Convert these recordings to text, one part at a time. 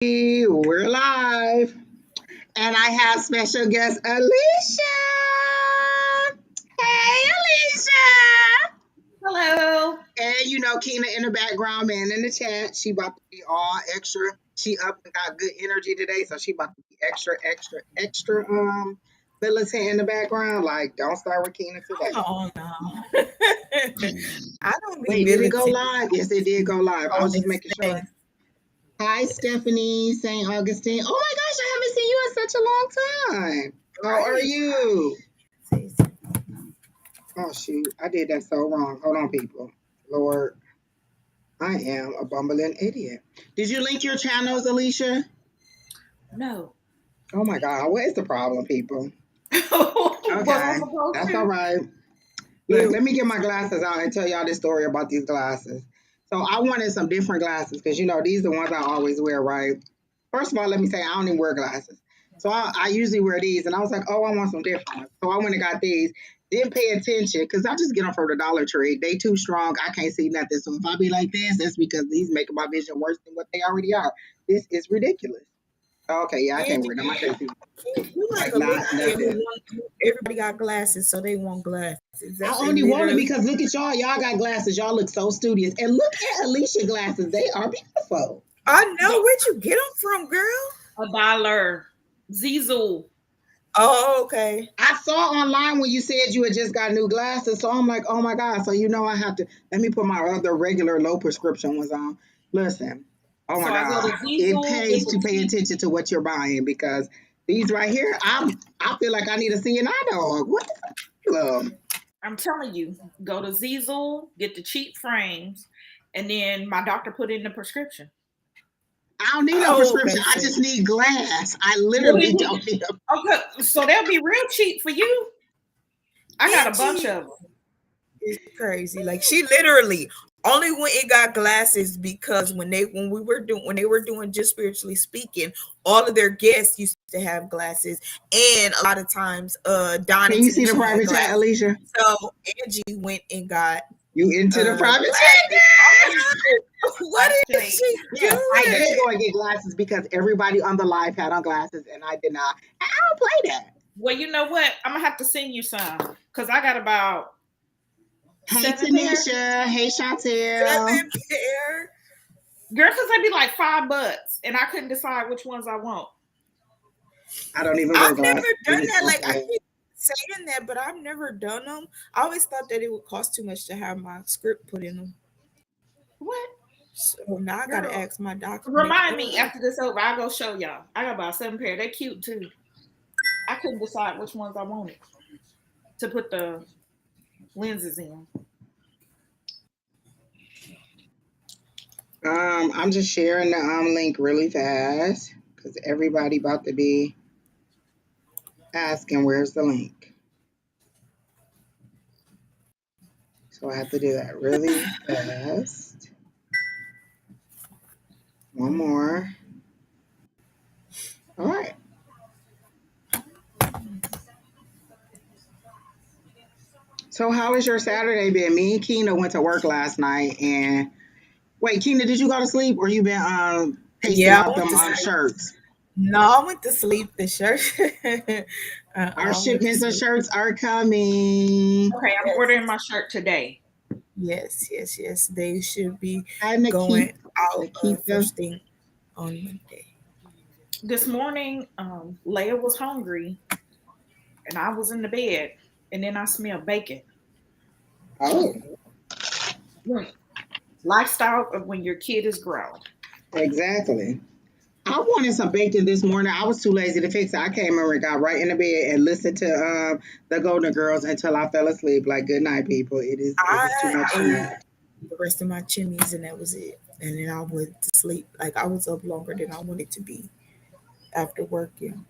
We're live. And I have special guest Alicia. Hey, Alicia. Hello. And you know, Keena in the background, man, in the chat. She about to be all extra. She up and got good energy today, so she about to be extra militant in the background. Like, don't start with Keena today. Oh no. I don't be Wait, did it go militant live? Yes, it did go live. I on was just this making sure. thing. Hi, Stephanie St. Augustine. Oh my gosh, I haven't seen you in such a long time. How are Right. you? Oh shoot, I did that so wrong. Hold on, people. Lord, I am a bumbling idiot. Did you link your channels, Alicia? No. Oh my God, what is the problem, people? Was I Okay, supposed that's all to? right. Look, let me get my glasses out and tell y'all this story about these glasses. So I wanted some different glasses because you know these are the ones I always wear, right? First of all, let me say I don't even wear glasses. So I usually wear these, and I was like, oh, I want some different ones. So I went and got these. Didn't pay attention because I just get them from the Dollar Tree. They too strong. I can't see nothing. So if I be like this, that's because these make my vision worse than what they already are. This is ridiculous. Okay, yeah, I can't wear them. I can't see You like like a little not kid who nothing. everybody got glasses, so they want glasses. I That's only want it literally. because look at y'all. Y'all got glasses. Y'all look so studious. And look at Alicia glasses. They are beautiful. I know Go where'd you get them from, girl? $1. Zizu. Oh, okay. I saw online when you said you had just got new glasses. So I'm like, oh my God. So you know I have to let me put my other regular low prescription ones on. Listen, oh my So I go God. to It Zizu, get pays the to pay cheap. attention to what you're buying because these right here, I feel like I need a CNI dog. What is the problem? I'm telling you, go to Zizu, get the cheap frames, and then my doctor put in the prescription. I don't need no Oh, prescription. okay. I just need glass. I What do literally you? don't need a Okay, so they'll be real cheap for you. I got a bunch Angie of them. is crazy. Like she literally only went and got glasses because when they were doing just spiritually speaking, all of their guests used to have glasses, and a lot of times Don Can and you see the Tanisha had private chat, glasses. Alicia? So Angie went and got You into the private chat, glasses. I'm in What is straight. she yes, I did doing? go and get glasses because everybody on the live had on glasses and I did not. I don't play that. Well, you know what? I'm gonna have to send you some because I got about Hey 7 pair. Tanisha, hey Chantel. 7 pair. Girl, because they be like $5, and I couldn't decide which ones I want. I don't even wear I've never glasses. done that. Like I Okay. keep saying that, but I've never done them. I always thought that it would cost too much to have my script put in them. What? So now I gotta Girl, ask my doctor next remind me time. after this over. I'll go show y'all. I got about 7 pair. They cute too. I couldn't decide which ones I wanted to put the lenses in. I'm just sharing the link really fast because everybody about to be asking where's the link. So I have to do that really fast. One more. All right. So how has your Saturday been? Me and Keena went to work last night and wait, Keena, did you go to sleep or you been pasting Yeah, I out went them to sleep. shirts? No, I went to sleep. The shirt. Our I went to shipments of sleep. shirts are coming. Okay, I'm Yes, ordering my shirt today. yes. They should be Hi, going out Nikita. first thing on Monday. This morning, Leia was hungry, and I was in the bed, and then I smelled bacon. Oh, Mm. Lifestyle of when your kid is grown. exactly. I wanted some bacon this morning. I was too lazy to fix it. I came over and got right in the bed and listened to the Golden Girls until I fell asleep. Like, good night, people. It was too I much ate tonight. the rest of my chimneys and that was it. And then I went to sleep. Like I was up longer than I wanted to be after working.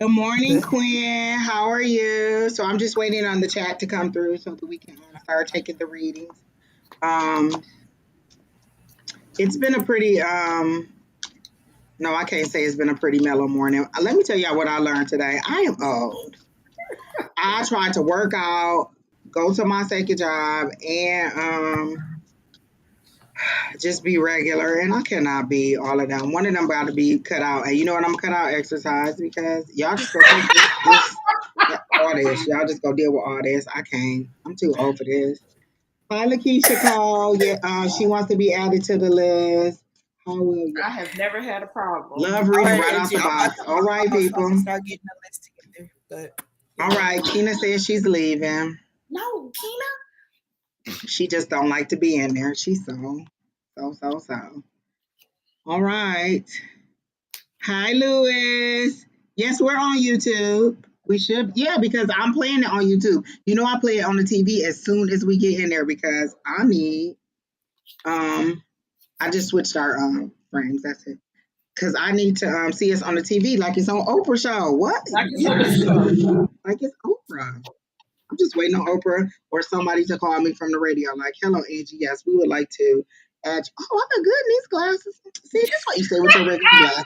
Good morning, But Quinn. How are you? So I'm just waiting on the chat to come through so that we can start taking the readings. Um, it's been a pretty no, I can't say it's been a pretty mellow morning. Let me tell y'all what I learned today. I am old. I tried to work out, go to my second job, and Just be regular, and I cannot be all of them. One of them got to be cut out, and you know what? I'm gonna cut out exercise because y'all just go take this all this. Y'all just go deal with all this. I can't. I'm too old for this. Hi, Lakeisha Cole. Yeah, she wants to be added to the list. How will you? I have never had a problem. Love All reading right, right out Angie, the I'm about box. to All leave right, my house so I people. can start getting a list together. But All right, Keena says she's leaving. No, Keena. She just don't like to be in there. She's so. All right. Hi, Lewis. Yes, we're on YouTube. We should, yeah, because I'm playing it on YouTube. You know, I play it on the TV as soon as we get in there because I need. I just switched our frames. That's it. Because I need to see us on the TV like it's on Oprah show. What? Like it's on the show. Like it's Oprah. I'm just waiting on Oprah or somebody to call me from the radio. Like, hello, Angie. Yes, we would like to add. Oh, I look good in these glasses. See, that's what you say with your regular glasses.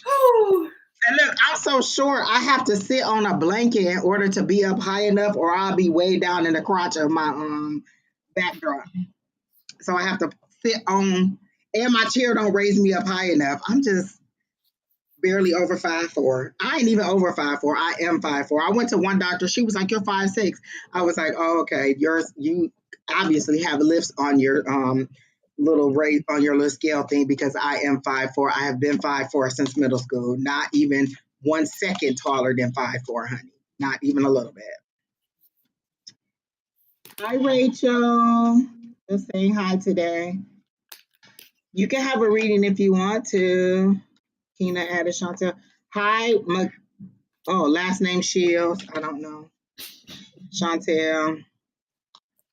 Oh, And look, I'm so short, I have to sit on a blanket in order to be up high enough, or I'll be way down in the crotch of my backdrop. So I have to sit on, and my chair don't raise me up high enough. I'm just barely over 5'4". I ain't even over 5'4". I am 5'4". I went to one doctor. She was like, "You're 5'6". I was like, "Oh, okay. You obviously have lifts on your little rate on your little scale thing because I am 5'4". I have been 5'4" since middle school. Not even 1 second taller than 5'4", honey. Not even a little bit." Hi, Rachel. Just saying hi today. You can have a reading if you want to. Tina added Chantel. Hi, last name Shields. I don't know. Chantel.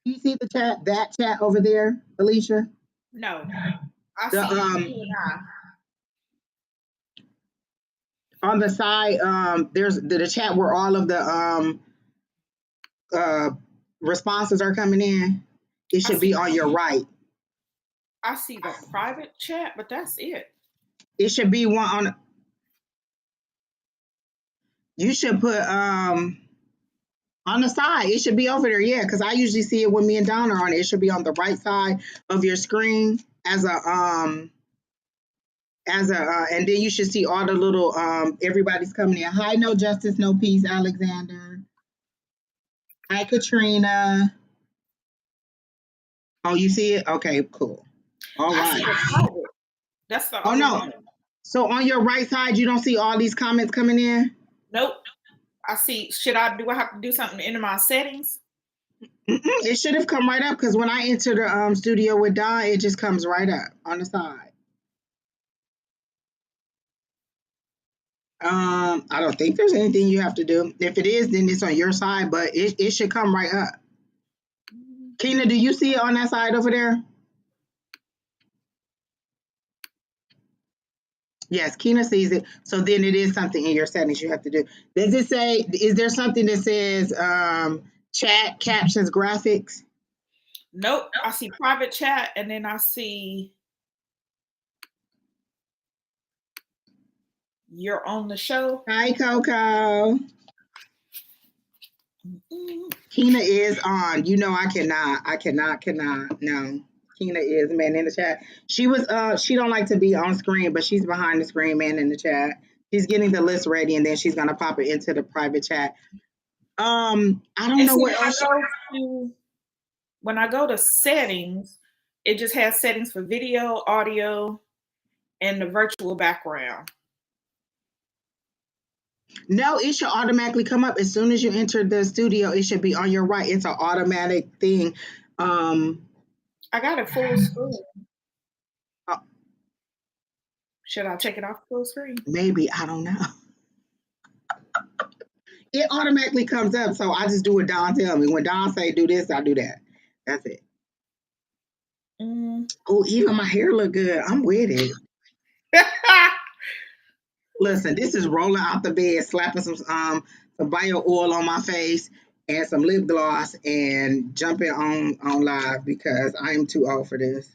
You see the chat, that chat over there, Alicia? no. I The see you and I. on the side, there's the chat where all of the uh responses are coming in. It I should be see on your right. I see the private chat, but that's it. It should be one on. You should put on the side. It should be over there, yeah, because I usually see it when me and Donna are on it. It should be on the right side of your screen as a and then you should see all the little everybody's coming in. Hi, no justice, no peace, Alexander. Hi, Katrina. Oh, you see it? Okay, cool. All I see right. the private. That's the Oh only no. one. So on your right side, you don't see all these comments coming in? Nope. I see. Do I have to do something to enter my settings? It should have come right up because when I enter the studio with Don, it just comes right up on the side. I don't think there's anything you have to do. If it is, then it's on your side, but it should come right up. Keena, do you see it on that side over there? Yes, Keena sees it. So then it is something in your settings you have to do. Does it say, is there something that says chat, captions, graphics? Nope. I see private chat, and then I see you're on the show. Hi, Coco. Keena is on. You know I cannot. No. Keena is man in the chat. She don't like to be on screen, but she's behind the screen, man in the chat. She's getting the list ready and then she's gonna pop it into the private chat. I don't And know see, what else. when I go to settings, it just has settings for video, audio, and the virtual background. No, it should automatically come up as soon as you enter the studio. It should be on your right. It's an automatic thing. I got it full screen. uh, Should I take it off full screen? Maybe, I don't know. It automatically comes up, so I just do what Don tell me. When Don say do this, I do that. That's it. Oh, even my hair look good. I'm with it. Listen, this is rolling out the bed, slapping some bio oil on my face and some lip gloss and jumping on live because I am too old for this.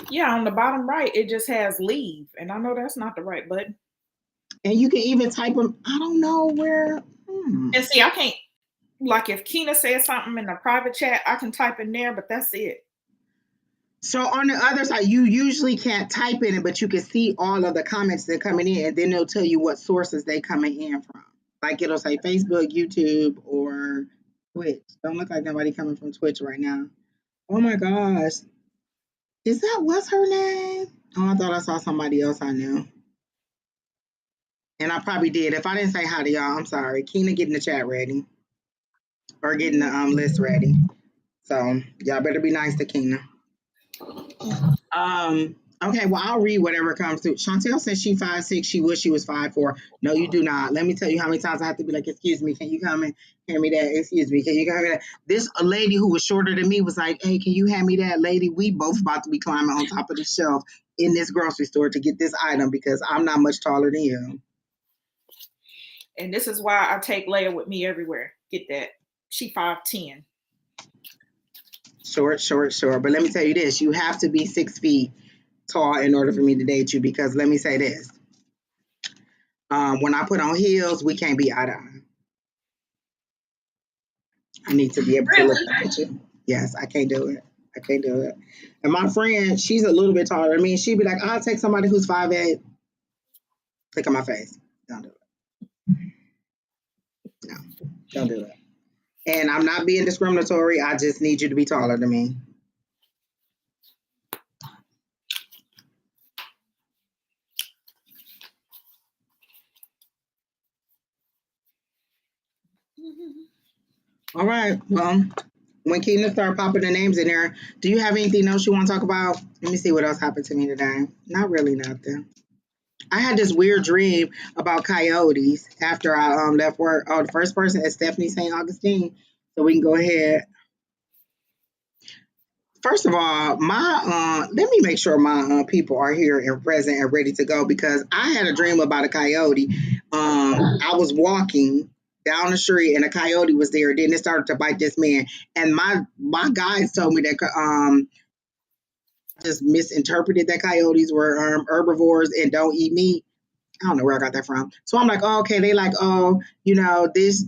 Yeah, on the bottom right, it just has leave, and I know that's not the right button. And you can even type them. I don't know where. And see, I can't. like if Keena says something in a private chat, I can type in there, but that's it. So on the other side, you usually can't type in it, but you can see all of the comments that are coming in, and then it'll tell you what sources they coming in from. Like it'll say Facebook, YouTube, or Twitch. Don't look like nobody coming from Twitch right now. Oh my gosh. What's her name? Oh, I thought I saw somebody else I knew. And I probably did. If I didn't say hi to y'all, I'm sorry. Keena getting the chat ready. Or getting the list ready. So y'all better be nice to Keena. Okay, well, I'll read whatever comes through. Chantel says she 5'6". She wish she was 5'4". No, you do not. Let me tell you how many times I have to be like, excuse me, can you come and hand me that? Excuse me, can you come that? This a lady who was shorter than me was like, hey, can you hand me that, lady? We both about to be climbing on top of the shelf in this grocery store to get this item because I'm not much taller than you. And this is why I take Leia with me everywhere. Get that. She 5'10". Short. But let me tell you this, you have to be 6 feet tall in order for me to date you because let me say this. When I put on heels, we can't be eye to eye. I need to be able to look up at you. Yes, I can't do it. And my friend, she's a little bit taller than me. She'd be like, I'll take somebody who's 5'8". Look at my face. Don't do it. No, don't do it. And I'm not being discriminatory. I just need you to be taller than me. All right. Well, when Keena start popping the names in there, do you have anything else you want to talk about? Let me see what else happened to me today. Not really nothing. I had this weird dream about coyotes after I left work. Oh, the first person is Stephanie St. Augustine. So we can go ahead. First of all, my let me make sure my people are here and present and ready to go because I had a dream about a coyote. I was walking down the street and a coyote was there. Then it started to bite this man, and my guides told me that just misinterpreted that coyotes were herbivores and don't eat meat. I don't know where I got that from. So I'm like, oh, okay. They like, oh, this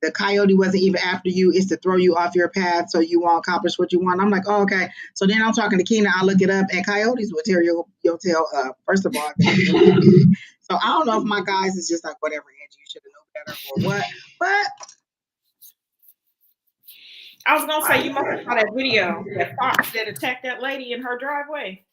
the coyote wasn't even after you. It's to throw you off your path so you won't accomplish what you want. I'm like, oh, okay. So then I'm talking to Keena. I look it up, and coyotes will tear your tail up. First of all, so I don't know if my guys is just like whatever, Angie, you should have known better or what. But I was gonna say you must have saw that video, that fox that attacked that lady in her driveway.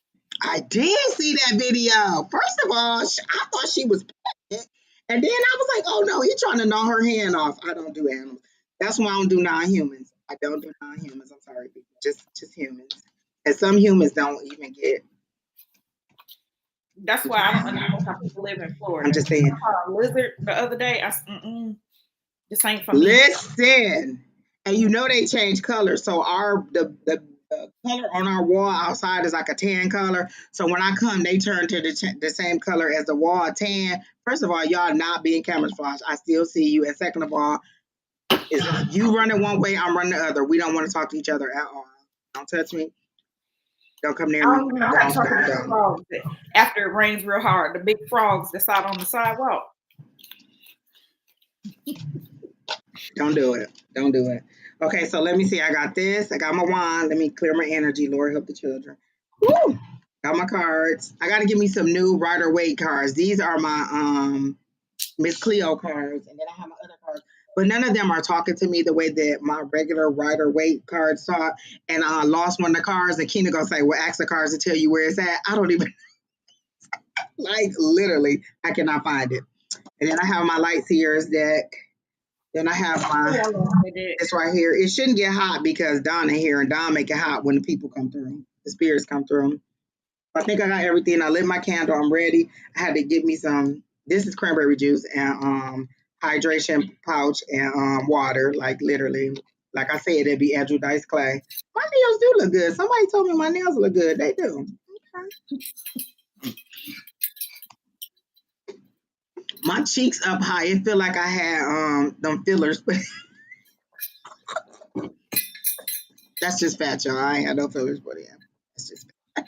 I did see that video. First of all, I thought she was pregnant. And then I was like, oh no, he's trying to gnaw her hand off. I don't do animals. That's why I don't do non-humans. I don't do non-humans. I'm sorry, people. Just humans. And some humans don't even get. That's why I don't understand how people live in Florida. I'm just saying. I saw a lizard the other day. This ain't for me. Listen, and they change colors. So the color on our wall outside is like a tan color. So when I come, they turn to the same color as the wall, tan. First of all, y'all not being camouflage. I still see you. And second of all, is you running one way, I'm running the other. We don't want to talk to each other at all. Don't touch me. Don't come near me. I'm talking about the frogs after it rains real hard. The big frogs that's out on the sidewalk. Don't do it. Don't do it. Okay, so let me see. I got this. I got my wand. Let me clear my energy. Lord, help the children. Woo! Got my cards. I got to give me some new Rider Waite cards. These are my Miss Cleo cards, and then I have my other cards. But none of them are talking to me the way that my regular Rider Waite cards talk. And I lost one of the cards, and Keena gonna say, well, ask the cards to tell you where it's at. I don't even, like, literally, I cannot find it. And then I have my Light Seers deck. Then I have this right here. It shouldn't get hot because Donna here, and Don make it hot when the people come through. The spirits come through. I think I got everything. I lit my candle. I'm ready. I had to get me some. This is cranberry juice and hydration pouch and water. Like literally, like I said, it'd be Andrew Dice Clay. My nails do look good. Somebody told me my nails look good. They do. Okay. My cheeks up high. It feel like I had them fillers, but that's just fat, y'all. I ain't had no fillers, but yeah, that's just fat.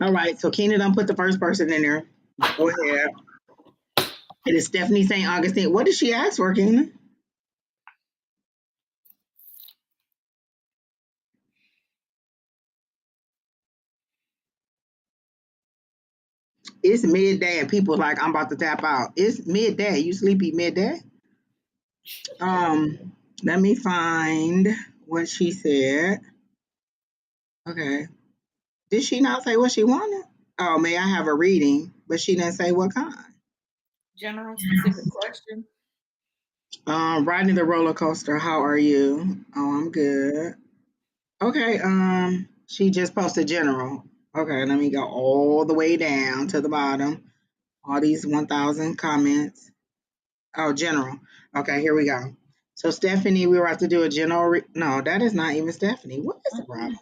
All right, so Keena done put the first person in there. Go ahead. It is Stephanie St. Augustine. What did she ask for, Kina? It's midday and people like, I'm about to tap out. It's midday. You sleepy midday? Um, Let me find what she said. Okay. Did she not say what she wanted? Oh, may I have a reading? But she didn't say what kind. General specific question. Riding the roller coaster. How are you? Oh, I'm good. Okay. She just posted general. Okay, let me go all the way down to the bottom. All these 1,000 comments. Oh, general. Okay, here we go. So Stephanie, we were about to do a general. No, that is not even Stephanie. What is the problem?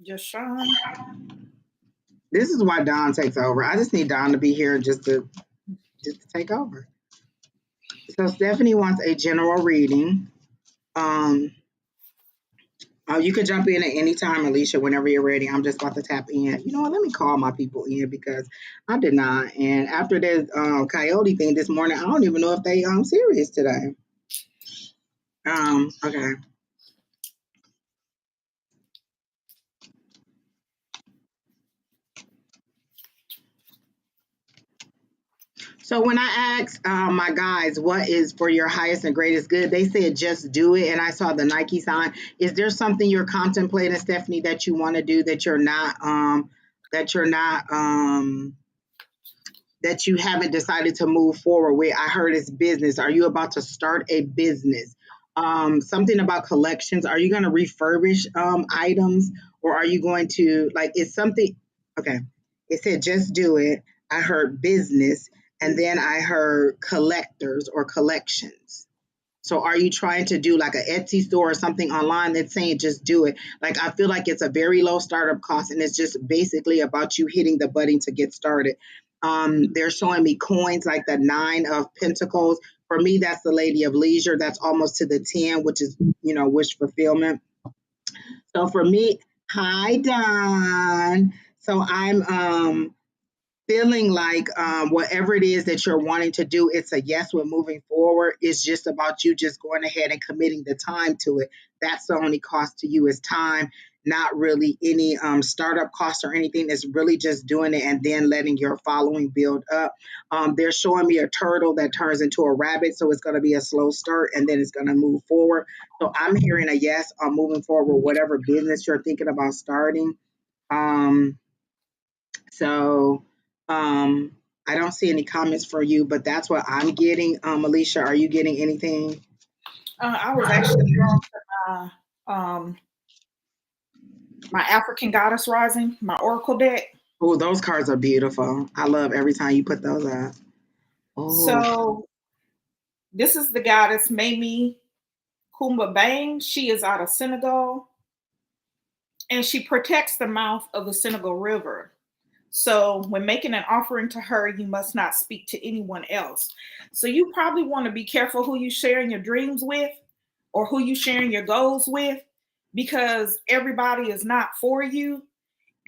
Just Sean. This is why Don takes over. I just need Don to be here just to take over. So Stephanie wants a general reading. Um, you could jump in at any time, Alicia, whenever you're ready. I'm just about to tap in. You know what? Let me call my people in because I did not. And after this coyote thing this morning, I don't even know if they serious today. Okay. So when I asked my guys what is for your highest and greatest good, they said just do it. And I saw the Nike sign. Is there something you're contemplating, Stephanie, that you want to do that you're not that you haven't decided to move forward with? I heard it's business. Are you about to start a business? Something about collections. Are you going to refurbish items, or are you going to like? It's something. Okay, it said just do it. I heard business, and then I heard collectors or collections. So are you trying to do like an Etsy store or something online that's saying just do it? Like I feel like it's a very low startup cost and it's just basically about you hitting the button to get started. They're showing me coins like the 9 of Pentacles. For me, that's the Lady of Leisure. That's almost to the 10, which is, wish fulfillment. So for me, hi Don. So I'm feeling like whatever it is that you're wanting to do, it's a yes with moving forward. It's just about you just going ahead and committing the time to it. That's the only cost to you is time, not really any startup cost or anything. It's really just doing it and then letting your following build up. They're showing me a turtle that turns into a rabbit. So it's going to be a slow start and then it's going to move forward. So I'm hearing a yes on moving forward, whatever business you're thinking about starting. Um, so I don't see any comments for you, but that's what I'm getting. Alicia, are you getting anything? I was actually drawn to um my African Goddess Rising, my Oracle deck. Oh, those cards are beautiful. I love every time you put those up. Oh, So this is the goddess Mamie Kumba Bang. She is out of Senegal and she protects the mouth of the Senegal River. So when making an offering to her, you must not speak to anyone else. So you probably want to be careful who you sharing your dreams with or who you sharing your goals with because everybody is not for you.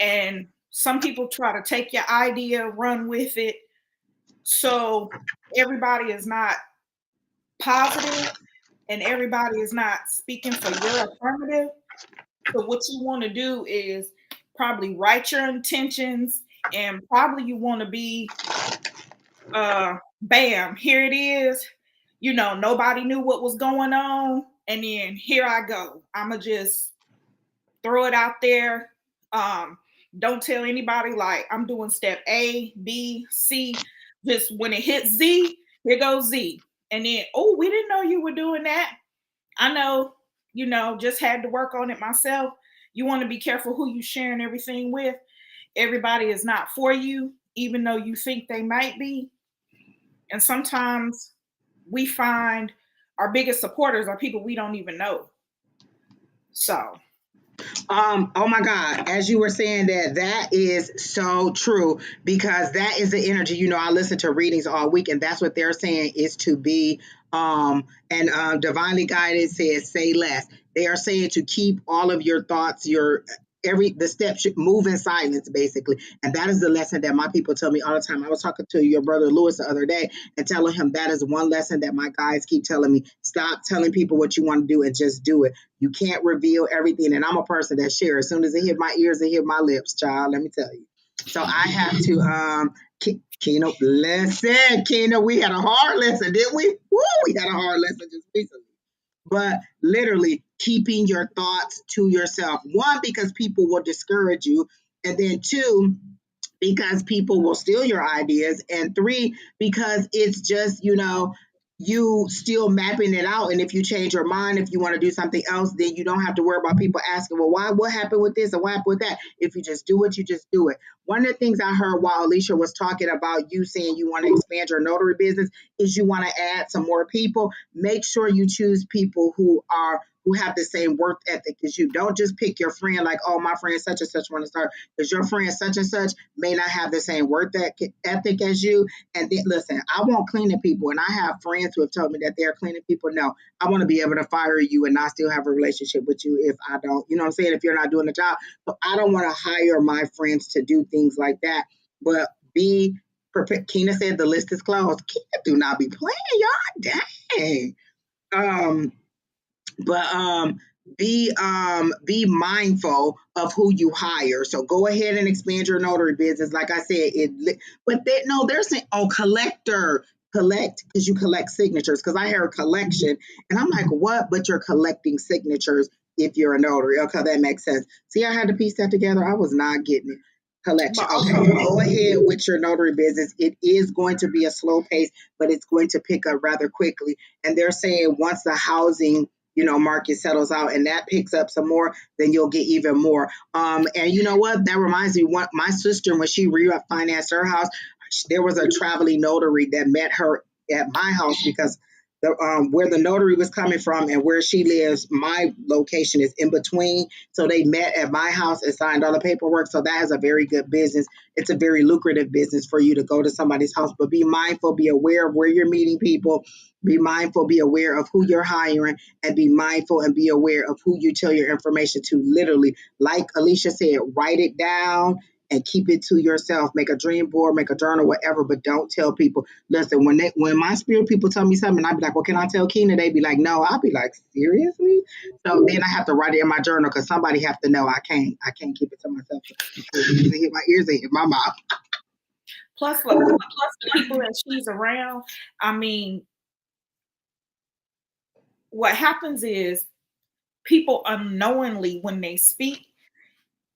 And some people try to take your idea, run with it. So everybody is not positive and everybody is not speaking for your affirmative. So what you want to do is probably write your intentions and probably you want to be bam, here it is. Nobody knew what was going on. And then here I go. I'ma just throw it out there. Don't tell anybody like I'm doing step A, B, C. Just when it hits Z, here goes Z. And then, oh, we didn't know you were doing that. I know, just had to work on it myself. You want to be careful who you sharing everything with. Everybody is not for you, even though you think they might be. And sometimes we find our biggest supporters are people we don't even know. So oh my God, as you were saying that is so true because that is the energy. I listen to readings all week, and that's what they're saying is to be and divinely guided says say less. They are saying to keep all of your thoughts, your the steps should move in silence, basically. And that is the lesson that my people tell me all the time. I was talking to your brother Lewis the other day and telling him that is one lesson that my guys keep telling me. Stop telling people what you want to do and just do it. You can't reveal everything. And I'm a person that shares. As soon as it hit my ears, it hit my lips, child. Let me tell you. So I have to Kina, listen, Kina, we had a hard lesson, didn't we? Woo, we had a hard lesson just recently. But literally keeping your thoughts to yourself. One, because people will discourage you. And then two, because people will steal your ideas. And three, because it's just, you still mapping it out. And if you change your mind, if you want to do something else, then you don't have to worry about people asking, well, what happened with this or what happened with that? If you just do it, you just do it. One of the things I heard while Alicia was talking about you saying you want to expand your notary business is you want to add some more people. Make sure you choose people who have the same work ethic as you. Don't just pick your friend like, oh, my friend such and such want to start, because your friend such and such may not have the same work ethic as you. And then, listen, I want cleaning people, and I have friends who have told me that they're cleaning people. No, I want to be able to fire you and not still have a relationship with you if I don't, you know what I'm saying, if you're not doing the job. So I don't want to hire my friends to do things like that, but be prepared. Kina said the list is closed. Kina do not be playing, y'all. Dang. But be mindful of who you hire. So go ahead and expand your notary business. Like I said, they're saying, oh, collect, because you collect signatures. Because I heard collection, and I'm like, what? But you're collecting signatures if you're a notary. Okay, that makes sense. See, I had to piece that together. I was not getting it. Collection. Okay, go ahead with your notary business. It is going to be a slow pace, but it's going to pick up rather quickly. And they're saying once the housing market settles out and that picks up some more, then you'll get even more. And you know what? That reminds me, my sister, when she refinanced her house, there was a traveling notary that met her at my house because where the notary was coming from and where she lives, my location is in between. So they met at my house and signed all the paperwork. So that is a very good business. It's a very lucrative business for you to go to somebody's house, but be mindful, be aware of where you're meeting people. Be mindful, be aware of who you're hiring, and be mindful and be aware of who you tell your information to. Literally, like Alicia said, write it down and keep it to yourself. Make a dream board, make a journal, whatever, but don't tell people. Listen, when my spirit people tell me something, I'd be like, well, can I tell Kina? They'd be like, no. I'll be like, seriously? So then I have to write it in my journal because somebody have to know. I can't keep it to myself. It hit my ears, it hit my mouth. Plus the people that she's around, I mean, what happens is people unknowingly, when they speak,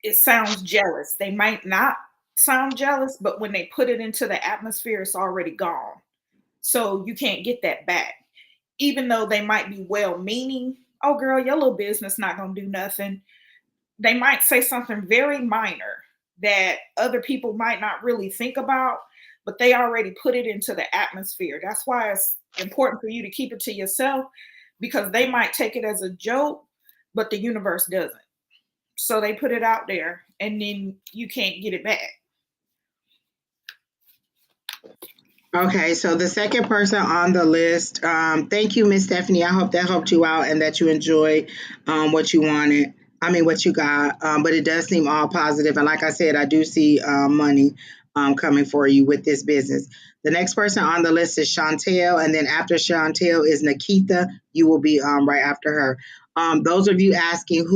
it sounds jealous. They might not sound jealous, but when they put it into the atmosphere, it's already gone. So you can't get that back. Even though they might be well-meaning, oh girl, your little business not gonna do nothing. They might say something very minor that other people might not really think about, but they already put it into the atmosphere. That's why it's important for you to keep it to yourself, because they might take it as a joke, but the universe doesn't. So they put it out there and then you can't get it back. Okay, so the second person on the list, thank you, Miss Stephanie. I hope that helped you out and that you enjoyed what you wanted. I mean, what you got. But it does seem all positive. And like I said, I do see money coming for you with this business. The next person on the list is Chantel. And then after Chantel is Nikita. You will be right after her. Those of you asking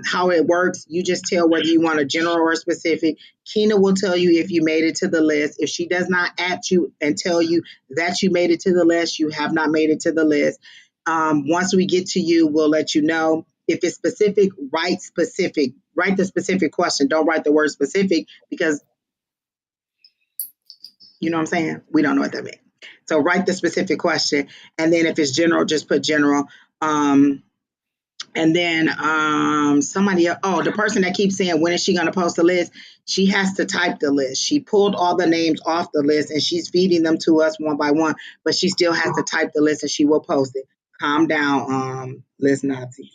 how it works, you just tell whether you want a general or specific. Kina will tell you if you made it to the list. If she does not at you and tell you that you made it to the list, you have not made it to the list. Once we get to you, we'll let you know. If it's specific, write specific. Write the specific question. Don't write the word specific because, you know what I'm saying? We don't know what that means. So write the specific question. And then if it's general, just put general. And then somebody else, the person that keeps saying, when is she going to post the list? She has to type the list. She pulled all the names off the list and she's feeding them to us one by one, but she still has to type the list and she will post it. Calm down, list Nazi.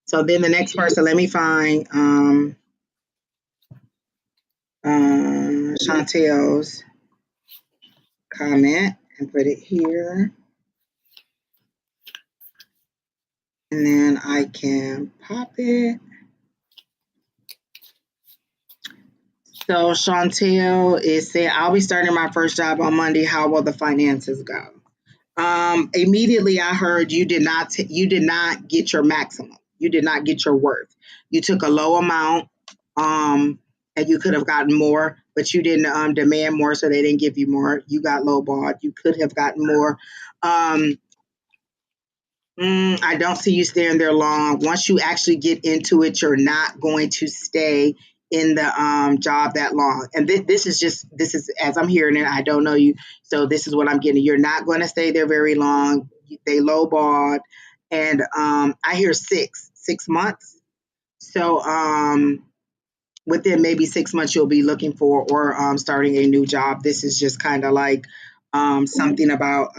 So then the next person, let me find Chantel's comment and put it here. And then I can pop it. So Chantel is saying, I'll be starting my first job on Monday. How will the finances go? Immediately I heard you did not get your maximum. You did not get your worth. You took a low amount, and you could have gotten more, but you didn't demand more, so they didn't give you more. You got lowballed. You could have gotten more. Um, I don't see you staying there long. Once you actually get into it, you're not going to stay in the job that long. And this is as I'm hearing it. I don't know you, so this is what I'm getting. You're not going to stay there very long. They lowballed, and I hear 6 months. So within maybe 6 months, you'll be looking for or starting a new job. This is just kind of like something about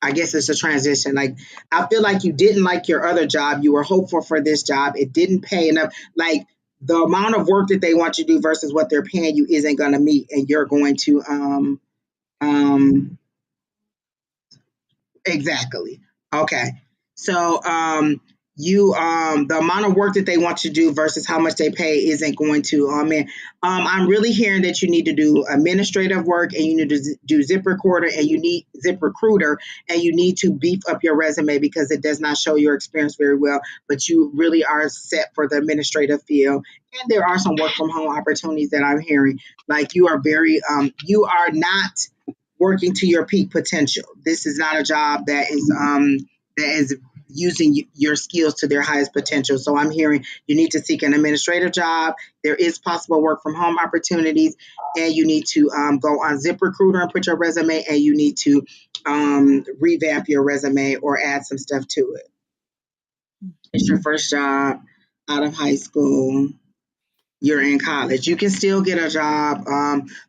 I guess it's a transition. Like, I feel like you didn't like your other job. You were hopeful for this job. It didn't pay enough. Like, the amount of work that they want you to do versus what they're paying you isn't going to meet, and you're going to um exactly. Okay. So you the amount of work that they want you to do versus how much they pay isn't going to man. I'm really hearing that you need to do administrative work, and you need to do zip recorder, and you need zip recruiter, and you need to beef up your resume because it does not show your experience very well, but you really are set for the administrative field. And there are some work from home opportunities that I'm hearing. Like, you are very you are not working to your peak potential. This is not a job that is using your skills to their highest potential. So I'm hearing you need to seek an administrative job. There is possible work from home opportunities, and you need to go on ZipRecruiter and put your resume, and you need to revamp your resume or add some stuff to it. It's your first job out of high school. You're in college. You can still get a job.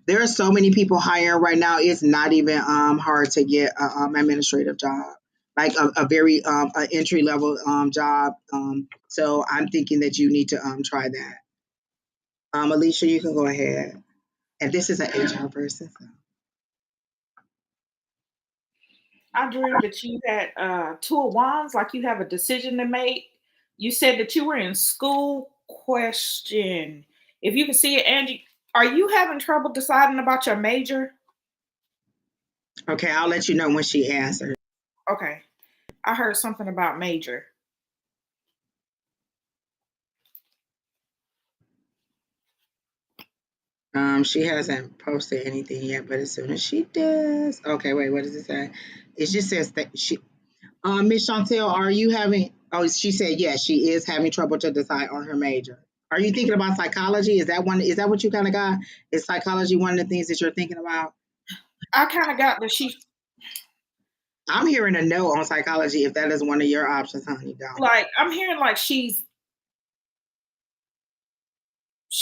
There are so many people hiring right now. It's not even hard to get an administrative job, like a very a entry level job. So I'm thinking that you need to try that. Alicia, you can go ahead. And this is an HR person. So. I dreamed that you had two of wands, like you have a decision to make. You said that you were in school. Question: if you can see it, Angie, are you having trouble deciding about your major? Okay, I'll let you know when she answers. Okay, I heard something about major. She hasn't posted anything yet, but as soon as she does, okay, wait, what does it say? It just says that she Miss Chantel, are you having? Oh, she said yes. She is having trouble to decide on her major. Are you thinking about psychology? Is that one? Is that what you kind of got? Is psychology one of the things that you're thinking about? I kind of got that she I'm hearing a no on psychology. If that is one of your options, honey, don't. like. I'm hearing like she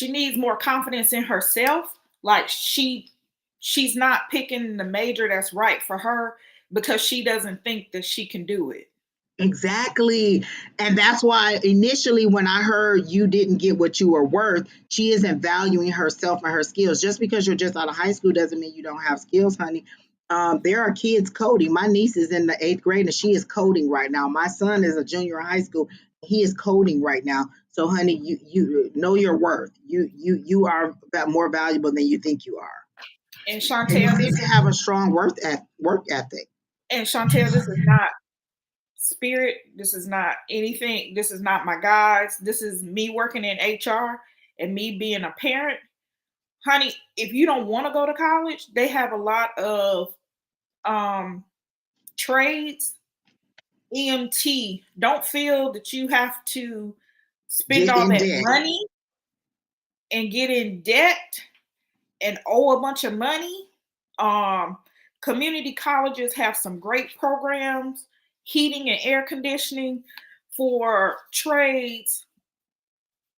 needs more confidence in herself. Like she's not picking the major that's right for her because she doesn't think that she can do it. Exactly. And that's why initially when I heard you didn't get what you were worth, she isn't valuing herself and her skills. Just because you're just out of high school doesn't mean you don't have skills, honey. There are kids coding. My niece is in the 8th grade and she is coding right now. My son is a junior in high school. He is coding right now. So, honey, you know your worth. You are more valuable than you think you are. And And you Chantel, seem to have a strong work ethic. this is not spirit. This is not anything. This is not my guys. This is me working in HR and me being a parent. Honey, if you don't want to go to college, they have a lot of um, trades. EMT. Don't feel that you have to spend Get all in that debt. money and get in debt and owe a bunch of money. Um, Community colleges have some great programs, heating and air conditioning for trades.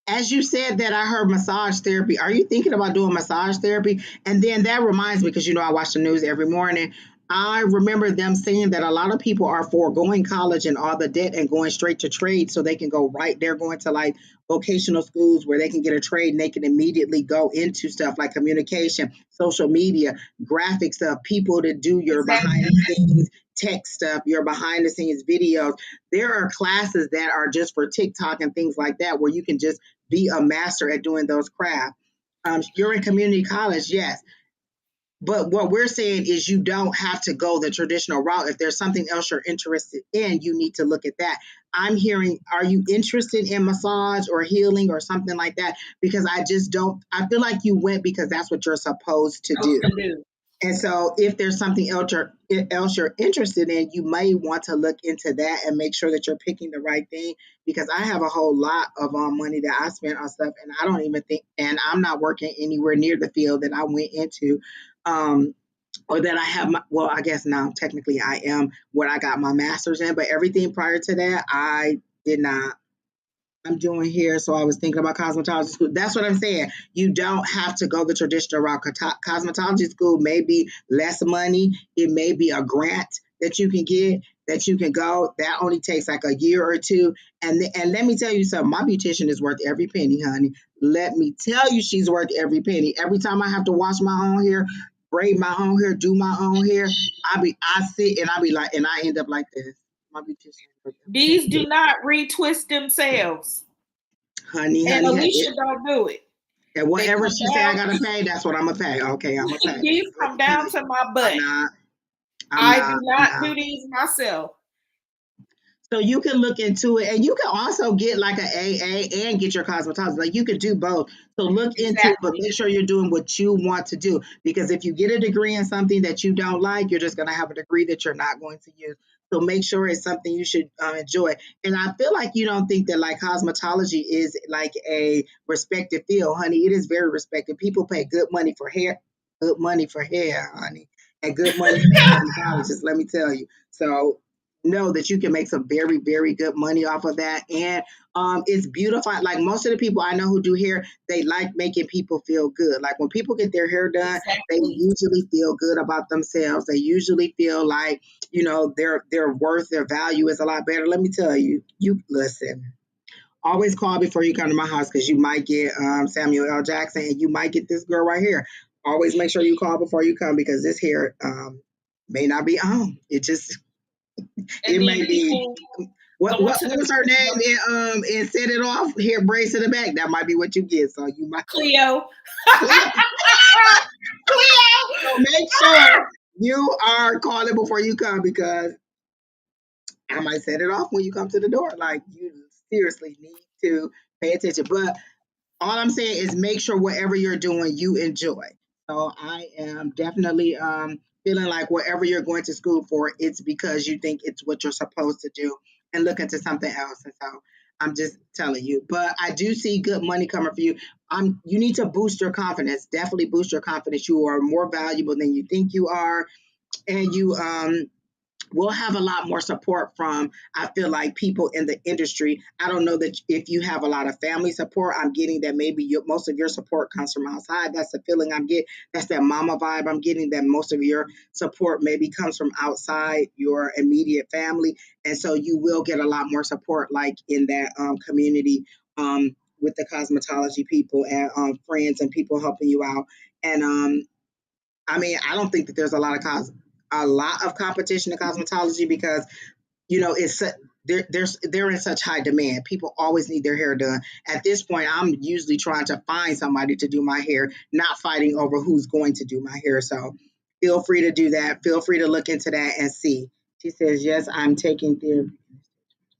As you said that, I heard massage therapy. Are you thinking about doing massage therapy? And then that reminds me, because I watch the news every morning. I remember them saying that a lot of people are foregoing college and all the debt and going straight to trade so they can go right. They're going to like vocational schools where they can get a trade and they can immediately go into stuff like communication, social media, graphic stuff, people to do your behind Exactly. the scenes tech stuff, your behind the scenes videos. There are classes that are just for TikTok and things like that where you can just be a master at doing those crafts. You're in community college, yes. But what we're saying is you don't have to go the traditional route. If there's something else you're interested in, you need to look at that. I'm hearing, are you interested in massage or healing or something like that? Because I just don't, I feel like you went because that's what you're supposed to do. And so, if there's something else you're interested in, you may want to look into that and make sure that you're picking the right thing. Because I have a whole lot of money that I spent on stuff, and I don't even think, and I'm not working anywhere near the field that I went into, um, or that I have. Well, I guess now technically I am what I got my master's in, but everything prior to that, I did not. I'm doing here. So I was thinking about cosmetology school. That's what I'm saying. You don't have to go the traditional route. Cosmetology school may be less money. It may be a grant that you can get, that you can go. That only takes like a year or two. And let me tell you something. My beautician is worth every penny, honey. Let me tell you, she's worth every penny. Every time I have to wash my own hair, braid my own hair, do my own hair, I sit and I be like, and I end up like this. My beautician. These do not retwist themselves. Honey, And honey, Alicia honey. don't do it. And They whatever come she say I down. gotta pay, that's what I'm gonna pay. Okay, I'm gonna pay. These Let come me tell down you, to my I'm butt. not. I do not do these myself. So you can look into it, and you can also get like an AA and get your cosmetologist. Like you could do both. So look into it, but Exactly. make sure you're doing what you want to do. Because if you get a degree in something that you don't like, you're just gonna have a degree that you're not going to use. So make sure it's something you should enjoy. And I feel like you don't think that like cosmetology is like a respected field, honey. It is very respected. People pay good money for hair, good money for hair, honey, and good money for cosmetologists. Let me tell you. So know that you can make some very very good money off of that, and it's beautiful. Like most of the people I know who do hair, they like making people feel good. Like when people get their hair done, they Exactly. usually feel good about themselves. They usually feel like, you know, their worth, their value is a lot better. Let me tell you, you listen, always call before you come to my house, because you might get Samuel L. Jackson, and you might get this girl right here. Always make sure you call before you come, because this hair may not be on. And It then may be. people What going what to what the was her name? And set it off here, brace in the back. That might be what you get. So you might Cleo. Cleo. Cleo. So make sure you are calling before you come, because I might set it off when you come to the door. Like you seriously need to pay attention. But all I'm saying is make sure whatever you're doing, you enjoy. So I am definitely feeling like whatever you're going to school for, it's because you think it's what you're supposed to do, and look into something else. And so I'm just telling you. But I do see good money coming for you. You need to boost your confidence. Definitely boost your confidence. You are more valuable than you think you are, and you we'll have a lot more support from, I feel like, people in the industry. I don't know that if you have a lot of family support. I'm getting that maybe most of your support comes from outside. That's the feeling I'm getting. That's that mama vibe I'm getting, that most of your support maybe comes from outside your immediate family. And so you will get a lot more support like in that community, with the cosmetology people, and friends and people helping you out. And I mean, I don't think that there's a lot of competition in cosmetology, because you know they're in such high demand. People always need their hair done. At this point, I'm usually trying to find somebody to do my hair, not fighting over who's going to do my hair. So feel free to do that. Feel free to look into that and see. She says, yes, I'm taking therapy.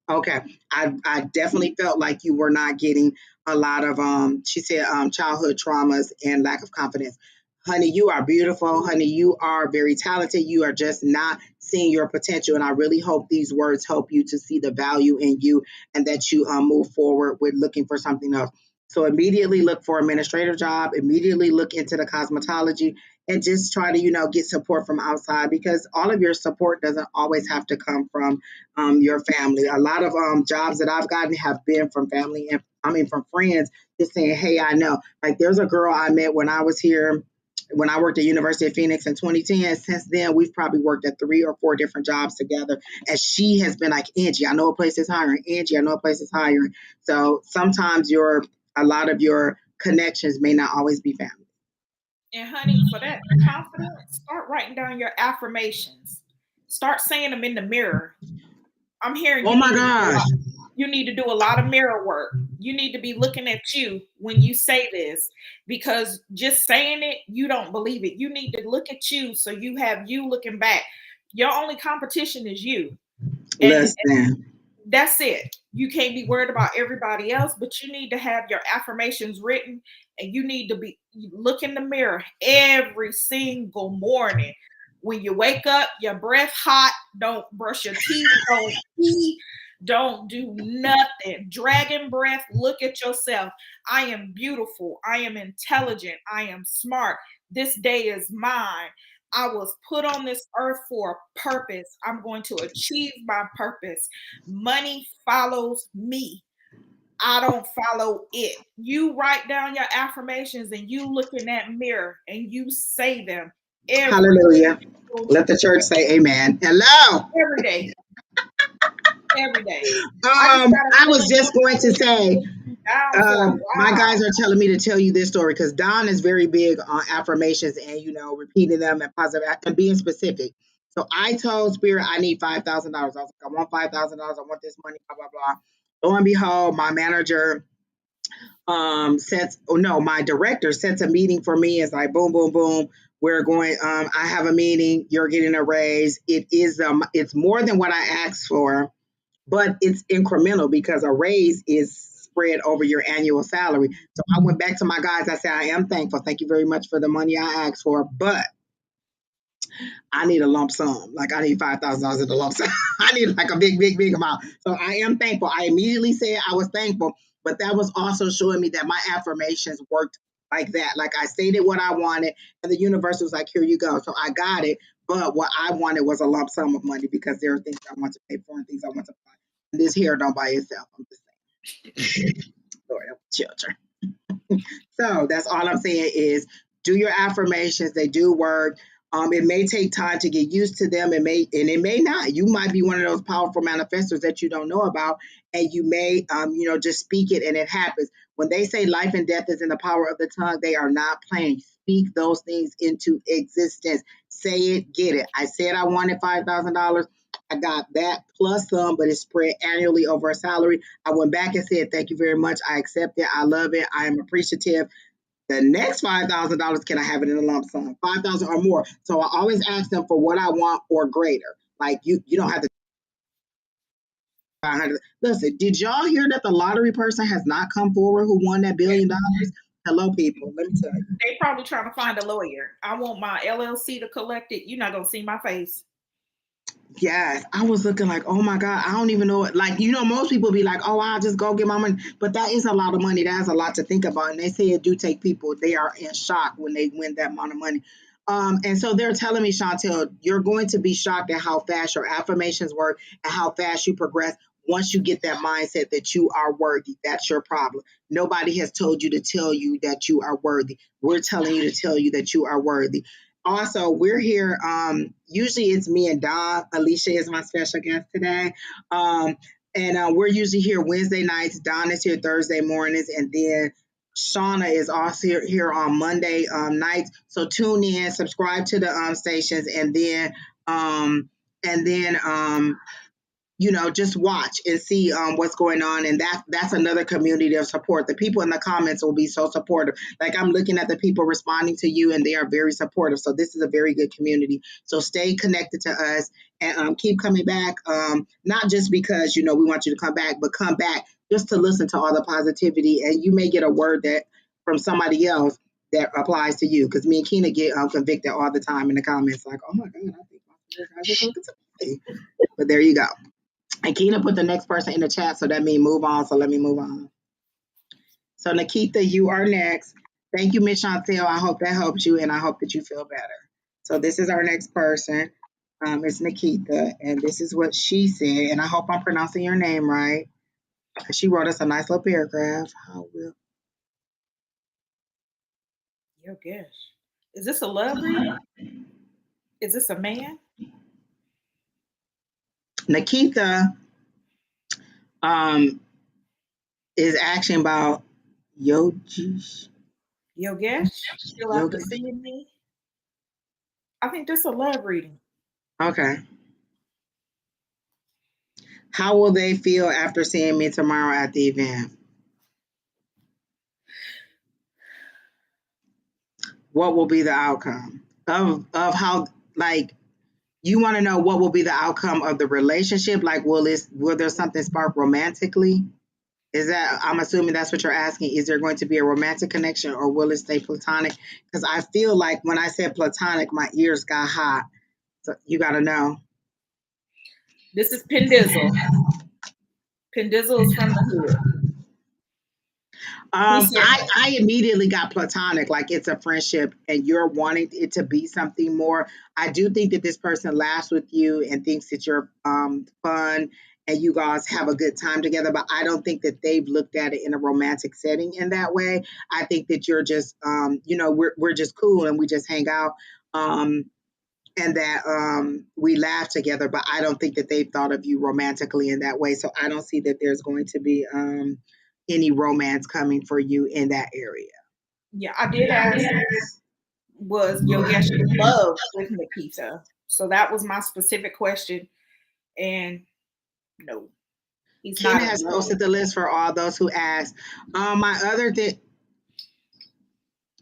Okay. I definitely felt like you were not getting a lot of she said childhood traumas and lack of confidence. Honey, you are beautiful. Honey, you are very talented. You are just not seeing your potential. And I really hope these words help you to see the value in you, and that you move forward with looking for something else. So immediately look for an administrative job, immediately look into the cosmetology, and just try to, get support from outside, because all of your support doesn't always have to come from your family. A lot of jobs that I've gotten have been from family, and I mean from friends, just saying, "Hey, I know." Like there's a girl I met when I was here, when I worked at University of Phoenix in 2010. Since then, we've probably worked at 3 or 4 different jobs together, and she has been like, "Angie, I know a place is hiring. Angie, I know a place is hiring." So sometimes a lot of your connections may not always be family. And honey, for that confidence, start writing down your affirmations. Start saying them in the mirror. I'm hearing Oh you my need to do a gosh. lot. You need to do a lot of mirror work. You need to be looking at you when you say this, because just saying it, you don't believe it. You need to look at you so you have you looking back. Your only competition is you. And Listen. that's it. You can't be worried about everybody else, but you need to have your affirmations written, and you need to be look in the mirror every single morning. When you wake up, your breath hot, don't brush your teeth, don't pee, don't do nothing. Dragon breath, look at yourself. I am beautiful. I am intelligent. I am smart. This day is mine. I was put on this earth for a purpose. I'm going to achieve my purpose. Money follows me. I don't follow it. You write down your affirmations and you look in that mirror and you say them every Hallelujah. single Let the church say amen. Hello. every day. Every day. I just got a I was feeling just going to say, you're down for a my while. guys are telling me to tell you this story because Don is very big on affirmations and repeating them and positive and being specific. So I told Spirit I need $5,000. I was like, I want $5,000. I want this money. Blah blah blah. Lo and behold, my manager my director sets a meeting for me. It's like boom boom boom. We're going. I have a meeting. You're getting a raise. It's more than what I asked for, but it's incremental because a raise is spread over your annual salary. So I went back to my guys. I said, I am thankful. Thank you very much for the money I asked for, but I need a lump sum. Like I need $5,000 in a lump sum. I need like a big, big, big amount. So I am thankful. I immediately said I was thankful, but that was also showing me that my affirmations worked like that. Like I stated what I wanted, and the universe was like, "Here you go." So I got it. But what I wanted was a lump sum of money because there are things I want to pay for and things I want to buy. And this hair don't buy itself. I'm just saying. Lord help the children. So that's all I'm saying is do your affirmations. They do work. It may take time to get used to them. It may not. You might be one of those powerful manifestors that you don't know about, and you may, just speak it and it happens. When they say life and death is in the power of the tongue, they are not playing. Speak those things into existence. Say it, get it. I said I wanted $5,000. I got that plus some, but it's spread annually over a salary. I went back and said, thank you very much. I accept it. I love it. I am appreciative. The next $5,000, can I have it in a lump sum? 5,000 or more. So I always ask them for what I want or greater. Like you don't have to 500. Listen, did y'all hear that the lottery person has not come forward who won that $1 billion? Hello, people. Let me tell you. They probably trying to find a lawyer. I want my LLC to collect it. You're not gonna see my face. Yes, I was looking like, oh my God, I don't even know. Like, most people be like, oh, I'll just go get my money. But that is a lot of money. That's a lot to think about. And they say it do take people, they are in shock when they win that amount of money. And so they're telling me, Chantel, you're going to be shocked at how fast your affirmations work and how fast you progress once you get that mindset that you are worthy. That's your problem. Nobody has told you to tell you that you are worthy. We're telling you to tell you that you are worthy. Also, we're here. Usually it's me and Don. Alicia is my special guest today. And we're usually here Wednesday nights. Don is here Thursday mornings. And then Shauna is also here on Monday nights. So tune in, subscribe to the stations, and then just watch and see what's going on. And that's another community of support. The people in the comments will be so supportive. Like I'm looking at the people responding to you, and they are very supportive. So this is a very good community. So stay connected to us and keep coming back. Not just because we want you to come back, but come back just to listen to all the positivity. And you may get a word that from somebody else that applies to you. Because me and Keena get convicted all the time in the comments, like, oh my God, I think my spirit guys are talking to me. But there you go. And Keena put the next person in the chat, so that means move on. So let me move on. So Nikita, you are next. Thank you, Miss Chantel. I hope that helps you, and I hope that you feel better. So this is our next person. It's Nikita, and this is what she said. And I hope I'm pronouncing your name right. She wrote us a nice little paragraph. Your gosh. Is this a love reading? Is this a man? Nikita is asking about Yogesh. Yogesh, still after Yogesh. seeing me? I think this a love reading. Okay. How will they feel after seeing me tomorrow at the event? What will be the outcome of how, like, you want to know what will be the outcome of the relationship? Like, will there something spark romantically? Is that, I'm assuming that's what you're asking. Is there going to be a romantic connection or will it stay platonic? Because I feel like when I said platonic, my ears got hot. So you got to know. This is Pendizzle. Pendizzle is from the hood. He said, I immediately got platonic, like it's a friendship and you're wanting it to be something more. I do think that this person laughs with you and thinks that you're fun and you guys have a good time together, but I don't think that they've looked at it in a romantic setting in that way. I think that you're just we're just cool and we just hang out. And that we laugh together, but I don't think that they've thought of you romantically in that way. So I don't see that there's going to be any romance coming for you in that area. yeah, I did ask, was Yogesh in love with Nikita? So that was my specific question. And no, he's Ken not in has love. posted the list for all those who asked. My other thing,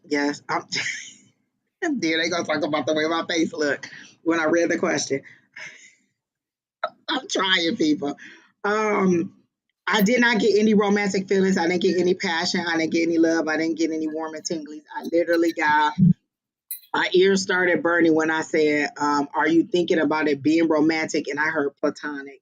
yes, I'm. There they gonna talk about the way my face looked when I read the question. I'm trying, people. Um, I did not get any romantic feelings. I didn't get any passion. I didn't get any love. I didn't get any warm and tinglies. I literally got my ears started burning when I said, "Are you thinking about it being romantic?" And I heard platonic.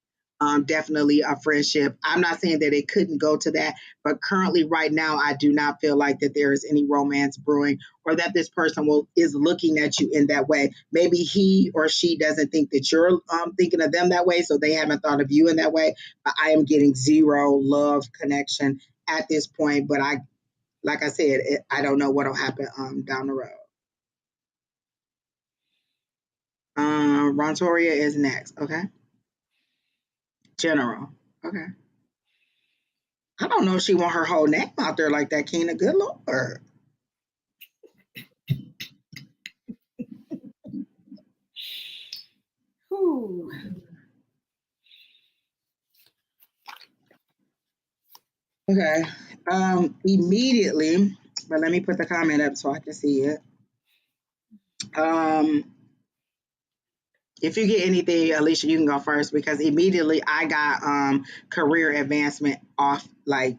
Definitely a friendship. I'm not saying that it couldn't go to that, but currently, right now, I do not feel like that there is any romance brewing, or that this person is looking at you in that way. Maybe he or she doesn't think that you're thinking of them that way, so they haven't thought of you in that way. But I am getting zero love connection at this point. But like I said, I don't know what'll happen down the road. Rontoria is next. Okay. General. Okay. I don't know if she want her whole name out there like that, Keena. Good Lord. Whew. Okay. Immediately, but let me put the comment up so I can see it. Um, if you get anything, Alicia, you can go first because immediately I got career advancement off like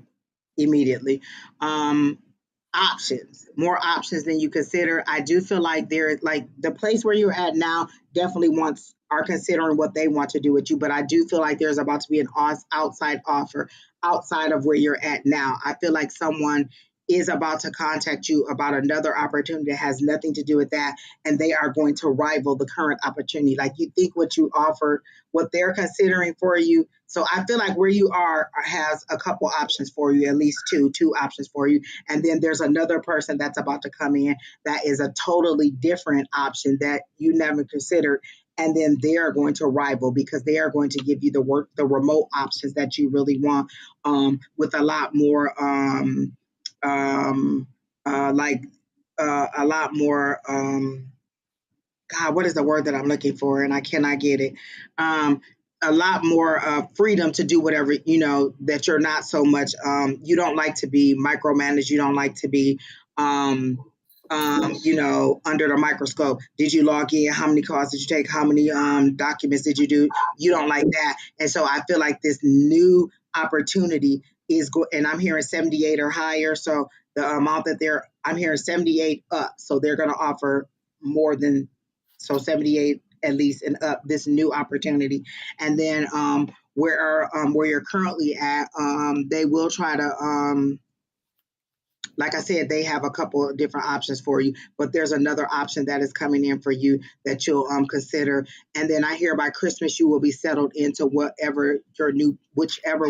immediately. Um, Options, more options than you consider. I do feel like there, like the place where you're at now, definitely wants are considering what they want to do with you. But I do feel like there's about to be an outside offer outside of where you're at now. I feel like someone is about to contact you about another opportunity that has nothing to do with that, and they are going to rival the current opportunity. Like you think what you offered, what they're considering for you. So I feel like where you are has a couple options for you, at least two options for you, and then there's another person that's about to come in that is a totally different option that you never considered. And then they are going to rival because they are going to give you the remote options that you really want, with a lot more, um, like a lot more. God, what is the word that I'm looking for? And I cannot get it. Um, a lot more freedom to do whatever, that you're not so much, you don't like to be micromanaged. You don't like to be, under the microscope. Did you log in? How many calls did you take? How many documents did you do? You don't like that. And so I feel like this new opportunity and I'm hearing 78 or higher. So the amount that I'm hearing 78 up. So they're going to offer more than, so 78 at least and up, this new opportunity. And then where you're currently at, they will try to, like I said, they have a couple of different options for you, but there's another option that is coming in for you that you'll consider. And then I hear by Christmas you will be settled into whichever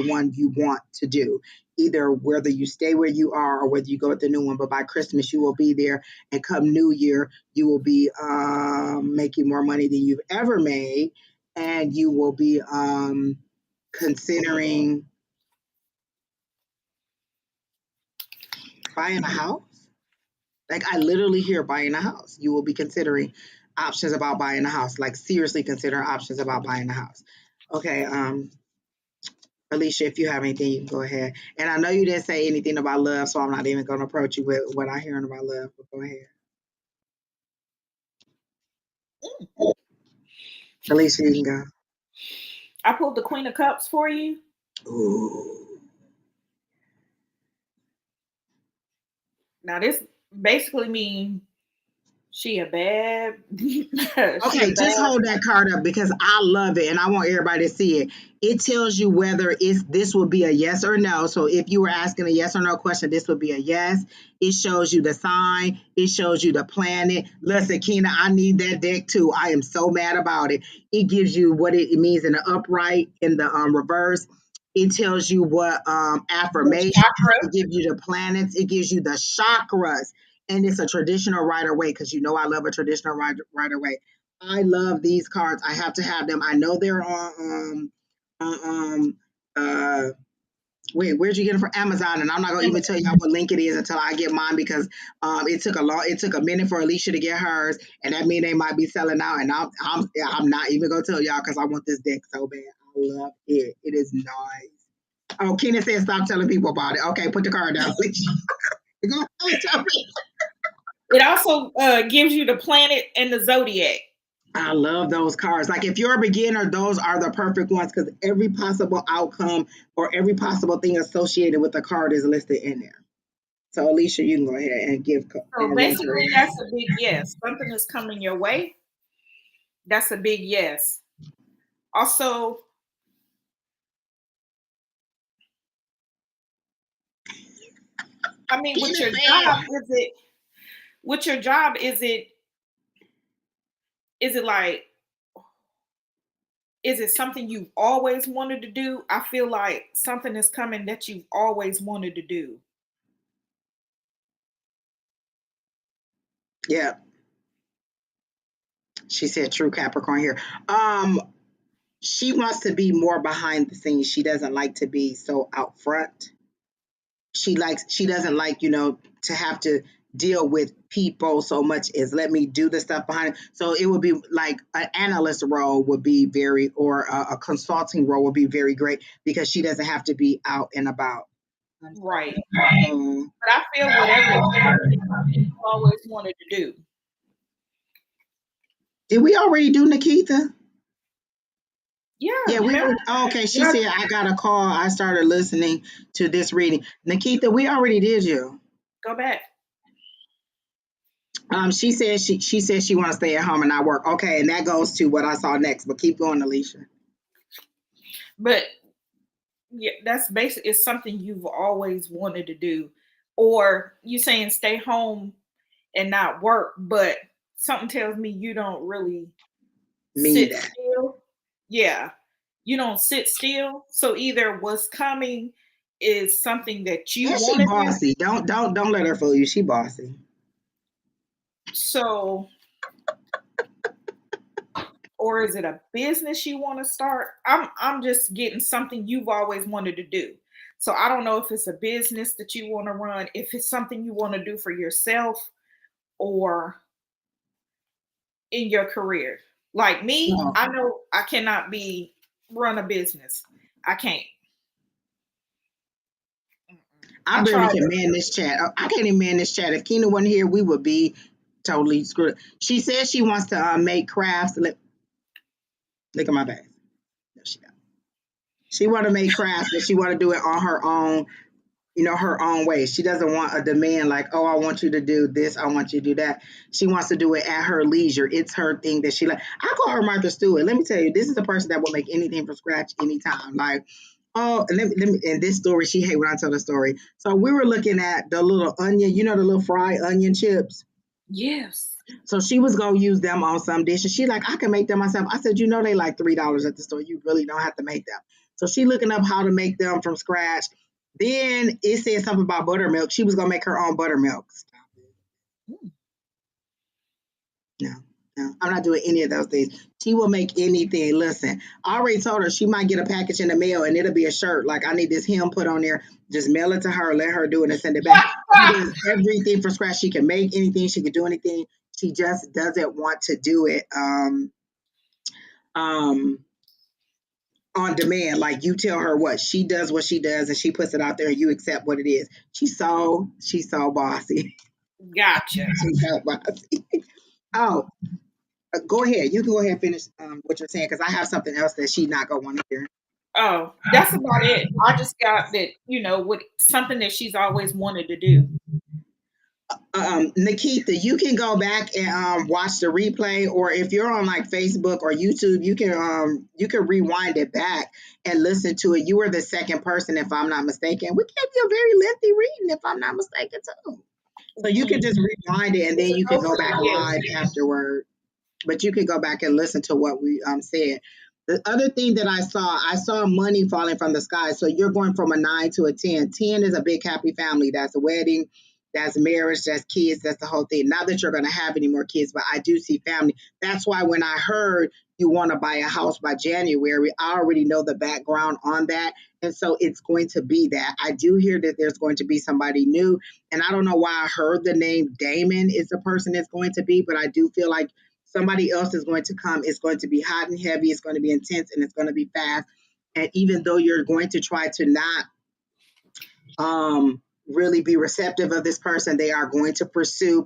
one you want to do, either whether you stay where you are or whether you go with the new one. But by Christmas you will be there, and come New Year you will be making more money than you've ever made, and you will be considering buying a house. Like I literally hear buying a house. You will be considering options about buying a house. Like seriously consider options about buying a house. Okay. Alicia, if you have anything, you can go ahead. And I know you didn't say anything about love, so I'm not even going to approach you with what I'm hearing about love. But go ahead, Alicia. You can I pulled the Queen of Cups for you. go. Ooh. Now this basically means she a bad. she Okay, a just bad. hold that card up because I love it and I want everybody to see it. It tells you whether this will be a yes or no. So if you were asking a yes or no question, this would be a yes. It shows you the sign. It shows you the planet. Listen, Keena, I need that deck too. I am so mad about it. It gives you what it means in the upright, in the reverse. It tells you what The affirmation. chakra. It gives you the planets. It gives you the chakras. And it's a traditional Rider Waite because you know I love a traditional Rider Waite. I love these cards. I have to have them. I know they're on uh wait, where'd you get them from? Amazon, and I'm not gonna even tell y'all what link it is until I get mine because it took a minute for Alicia to get hers, and that means they might be selling out, and I'm not even gonna tell y'all because I want this deck so bad. I love it. It is nice. Oh, Keenan said stop telling people about it. Okay, put the card down, please. Go ahead, tell me. It also gives you the planet and the zodiac. I love those cards. Like if you're a beginner, those are the perfect ones because every possible outcome or every possible thing associated with the card is listed in there. So Alicia, you can go ahead and give So one to basically, her. that's a big yes. Something is coming your way. That's a big yes. Also, I mean, with Keenan your said, job, is it? With your job, is it? Is it like? Is it something you've always wanted to do? I feel like something is coming that you've always wanted to do. yeah, she said true Capricorn here. Um, she wants to be more behind the scenes. She doesn't like to be so out front. She doesn't like to have to deal with people so much as let me do the stuff behind it. So it would be like an analyst role would be very or a consulting role would be very great because she doesn't have to be out and about. Right. Um, But I feel whatever is coming, you always wanted to do. did we already do Nikita? Yeah, Yeah, we remember? were. Oh, okay, she Yeah, said I got a call. I started listening to this reading. Nikita, we already did you. go back. She said she said she want to stay at home and not work. Okay, and that goes to what I saw next. But keep going, Alicia. But yeah, that's basic. It's something you've always wanted to do, or you saying stay home and not work, but something tells me you don't really Mean sit that. still. Yeah, you don't sit still. So either what's coming is something that you And she want to do. bossy. Don't let her fool you. She bossy. So, or is it a business you want to start? I'm just getting something you've always wanted to do. So I don't know if it's a business that you want to run, if it's something you want to do for yourself or in your career. Like me, No, I know I cannot be run a business. I can't. I I barely tried can it. man this chat. I can't even man this chat. If Keena wasn't here, we would be totally screwed. She says she wants to make crafts. Look at my bag. No, she don't. She want to make crafts, but she want to do it on her own. Her own way. She doesn't want a demand like, oh, I want you to do this, I want you to do that. She wants to do it at her leisure. It's her thing that she like. I call her Martha Stewart. Let me tell you, this is a person that will make anything from scratch anytime. Like, oh, and let me in this story, she hate when I tell the story. So we were looking at the little onion, the little fried onion chips. Yes. So she was gonna use them on some dishes. She like, I can make them myself. I said, they like $3 at the store. You really don't have to make them. So she looking up how to make them from scratch. Then it said something about buttermilk. She was gonna make her own buttermilk. No, no, I'm not doing any of those things. She will make anything. Listen, I already told her she might get a package in the mail and it'll be a shirt. Like I need this hem put on there. Just mail it to her, let her do it and send it back. She does everything from scratch. She can make anything. She can do anything. She just doesn't want to do it. Um, on demand. Like you tell her what she does, and she puts it out there, and you accept what it is. She's so bossy. Gotcha. She's so bossy. Oh, go ahead. You can go ahead and finish what you're saying because I have something else that she's not gonna want to hear. Oh, that's about it. I just got that, with something that she's always wanted to do. Nikita, you can go back and watch the replay, or if you're on like Facebook or YouTube, you can rewind it back and listen to it. You were the second person, if I'm not mistaken. We gave you a very lengthy reading, if I'm not mistaken, too. So you can just rewind it and then you can go back live afterward. But you can go back and listen to what we said. The other thing that I saw money falling from the sky. So you're going from a 9 to a 10. 10 is a big happy family. That's a wedding, that's marriage, that's kids, that's the whole thing. Not that you're going to have any more kids, but I do see family. That's why when I heard you want to buy a house by January, I already know the background on that. And so it's going to be that. I do hear that there's going to be somebody new. And I don't know why I heard the name Damon is the person it's going to be, but I do feel like somebody else is going to come. It's going to be hot and heavy. It's going to be intense and it's going to be fast. And even though you're going to try to not really be receptive of this person, they are going to pursue.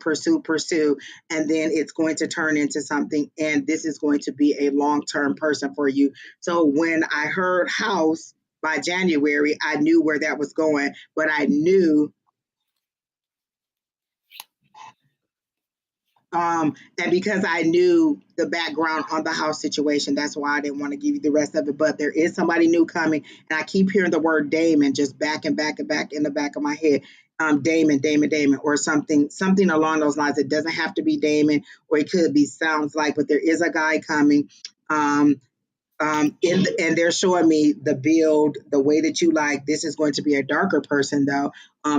And then it's going to turn into something. And this is going to be a long-term person for you. So when I heard house by January, I knew where that was going, but I knew and because I knew the background on the house situation, that's why I didn't want to give you the rest of it. But there is somebody new coming, and I keep hearing the word Damon just back and back and back in the back of my head. Damon, or something along those lines. It doesn't have to be Damon, or it could be sounds like, but there is a guy coming. And they're showing me the build, the way that you like. This is going to be a darker person, though.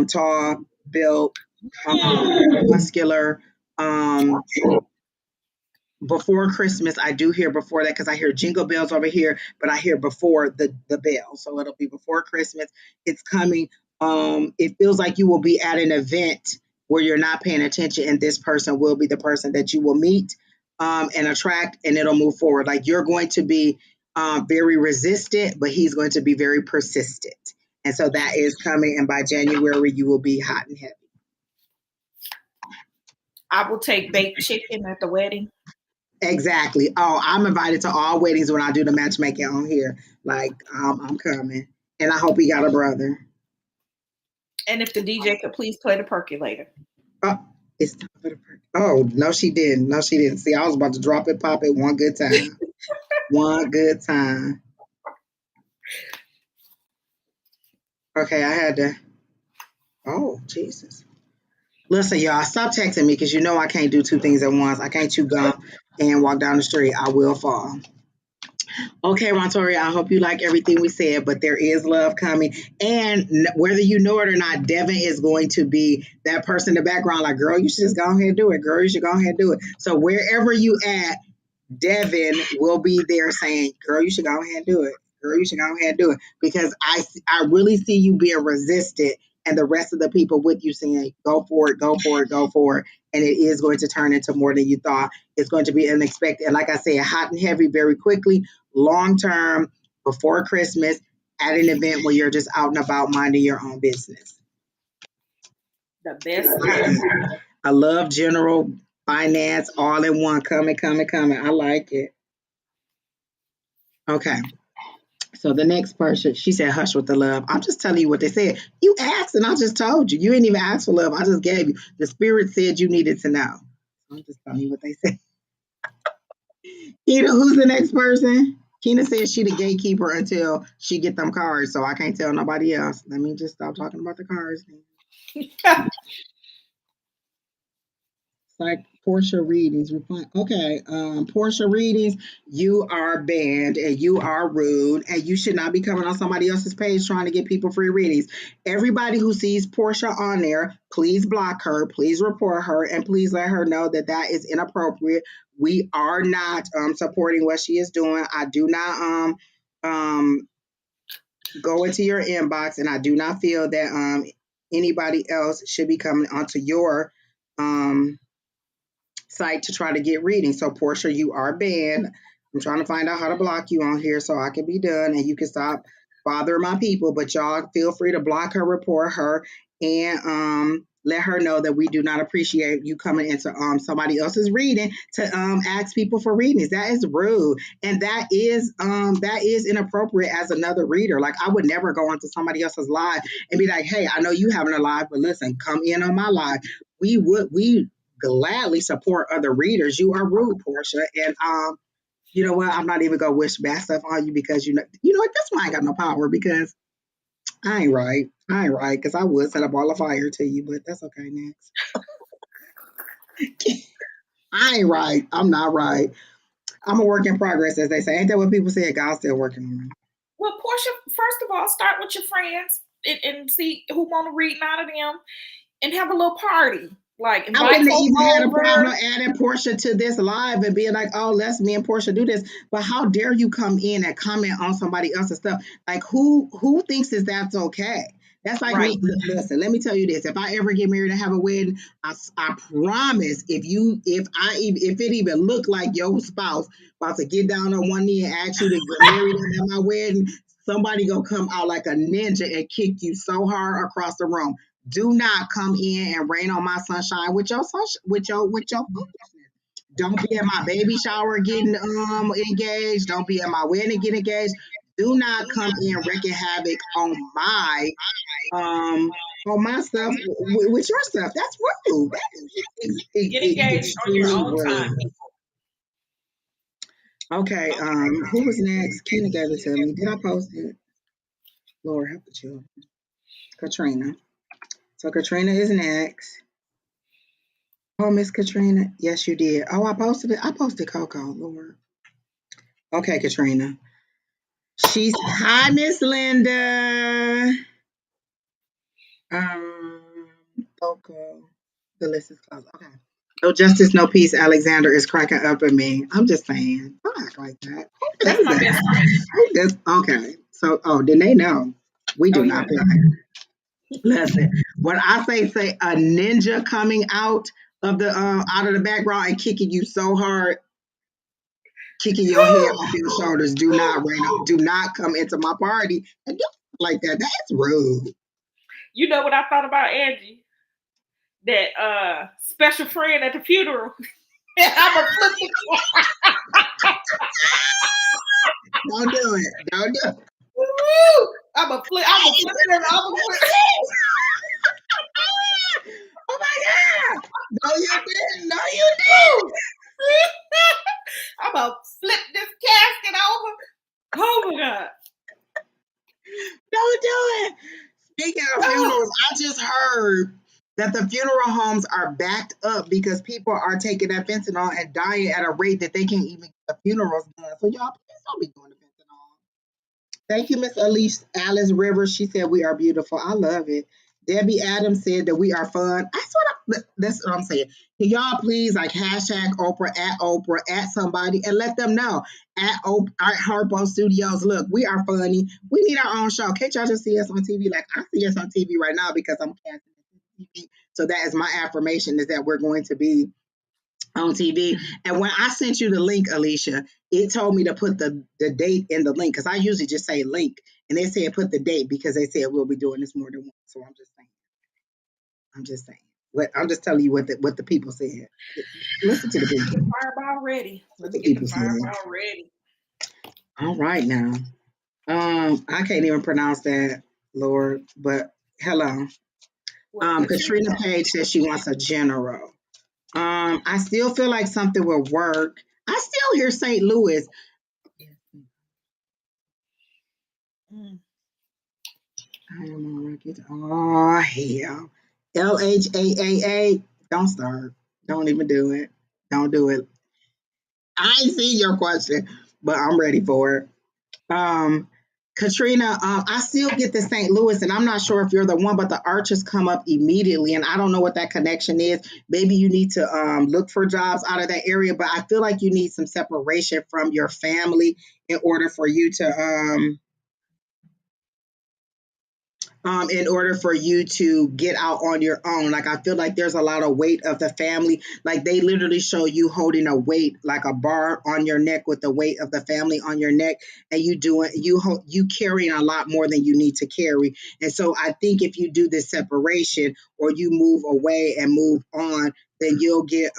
Tall, built, muscular. Um, Before Christmas, I do hear before that because I hear jingle bells over here, but I hear before the bell. So it'll be before Christmas. It's coming. It feels like you will be at an event where you're not paying attention, and this person will be the person that you will meet and attract, and it'll move forward. Like you're going to be very resistant, but he's going to be very persistent. And so that is coming. And by January, you will be hot and heavy. I will take baked chicken at the wedding. Exactly. Oh, I'm invited to all weddings when I do the matchmaking on here. Like, I'm coming. And I hope he got a brother. And if the DJ could please play the percolator. Oh, it's time for the Oh, no, she didn't. No, she didn't. See, I was about to drop it, pop it one good time. One good time. Okay, I had to. Oh, Jesus. Listen, y'all, stop texting me because you know I can't do two things at once. I can't chew gum and walk down the street. I will fall. Okay, Montoria, I hope you like everything we said, but there is love coming. And whether you know it or not, Devin is going to be that person in the background like, girl, you should just go ahead and do it. Girl, you should go ahead and do it. So wherever you at, Devin will be there saying, girl, you should go ahead and do it. Girl, you should go ahead and do it. Because I really see you being resistant and the rest of the people with you saying, go for it, go for it, go for it. And it is going to turn into more than you thought. It's going to be unexpected. And like I said, hot and heavy very quickly, long term, before Christmas, at an event where you're just out and about minding your own business. The best. I love general finance all in one. Coming. I like it. Okay. So the next person, she said, hush with the love. I'm just telling you what they said. You asked and I just told you. You didn't even ask for love. I just gave you. The spirit said you needed to know. I'm just telling you what they said. Keena, who's the next person? Keena says she the gatekeeper until she get them cards, so I can't tell nobody else. Let me just stop talking about the cards. Like Portia readings. Okay, Portia readings, you are banned and you are rude and you should not be coming on somebody else's page trying to get people free readings. Everybody who sees Portia on there, please block her, please report her, and please let her know that that is inappropriate. We are not supporting what she is doing. I do not go into your inbox, and I do not feel that anybody else should be coming onto your site to try to get readings. So Portia, you are banned. I'm trying to find out how to block you on here so I can be done and you can stop bothering my people. But y'all feel free to block her, report her, and let her know that we do not appreciate you coming into somebody else's reading to ask people for readings. That is rude. And that is inappropriate as another reader. Like I would never go onto somebody else's live and be like, hey, I know you having a live, but listen, come in on my live. We gladly support other readers. You are rude, Portia. And you know what? I'm not even gonna wish bad stuff on you because you know what? That's why I ain't got no power because I ain't right. I ain't right because I would set up all the fire to you, but that's okay. Next, I ain't right. I'm not right. I'm a work in progress, as they say. Ain't that what people say? God's still working on me. Well, Portia, first of all, start with your friends and see who want to read out of them, and have a little party. Like I invite wouldn't have folks even had a problem over. adding Portia to this live and being like, oh, let's me and Portia do this. But how dare you come in and comment on somebody else's stuff? Like who thinks that's okay? That's like Right. me. Listen, let me tell you this: if I ever get married and have a wedding, I promise if it even looked like your spouse about to get down on one knee and ask you to get married at my wedding, somebody gonna come out like a ninja and kick you so hard across the room. Do not come in and rain on my sunshine with your foolishness. Don't be at my baby shower getting engaged. Don't be at my wedding getting engaged. Do not come in wreaking havoc on my stuff with your stuff. That's rude. That is Get engaged on your extremely own time. rude. Okay, who was next? Kena gave it to me. Did I post it? Lord help the children. Katrina. So Katrina is next. Oh, Miss Katrina. Yes, you did. Oh, I posted it. I posted Coco, Lord. Okay, Katrina. Hi, Miss Linda. Um, Coco. The list is closed. Okay. No justice, no peace. Alexander is cracking up at me. I'm just saying. Don't act like that. Who That's does my best friend. that? Who does? Okay. So, then they know. We Oh do yeah. not play. Listen, when I say a ninja coming out of the background and kicking you so hard, kicking your head off your shoulders. Do not rain up. Do not come into my party and do like that. That's rude. You know what I thought about Angie? That special friend at the funeral. I'm a flip the Don't do it. Don't do it. I'm a flip. I'm a flip it. I'm a flip. Oh my God. No, you didn't. No, you didn't. I'm gonna flip this casket over. Oh my God. Don't do it. Speaking of funerals, I just heard that the funeral homes are backed up because people are taking that fentanyl and dying at a rate that they can't even get the funerals done. So y'all, please don't be doing the fentanyl. Thank you, Miss Alice Rivers. She said we are beautiful. I love it. Debbie Adams said that we are fun. That's what I'm saying. Can y'all please like hashtag Oprah at somebody and let them know at Harpo Studios. Look, we are funny. We need our own show. Can't y'all just see us on TV? Like I see us on TV right now because I'm casting TV. So that is my affirmation is that we're going to be on TV. And when I sent you the link, Alicia, it told me to put the date in the link because I usually just say link. And they said put the date because they said we'll be doing this more than once. So I'm just saying. I'm just telling you what the people said. Listen to the people. Fireball ready. What Let the me get the people said. fireball ready. All right now. I can't even pronounce that, Lord. But hello. Katrina Page says she wants a general. I still feel like something will work. I still hear St. Louis. I am on record. Oh hell. LHAAA. Don't start. Don't even do it. Don't do it. I ain't seen your question, but I'm ready for it. Katrina, I still get the St. Louis, and I'm not sure if you're the one, but the arches come up immediately, and I don't know what that connection is. Maybe you need to look for jobs out of that area, but I feel like you need some separation from your family in order for you to in order for you to get out on your own. Like I feel like there's a lot of weight of the family. Like they literally show you holding a weight, like a bar on your neck with the weight of the family on your neck, and you carrying a lot more than you need to carry. And so I think if you do this separation or you move away and move on, then you'll get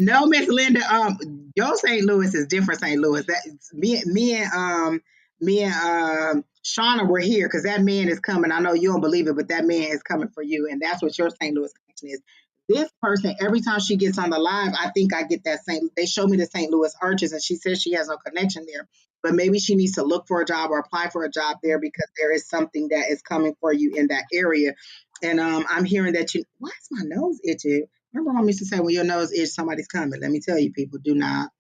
no, Miss Linda. Your St. Louis is different. St. Louis. That me and Shauna were here because that man is coming. I know you don't believe it, but that man is coming for you, and that's what your St. Louis connection is. This person, every time she gets on the live, I think I get that St. They show me the St. Louis Arches, and she says she has no connection there, but maybe she needs to look for a job or apply for a job there because there is something that is coming for you in that area. And I'm hearing that you. Why is my nose itchy? My grandma used to say, when your nose itches, somebody's coming. Let me tell you, people, do not,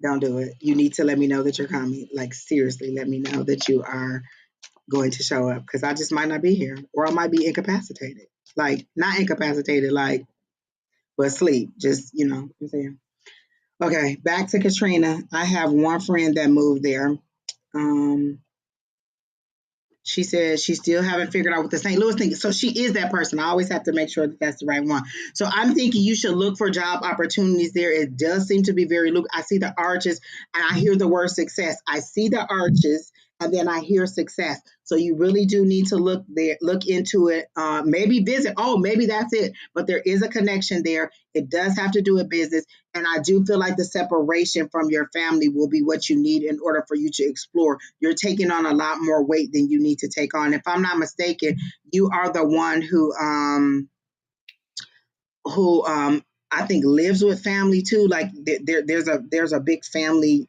don't do it. You need to let me know that you're coming. Like, seriously, let me know that you are going to show up because I just might not be here or I might be incapacitated. Like, not incapacitated, like, but sleep. Just, you know what I'm saying? Okay, back to Katrina. I have one friend that moved there. Um, She said she still haven't figured out what the St. Louis thing is. So she is that person. I always have to make sure that that's the right one. So I'm thinking you should look for job opportunities there. It does seem to be very look. I see the arches and I hear the word success. I see the arches and then I hear success. So you really do need to look there, look into it. Maybe visit. Oh, maybe that's it. But there is a connection there. It does have to do with business. And I do feel like the separation from your family will be what you need in order for you to explore. You're taking on a lot more weight than you need to take on. If I'm not mistaken, you are the one who I think lives with family too. Like there's a big family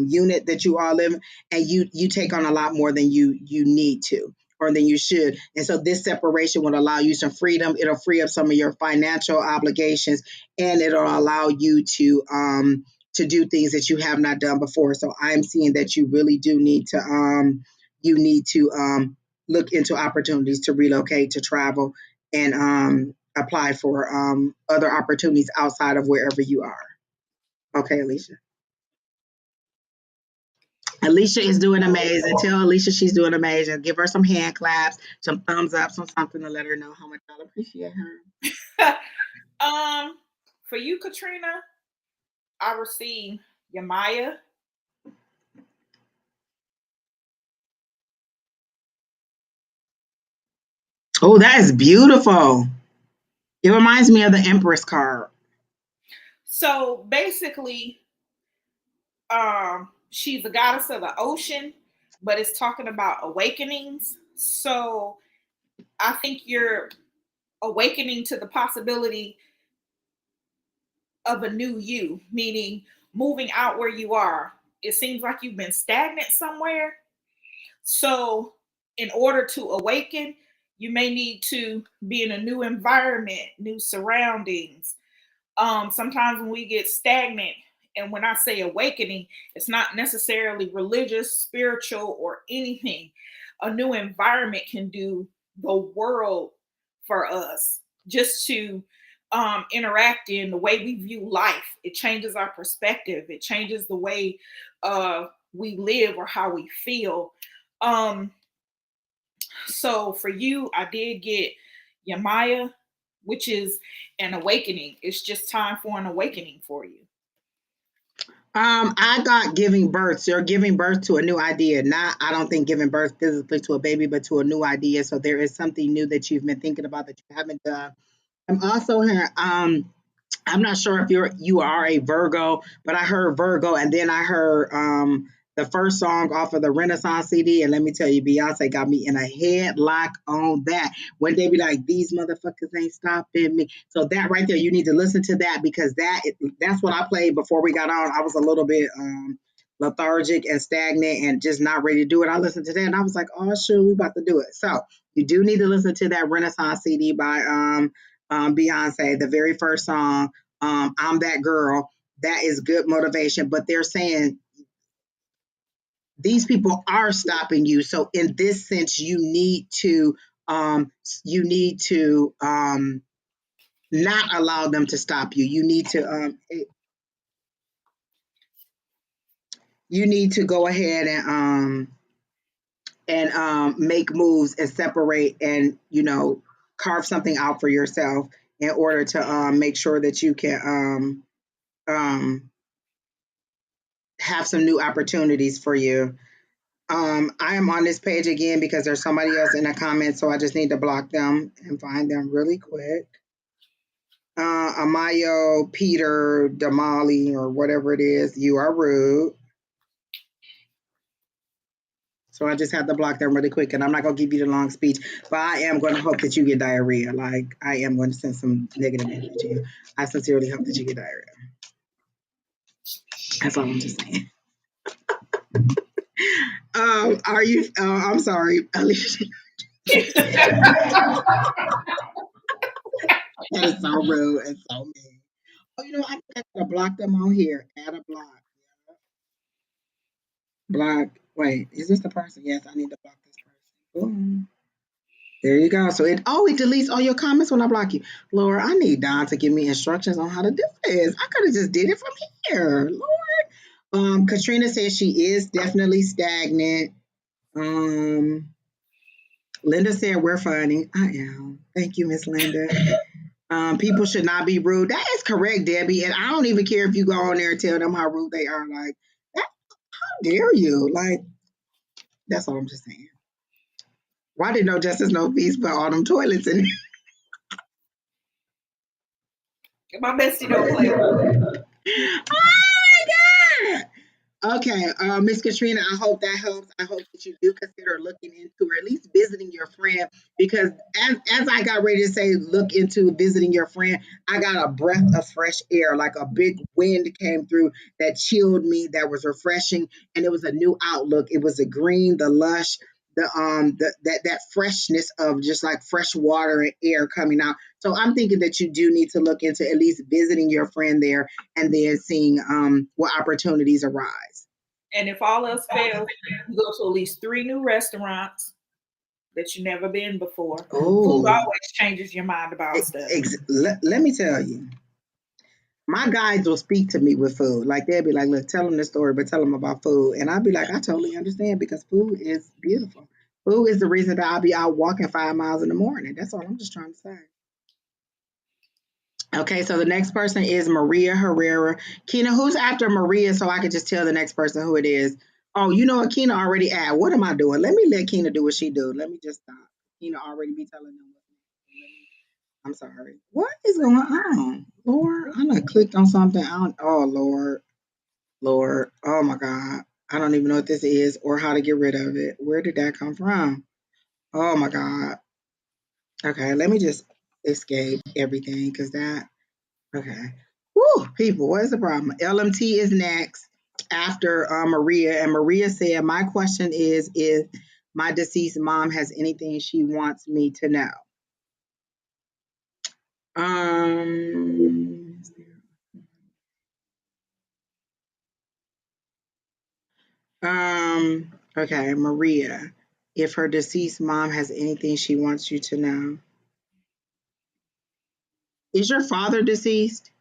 unit that you all live in, and you take on a lot more than you need to or than you should. And so this separation would allow you some freedom. It'll free up some of your financial obligations, and it'll allow you to do things that you have not done before. So I'm seeing that you really do need to look into opportunities to relocate, to travel, and apply for other opportunities outside of wherever you are. Okay, Alicia. Alicia is doing amazing. Tell Alicia she's doing amazing. Give her some hand claps, some thumbs up, some something to let her know how much y'all appreciate her. For you, Katrina, I received Yamaya. Oh, that is beautiful. It reminds me of the Empress card. So basically, she's the goddess of the ocean, but it's talking about awakenings. So I think you're awakening to the possibility of a new you, meaning moving out where you are. It seems like you've been stagnant somewhere. So, in order to awaken, you may need to be in a new environment, new surroundings. Sometimes when we get stagnant, and when I say awakening, it's not necessarily religious, spiritual, or anything. A new environment can do the world for us just to interact in the way we view life. It changes our perspective, it changes the way we live or how we feel. Um, so for you, I did get Yamaya, which is an awakening. It's just time for an awakening for you. I got giving birth. So you're giving birth to a new idea. Not, I don't think giving birth physically to a baby, but to a new idea. So there is something new that you've been thinking about that you haven't done. I'm also here. I'm not sure if you are a Virgo, but I heard Virgo, and then I heard the first song off of the Renaissance CD, and let me tell you, Beyonce got me in a headlock on that. When they be like, "These motherfuckers ain't stopping me," so that right there, you need to listen to that because that's what I played before we got on. I was a little bit lethargic and stagnant and just not ready to do it. I listened to that and I was like, "Oh shoot, we about to do it." So you do need to listen to that Renaissance CD by Beyonce, the very first song, I'm That Girl. That is good motivation. But they're saying these people are stopping you. So in this sense, um, you need to not allow them to stop you. You need to go ahead and and make moves and separate and carve something out for yourself in order to make sure that you can have some new opportunities for you. I am on this page again because there's somebody else in the comments, so I just need to block them and find them really quick. Amayo, Peter, Damali, or whatever it is, you are rude. So I just have to block them really quick, and I'm not going to give you the long speech, but I am going to hope that you get diarrhea. Like, I am going to send some negative energy to you. I sincerely hope that you get diarrhea. That's all I'm just saying. Are you, I'm sorry, Alicia. That is so rude and so mean. Oh, I gotta block them on here. Add a block. Block. Wait, is this the person? Yes, I need to block this person. Boom. There you go. So it deletes all your comments when I block you. Lord, I need Don to give me instructions on how to do this. I could have just did it from here. Lord. Katrina says she is definitely stagnant. Linda said we're funny. I am. Thank you, Miss Linda. People should not be rude. That is correct, Debbie. And I don't even care if you go on there and tell them how rude they are. Like, how dare you? Like, that's all I'm just saying. Why did No Justice, No Peace put all them toilets in? My bestie don't play. Oh my God. Okay, Miss Katrina, I hope that helps. I hope that you do consider looking into, or at least visiting your friend, because as I got ready to say, look into visiting your friend, I got a breath of fresh air, like a big wind came through that chilled me, that was refreshing, and it was a new outlook. It was the green, the lush, that freshness of just like fresh water and air coming out. So I'm thinking that you do need to look into at least visiting your friend there and then seeing what opportunities arise. And if all else fails, you go to at least 3 new restaurants that you've never been before. Food always changes your mind about stuff. Let me tell you, my guides will speak to me with food. Like, they'll be like, look, tell them the story, but tell them about food. And I'll be like, I totally understand, because food is beautiful. Food is the reason that I'll be out walking 5 miles in the morning. That's all I'm just trying to say. Okay, so the next person is Maria Herrera. Kina, who's after Maria, so I can just tell the next person who it is? Oh, you know what? Kina already asked. What am I doing? Let me let Kina do what she do. Let me just stop. Kina already be telling them. I'm sorry. What is going on? Lord, I done clicked on something. Oh, Lord. Oh, my God. I don't even know what this is or how to get rid of it. Where did that come from? Oh, my God. Okay, let me just escape everything, because that. Okay. Woo, people, what is the problem? LMT is next after Maria. And Maria said, my question is if my deceased mom has anything she wants me to know. Okay, Maria, if her deceased mom has anything she wants you to know. Is your father deceased?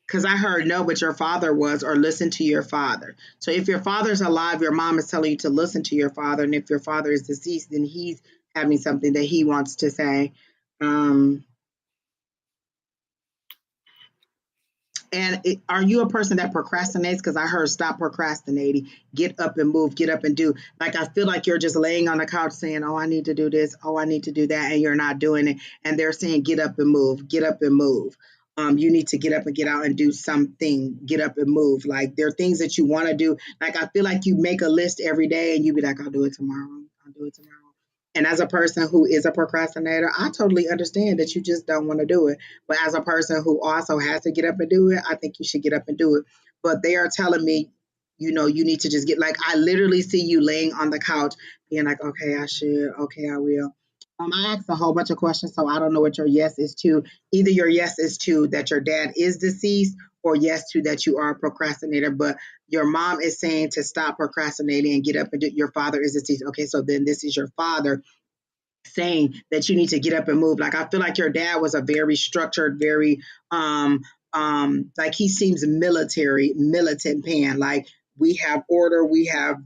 Because I heard no, but your father was, or listen to your father. So if your father's alive, your mom is telling you to listen to your father. And if your father is deceased, then he's having something that he wants to say. Are you a person that procrastinates? Because I heard stop procrastinating, get up and move, get up and do. Like, I feel like you're just laying on the couch saying, oh, I need to do this, oh, I need to do that, and you're not doing it. And they're saying, get up and move, get up and move. You need to get up and get out and do something, get up and move. Like, there are things that you want to do. Like, I feel like you make a list every day and you be like, I'll do it tomorrow. I'll do it tomorrow. And as a person who is a procrastinator, I totally understand that you just don't want to do it. But as a person who also has to get up and do it, I think you should get up and do it. But they are telling me, you need to just get, like, I literally see you laying on the couch being like, okay, I should, okay, I will. I asked a whole bunch of questions, so I don't know what your yes is to. Either your yes is to that your dad is deceased, or yes to that you are a procrastinator. But your mom is saying to stop procrastinating and get up and do. Your father is deceased. Okay, so then this is your father saying that you need to get up and move. Like, I feel like your dad was a very structured, very like, he seems militant pan. Like, we have order, we have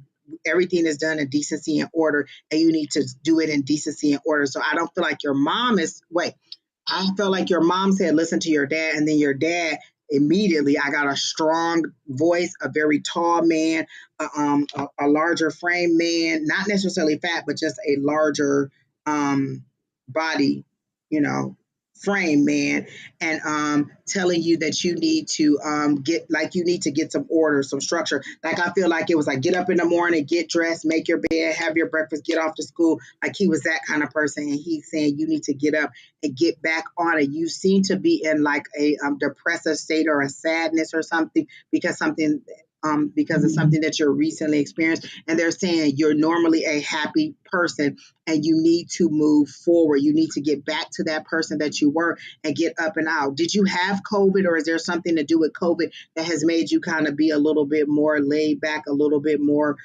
everything is done in decency and order, and you need to do it in decency and order. So I don't feel like your mom is, wait, I felt like your mom said, listen to your dad, and then your dad immediately, I got a strong voice, a very tall man, a larger frame man, not necessarily fat, but just a larger body, you know, frame man, and telling you that you need to get, like, you need to get some order, some structure. Like, I feel like it was like, get up in the morning, get dressed, make your bed, have your breakfast, get off to school. Like, he was that kind of person, and he's saying you need to get up and get back on it. You seem to be in like a depressive state or a sadness or something, because of something that you're recently experienced, and they're saying you're normally a happy person, and you need to move forward. You need to get back to that person that you were and get up and out. Did you have COVID, or is there something to do with COVID that has made you kind of be a little bit more laid back, a little bit more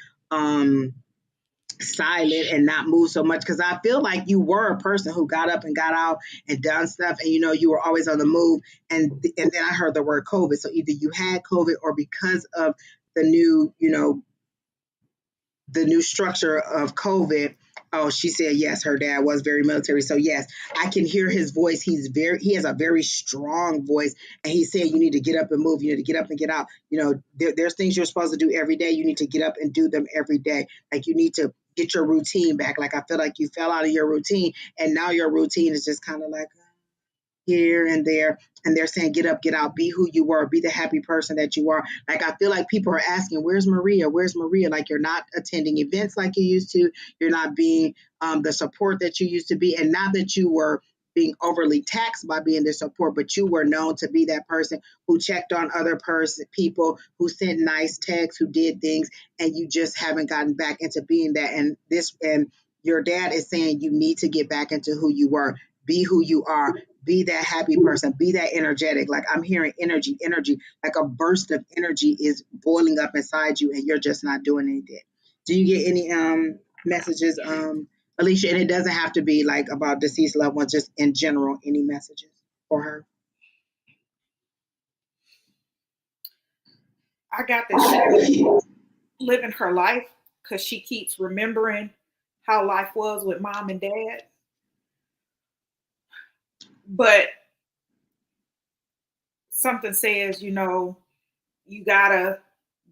silent, and not move so much? Because I feel like you were a person who got up and got out and done stuff, and you were always on the move. And then I heard the word COVID. So either you had COVID, or because of the new, the new structure of COVID. Oh, she said yes, her dad was very military. So yes, I can hear his voice. He has a very strong voice, and he said you need to get up and move. You need to get up and get out. There's things you're supposed to do every day. You need to get up and do them every day. Like, you need to get your routine back. Like, I feel like you fell out of your routine, and now your routine is just kind of like here and there, and they're saying get up, get out, be who you were, be the happy person that you are. Like, I feel like people are asking, where's Maria, like, you're not attending events like you used to, you're not being the support that you used to be, and not that you were being overly taxed by being the support, but you were known to be that person who checked on other people, who sent nice texts, who did things, and you just haven't gotten back into being that. And your dad is saying you need to get back into who you were, be who you are, be that happy person, be that energetic. Like, I'm hearing energy, like a burst of energy is boiling up inside you, and you're just not doing anything. Do you get any messages, Alicia? And it doesn't have to be like about deceased loved ones, just in general, any messages for her? I got that she's living her life because she keeps remembering how life was with mom and dad. But something says, you gotta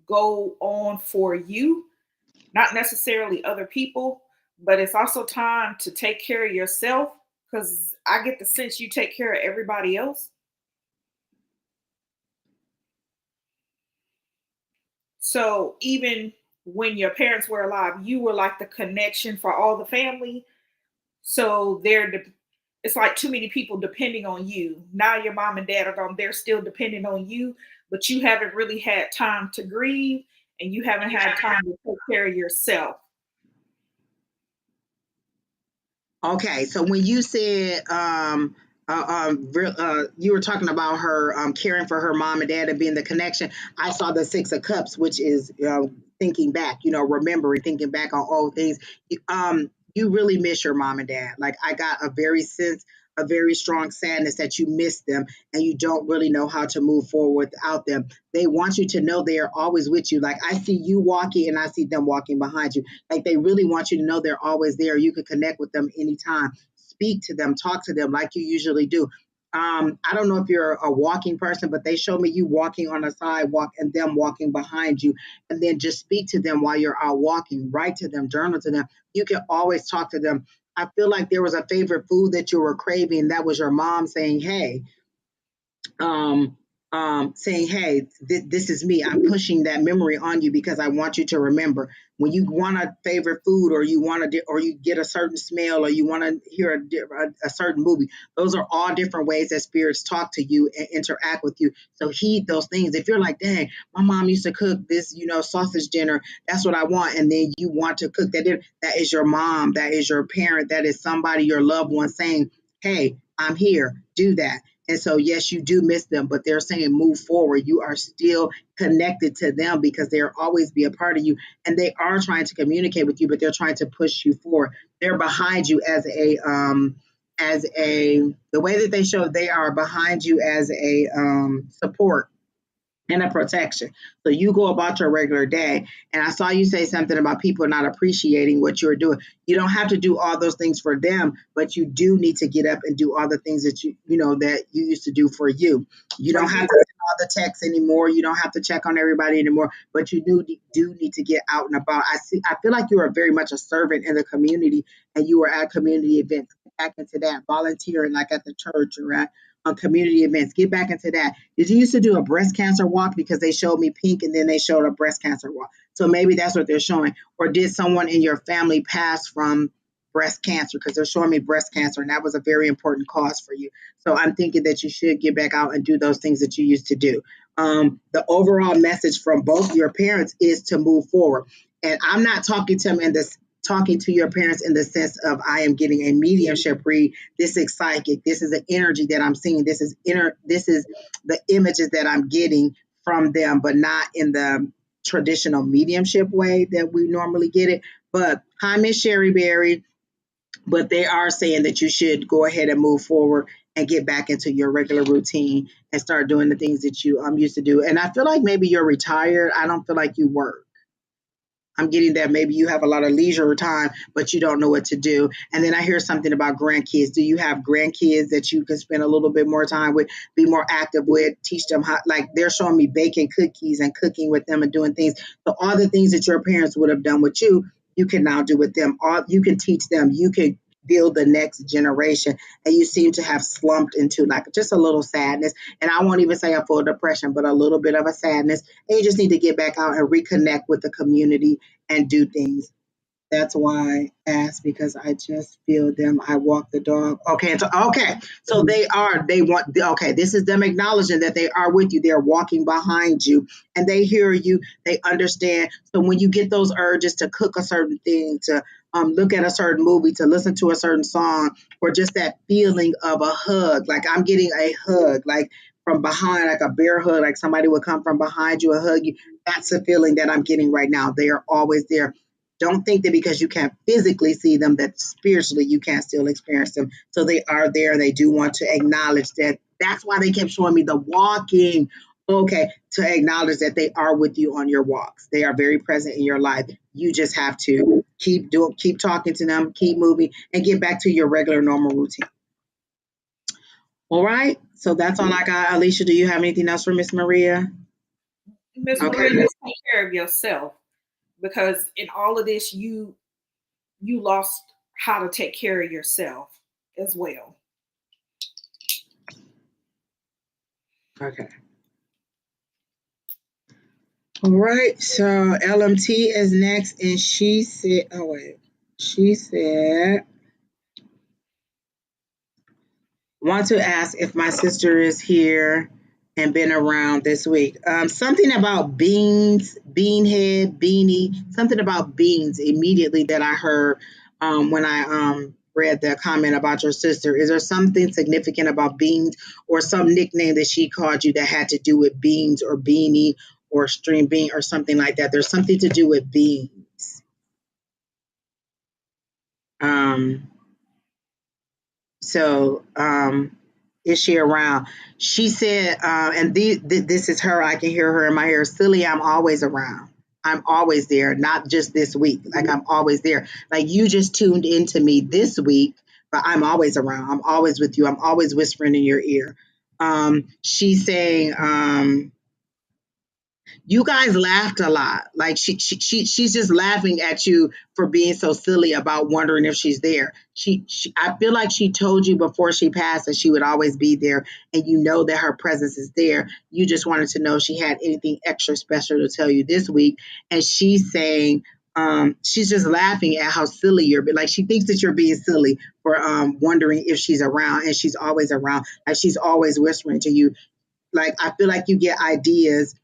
go on for you, not necessarily other people, but it's also time to take care of yourself, because I get the sense you take care of everybody else. So even when your parents were alive, you were like the connection for all the family. So it's like too many people depending on you. Now your mom and dad are gone, they're still depending on you, but you haven't really had time to grieve, and you haven't had time to take care of yourself. Okay, so when you said you were talking about her caring for her mom and dad and being the connection, I saw the Six of Cups, which is thinking back, remembering, thinking back on old things. You really miss your mom and dad. Like, I got a very strong sadness that you miss them, and you don't really know how to move forward without them. They want you to know they are always with you. Like, I see you walking, and I see them walking behind you. Like, they really want you to know they're always there. You can connect with them anytime. Speak to them, talk to them like you usually do. I don't know if you're a walking person, but they show me you walking on a sidewalk and them walking behind you. And then just speak to them while you're out walking, write to them, journal to them. You can always talk to them. I feel like there was a favorite food that you were craving. That was your mom saying, hey, um, this is me. I'm pushing that memory on you because I want you to remember when you want a favorite food, or you want to, or you get a certain smell, or you want to hear a certain movie. Those are all different ways that spirits talk to you and interact with you. So heed those things. If you're like, dang, my mom used to cook this, sausage dinner. That's what I want. And then you want to cook that dinner. That is your mom. That is your parent. That is somebody, your loved one saying, hey, I'm here. Do that. And so, yes, you do miss them, but they're saying move forward. You are still connected to them because they'll always be a part of you. And they are trying to communicate with you, but they're trying to push you forward. They're behind you the way that they show, they are behind you as a support. and a protection. So you go about your regular day. And I saw you say something about people not appreciating what you're doing. You don't have to do all those things for them, but you do need to get up and do all the things that you know that you used to do for you. You For don't have you. to send all the texts anymore. You don't have to check on everybody anymore, but you do need to get out and about. I feel like you are very much a servant in the community, and you are at community events. Get back into that, volunteering like at the church or at community events. Get back into that. Did you used to do a breast cancer walk? Because they showed me pink and then they showed a breast cancer walk. So maybe that's what they're showing. Or did someone in your family pass from breast cancer? Because they're showing me breast cancer, and that was a very important cause for you. So I'm thinking that you should get back out and do those things that you used to do. The overall message from both your parents is to move forward. And I'm not talking to them in this talking to your parents in the sense of I am getting a mediumship read. This is psychic. This is the energy that I'm seeing. This is the images that I'm getting from them, but not in the traditional mediumship way that we normally get it. But hi, Miss Sherry Berry. But they are saying that you should go ahead and move forward and get back into your regular routine and start doing the things that you used to do. And I feel like maybe you're retired. I don't feel like you work. I'm getting that maybe you have a lot of leisure time, but you don't know what to do. And then I hear something about grandkids. Do you have grandkids that you can spend a little bit more time with, be more active with, teach them how, like they're showing me baking cookies and cooking with them and doing things. So all the things that your parents would have done with you can now do with them. All you can teach them. You can build the next generation. And you seem to have slumped into like just a little sadness. And I won't even say a full depression, but a little bit of a sadness. And you just need to get back out and reconnect with the community and do things. That's why I asked because I just feel them. I walk the dog. Okay. So they want, okay, this is them acknowledging that they are with you. They're walking behind you and they hear you. They understand. So when you get those urges to cook a certain thing, to look at a certain movie, to listen to a certain song, or just that feeling of a hug, like I'm getting a hug, like from behind, like a bear hug, like somebody would come from behind you and hug you. That's the feeling that I'm getting right now. They are always there. Don't think that because you can't physically see them, that spiritually you can't still experience them. So they are there. They do want to acknowledge that. That's why they kept showing me the walking. Okay, to acknowledge that they are with you on your walks. They are very present in your life. You just have to keep talking to them, keep moving, and get back to your regular normal routine. All right. So that's all I got. Alicia, do you have anything else for Miss Maria? Miss Okay. Marie, just take care of yourself because in all of this, you lost how to take care of yourself as well. Okay. All right, so LMT is next, and she said, oh, wait. She said, want to ask if my sister is here and been around this week. Something about beans, bean head, beanie, something about beans immediately that I heard when I read the comment about your sister. Is there something significant about beans or some nickname that she called you that had to do with beans or beanie or string bean or something like that? There's something to do with beans. Um, so is she around? She said, and this is her. I can hear her in my ear. Silly, I'm always around. I'm always there, not just this week. Like I'm always there. Like you just tuned into me this week, but I'm always around. I'm always with you. I'm always whispering in your ear. She's saying, you guys laughed a lot. Like she's just laughing at you for being so silly about wondering if she's there. I feel like she told you before she passed that she would always be there, and you know that her presence is there. You just wanted to know if she had anything extra special to tell you this week, and she's saying. She's just laughing at how silly you're, but like she thinks that you're being silly for wondering if she's around, and she's always around. Like she's always whispering to you. Like I feel like you get ideas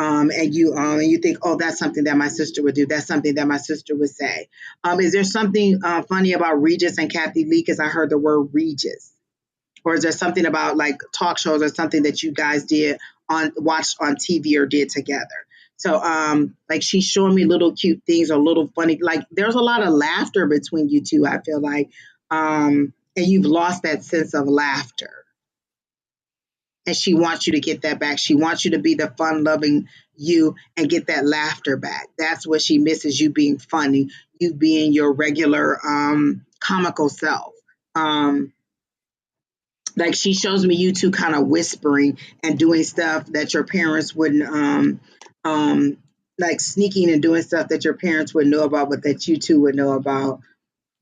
and you think, oh, that's something that my sister would do. That's something that my sister would say. Is there something funny about Regis and Kathy Lee? Because I heard the word Regis. Or is there something about like talk shows or something that you guys watched on TV or did together? So like she's showing me little cute things or little funny, like there's a lot of laughter between you two, I feel like. And you've lost that sense of laughter. and she wants you to get that back. She wants you to be the fun loving you and get that laughter back. That's what she misses, you being funny, you being your regular comical self. Um, like she shows me you two kind of whispering and doing stuff that your parents wouldn't like sneaking and doing stuff that your parents would know about, but that you two would know about.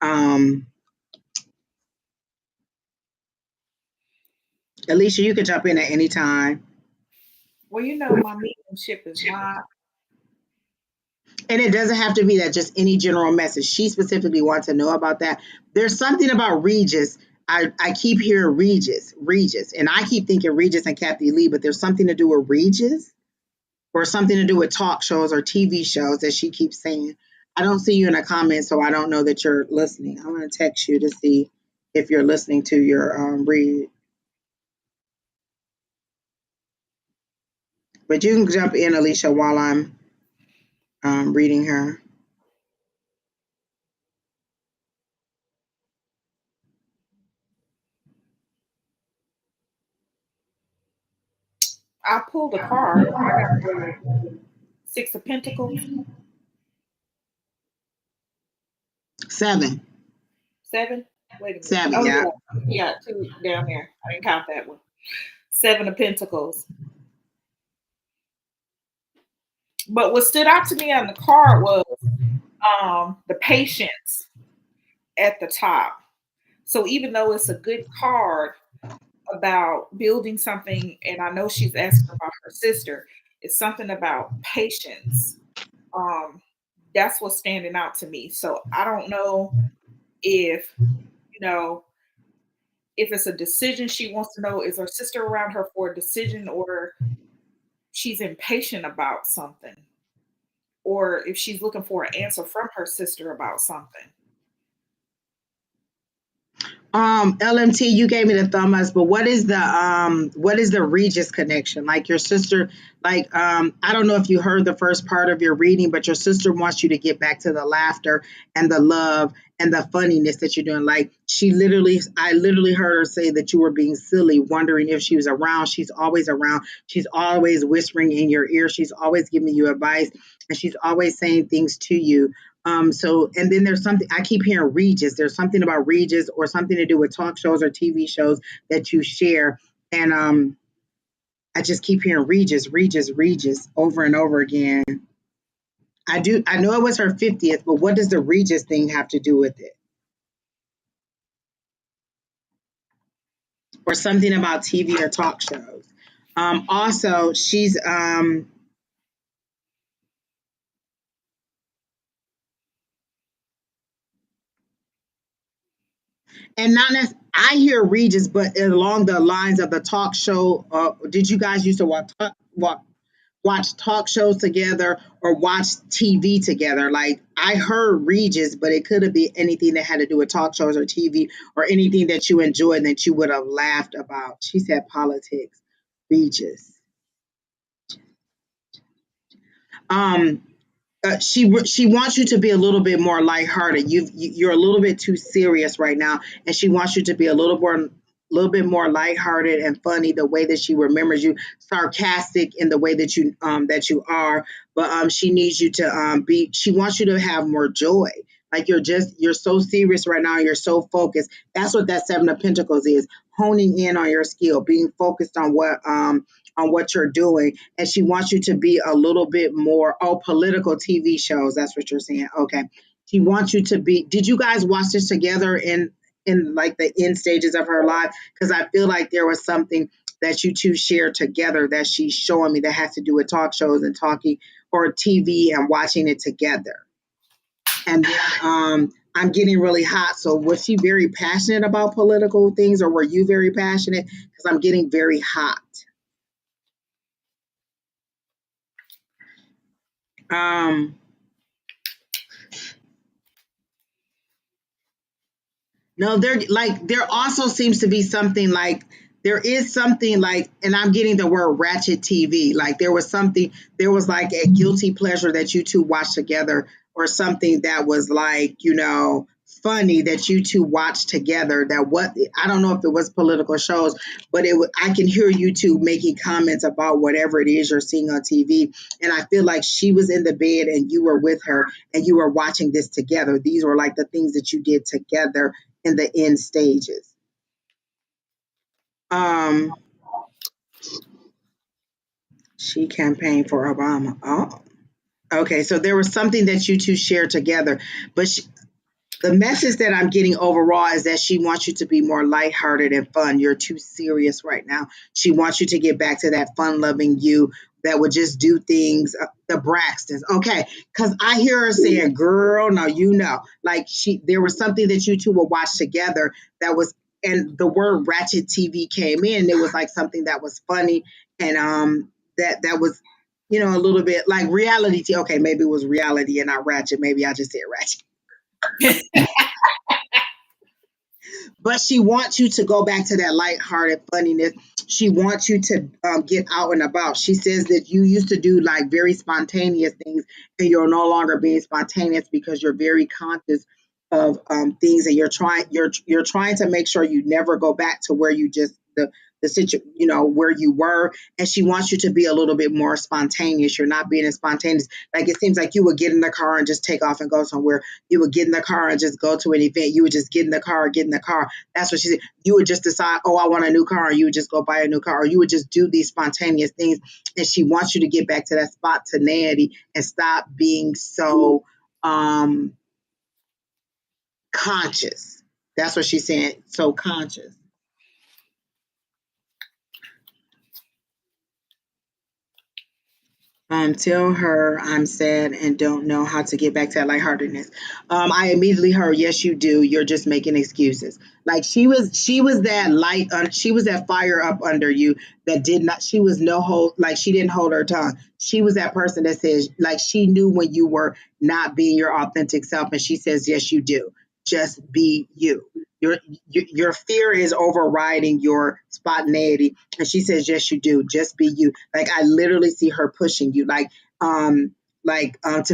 Um, Alicia, you can jump in at any time. Well, you know, my mediumship is not. And it doesn't have to be that, just any general message. She specifically wants to know about that. There's something about Regis. I keep hearing Regis. And I keep thinking Regis and Kathy Lee, but there's something to do with Regis or something to do with talk shows or TV shows that she keeps saying. I don't see you in the comments, so I don't know that you're listening. I'm going to text you to see if you're listening to your read. But you can jump in, Alicia, while I'm reading her. I pulled a card. I got the Six of Pentacles. 7. 7. Wait a minute. 7, Oh yeah. yeah, 2 down there. I didn't count that one. 7 of Pentacles. But what stood out to me on the card was the patience at the top. So even though it's a good card about building something, and I know she's asking about her sister, it's something about patience. That's what's standing out to me. So I don't know if, you know, if it's a decision she wants to know, is her sister around her for a decision, or she's impatient about something, or if she's looking for an answer from her sister about something. LMT, you gave me the thumb ups, but what is the Regis connection? Like your sister, like I don't know if you heard the first part of your reading, but your sister wants you to get back to the laughter and the love and the funniness that you're doing. Like I literally heard her say that you were being silly, wondering if she was around. She's always around. She's always whispering in your ear. She's always giving you advice, and she's always saying things to you. So, and then there's something I keep hearing Regis. There's something about Regis or something to do with talk shows or TV shows that you share. And I just keep hearing Regis over and over again. I know it was her 50th, but what does the Regis thing have to do with it? Or something about TV or talk shows. Also, she's and not necessarily, I hear Regis, but along the lines of the talk show. Did you guys used to watch talk shows together or watch TV together? Like I heard Regis, but it could have been anything that had to do with talk shows or TV or anything that you enjoyed that you would have laughed about. She said politics, Regis. Um, she wants you to be a little bit more lighthearted. You're a little bit too serious right now, and she wants you to be a little bit more lighthearted and funny. The way that she remembers you, sarcastic in the way that you are, but she needs you to be. She wants you to have more joy. Like you're so serious right now. You're so focused. That's what that 7 of Pentacles is. Honing in on your skill, being focused on what you're doing, and she wants you to be a little bit more political TV shows. That's what you're saying. Okay. She wants you to be. Did you guys watch this together in like the end stages of her life? Because I feel like there was something that you two shared together that she's showing me that has to do with talk shows and talking or TV and watching it together. And then I'm getting really hot. So was she very passionate about political things, or were you very passionate? Because I'm getting very hot. Um, no, there also seems to be something like there is something like, and I'm getting the word ratchet TV. Like there was like a guilty pleasure that you two watched together, or something that was like, funny that you two watched together. That what I don't know if it was political shows, but I can hear you two making comments about whatever it is you're seeing on TV, and I feel like she was in the bed and you were with her and you were watching this together. These were like the things that you did together in the end stages. Um, she campaigned for Obama. Oh, okay. So there was something that you two shared together, but the message that I'm getting overall is that she wants you to be more lighthearted and fun. You're too serious right now. She wants you to get back to that fun-loving you that would just do things, the Braxtons. Okay, because I hear her saying, "Girl, now you know." Like there was something that you two would watch together that was, and the word ratchet TV came in. It was like something that was funny and that was. A little bit like reality. Okay, maybe it was reality and not ratchet. Maybe I just said ratchet. But she wants you to go back to that lighthearted funniness. She wants you to get out and about. She says that you used to do like very spontaneous things, and you're no longer being spontaneous because you're very conscious of things, and you're trying to make sure you never go back to where you just the situation, where you were. And she wants you to be a little bit more spontaneous. You're not being as spontaneous. Like it seems like you would get in the car and just take off and go somewhere. You would get in the car and just go to an event. You would just get in the car. That's what she said. You would just decide, oh, I want a new car. And you would just go buy a new car. Or you would just do these spontaneous things. And she wants you to get back to that spontaneity and stop being so conscious. That's what she's saying. So conscious. Tell her I'm sad and don't know how to get back to that lightheartedness. I immediately heard, yes, you do. You're just making excuses. Like she was that light, she was that fire up under you that did not. She was no hold, like she didn't hold her tongue. She was that person that says, like she knew when you were not being your authentic self, and she says, yes, you do. Just be you. Your fear is overriding your spontaneity, and she says, yes, you do. Just be you. Like I literally see her pushing you, to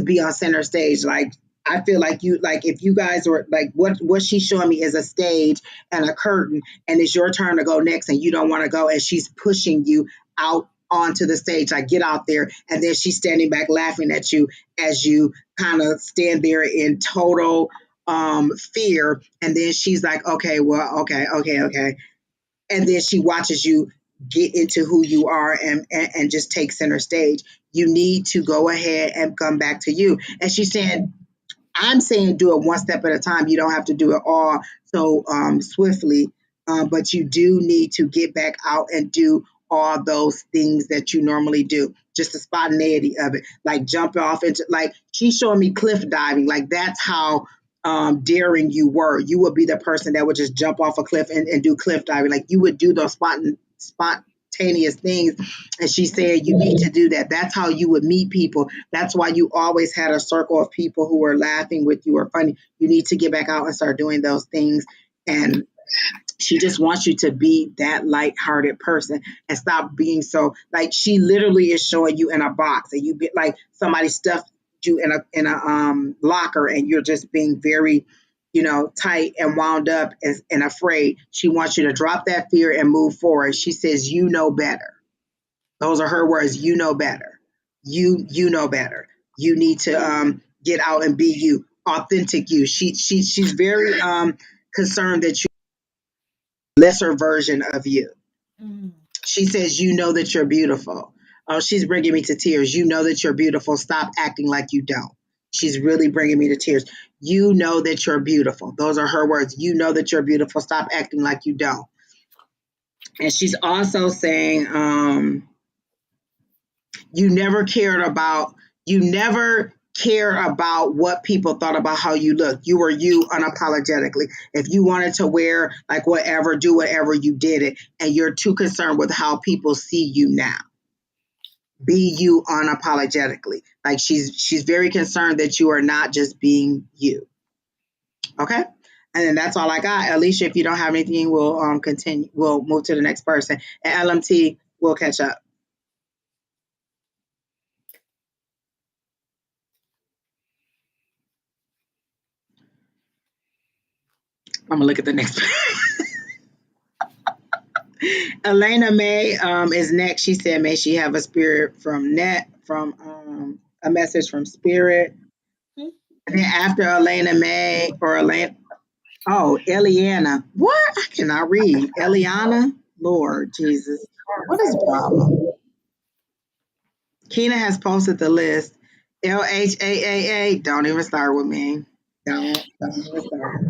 be on center stage. Like I feel like if you guys are like what she's showing me is a stage and a curtain, and it's your turn to go next, and you don't want to go, and she's pushing you out onto the stage. Like get out there, and then she's standing back laughing at you as you kind of stand there in total fear, and then she's like, okay, well, okay, and then she watches you get into who you are and just take center stage. You need to go ahead and come back to you. And she's saying, I'm saying do it one step at a time. You don't have to do it all so swiftly, but you do need to get back out and do all those things that you normally do. Just the spontaneity of it, like jump off into, like she's showing me cliff diving. Like that's how daring you were. You would be the person that would just jump off a cliff and do cliff diving. Like you would do those spontaneous things. And she said you need to do that. That's how you would meet people. That's why you always had a circle of people who were laughing with you or funny. You need to get back out and start doing those things. And she just wants you to be that lighthearted person and stop being so, like she literally is showing you in a box and you get like somebody stuffed you in a locker and you're just being very tight and wound up and afraid. She wants you to drop that fear and move forward. She says you know better. Those are her words. You know better. You know better. You need to get out and be you, authentic you. She's very concerned that you lesser version of you. Mm. She says, you know that you're beautiful. Oh, she's bringing me to tears. You know that you're beautiful. Stop acting like you don't. She's really bringing me to tears. You know that you're beautiful. Those are her words. You know that you're beautiful. Stop acting like you don't. And she's also saying, you never cared about what people thought about how you look. You were you unapologetically. If you wanted to wear like whatever, do whatever, you did it. And you're too concerned with how people see you now. Be you unapologetically. Like she's very concerned that you are not just being you. Okay? And then that's all I got. Alicia, if you don't have anything, we'll continue. We'll move to the next person. And LMT, we'll catch up. I'm gonna look at the next. Elena May is next. She said, "May she have a spirit from a message from spirit." Hmm? And then after Elena May or Elena, oh, Eliana. What? I cannot read. Eliana. Lord Jesus, what is the problem? Keena has posted the list. LHAAA. Don't even start with me. Don't even start.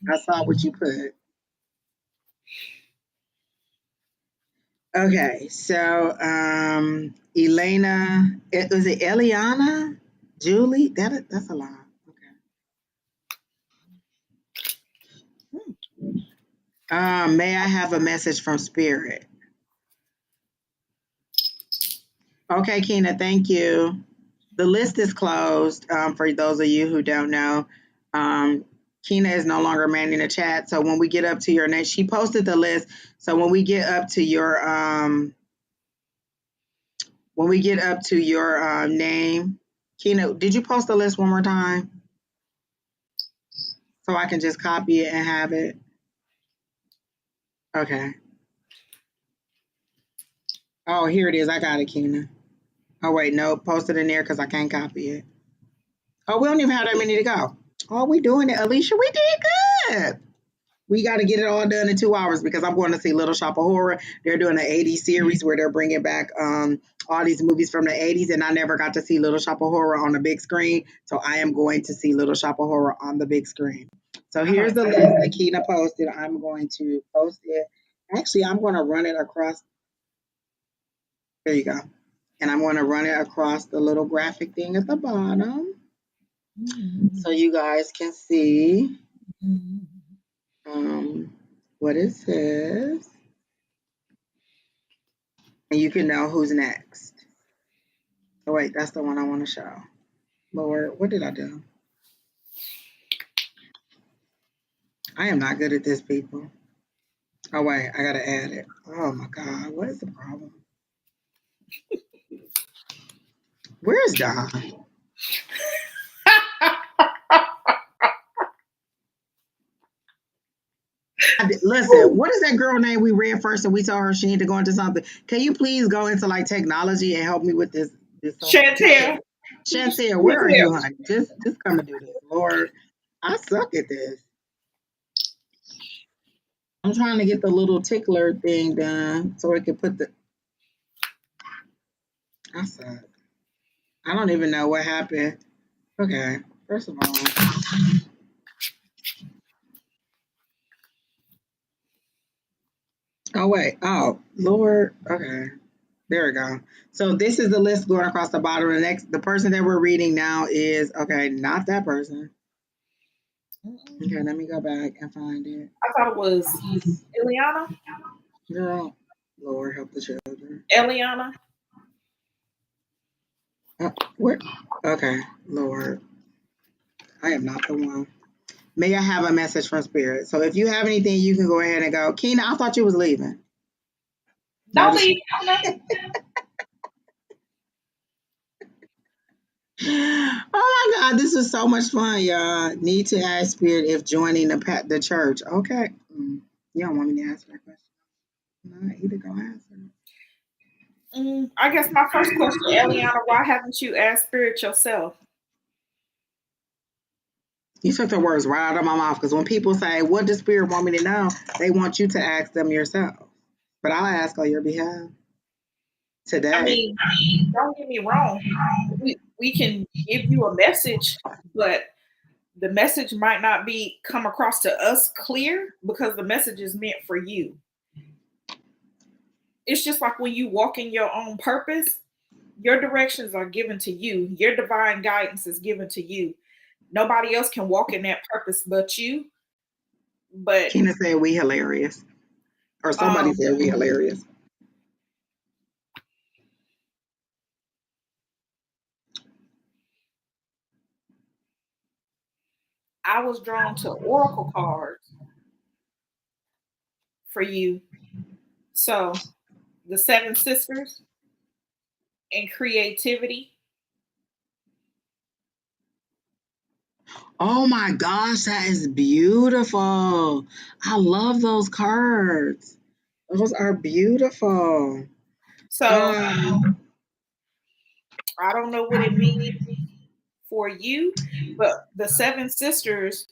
I saw what you put. Okay, so Elena, was it Eliana? Julie? That's a lot. Okay. May I have a message from Spirit? Okay, Keena, thank you. The list is closed. For those of you who don't know, Keena is no longer manning the chat. So when we get up to your next, she posted the list. So when we get up to your name, Keena, did you post the list one more time so I can just copy it and have it? Okay. Oh, here it is. I got it, Keena. Oh wait, no, post it in there because I can't copy it. Oh, we don't even have that many to go. Oh, we doing it, Alicia. We did good. We got to get it all done in 2 hours because I'm going to see Little Shop of Horror. They're doing an 80s series where they're bringing back all these movies from the 80s, and I never got to see Little Shop of Horror on the big screen. So I am going to see Little Shop of Horror on the big screen. So here's the list that Keena posted. I'm going to post it. Actually, I'm going to run it across. There you go. And I'm going to run it across the little graphic thing at the bottom so you guys can see what it says. And you can know who's next. Oh, wait, that's the one I want to show. Lord, what did I do? I am not good at this, people. Oh, wait, I got to add it. Oh, my God. What is the problem? Where's Don? Listen, what is that girl name we read first and we told her she need to go into something? Can you please go into like technology and help me with this? Chantel. Chantel, where are you, honey? Just come and do this. Lord, I suck at this. I'm trying to get the little tickler thing done so it can put the. I suck. I don't even know what happened. Okay, first of all. Oh, wait. Oh, Lord. Okay. There we go. So this is the list going across the bottom. The person that we're reading now is, okay, not that person. Okay, let me go back and find it. I thought it was Eliana. Girl, Lord help the children. Eliana. Where? Okay, Lord. I am not the one. May I have a message from Spirit? So if you have anything, you can go ahead and go. Keena, I thought you was leaving. Don't leave. Oh my God, this was so much fun, y'all. Need to ask Spirit if joining the church. Okay. You don't want me to answer that question? No, either go answer. I guess my first question, Eliana, why haven't you asked Spirit yourself? You took the words right out of my mouth because when people say, what does Spirit want me to know? They want you to ask them yourself. But I'll ask on your behalf today. I mean, don't get me wrong. We can give you a message, but the message might not be come across to us clear because the message is meant for you. It's just like when you walk in your own purpose, your directions are given to you. Your divine guidance is given to you. Nobody else can walk in that purpose but you. But Keena said we hilarious. Or somebody said we hilarious. I was drawn to oracle cards for you. So the Seven Sisters and creativity. Oh my gosh, that is beautiful. I love those cards. Those are beautiful. So Um, I don't know what it means for you, but the Seven Sisters,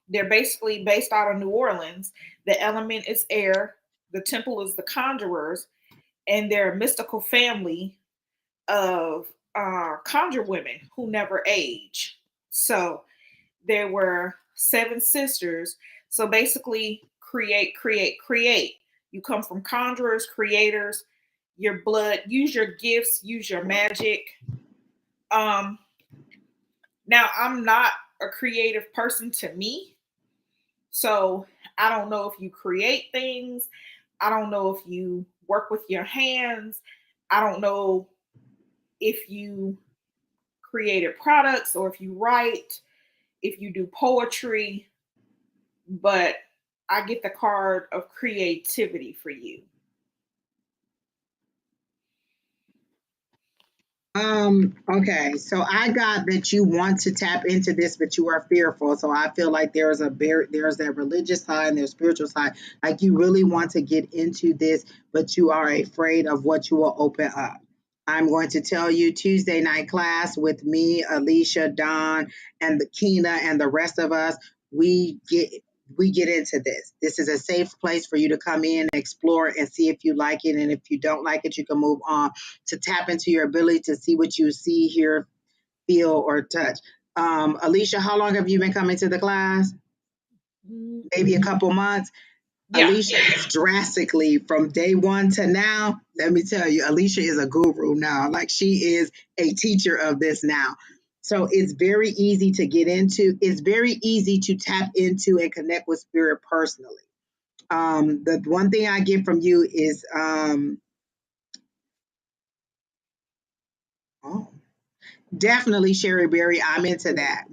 they're basically based out of New Orleans. The element is air, the temple is the conjurers, and they're a mystical family of conjure women who never age. So there were seven sisters. So basically, create, create, create. You come from conjurers, creators, your blood, use your gifts, use your magic. Um, Now, I'm not a creative person to me. So I don't know if you create things. I don't know if you work with your hands. I don't know if you created products or if you write, if you do poetry, but I get the card of creativity for you. okay, so I got that you want to tap into this, but you are fearful. So I feel like there's that religious side and there's spiritual side. Like you really want to get into this, but you are afraid of what you will open up. I'm going to tell you Tuesday night class with me, Alicia, Don, and the Keena and the rest of us. We get we get into this. This is a safe place for you to come in, explore, and see if you like it. And if you don't like it, you can move on to tap into your ability to see what you see, hear, feel, or touch. Alicia, how long have you been coming to the class? Maybe a couple months. Yeah. Alicia is drastically from day one to now. Let me tell you, Alicia is a guru now. Like she is a teacher of this now. So it's very easy to get into. It's very easy to tap into and connect with spirit personally. The one thing I get from you is oh, definitely Sherry Berry. I'm into that.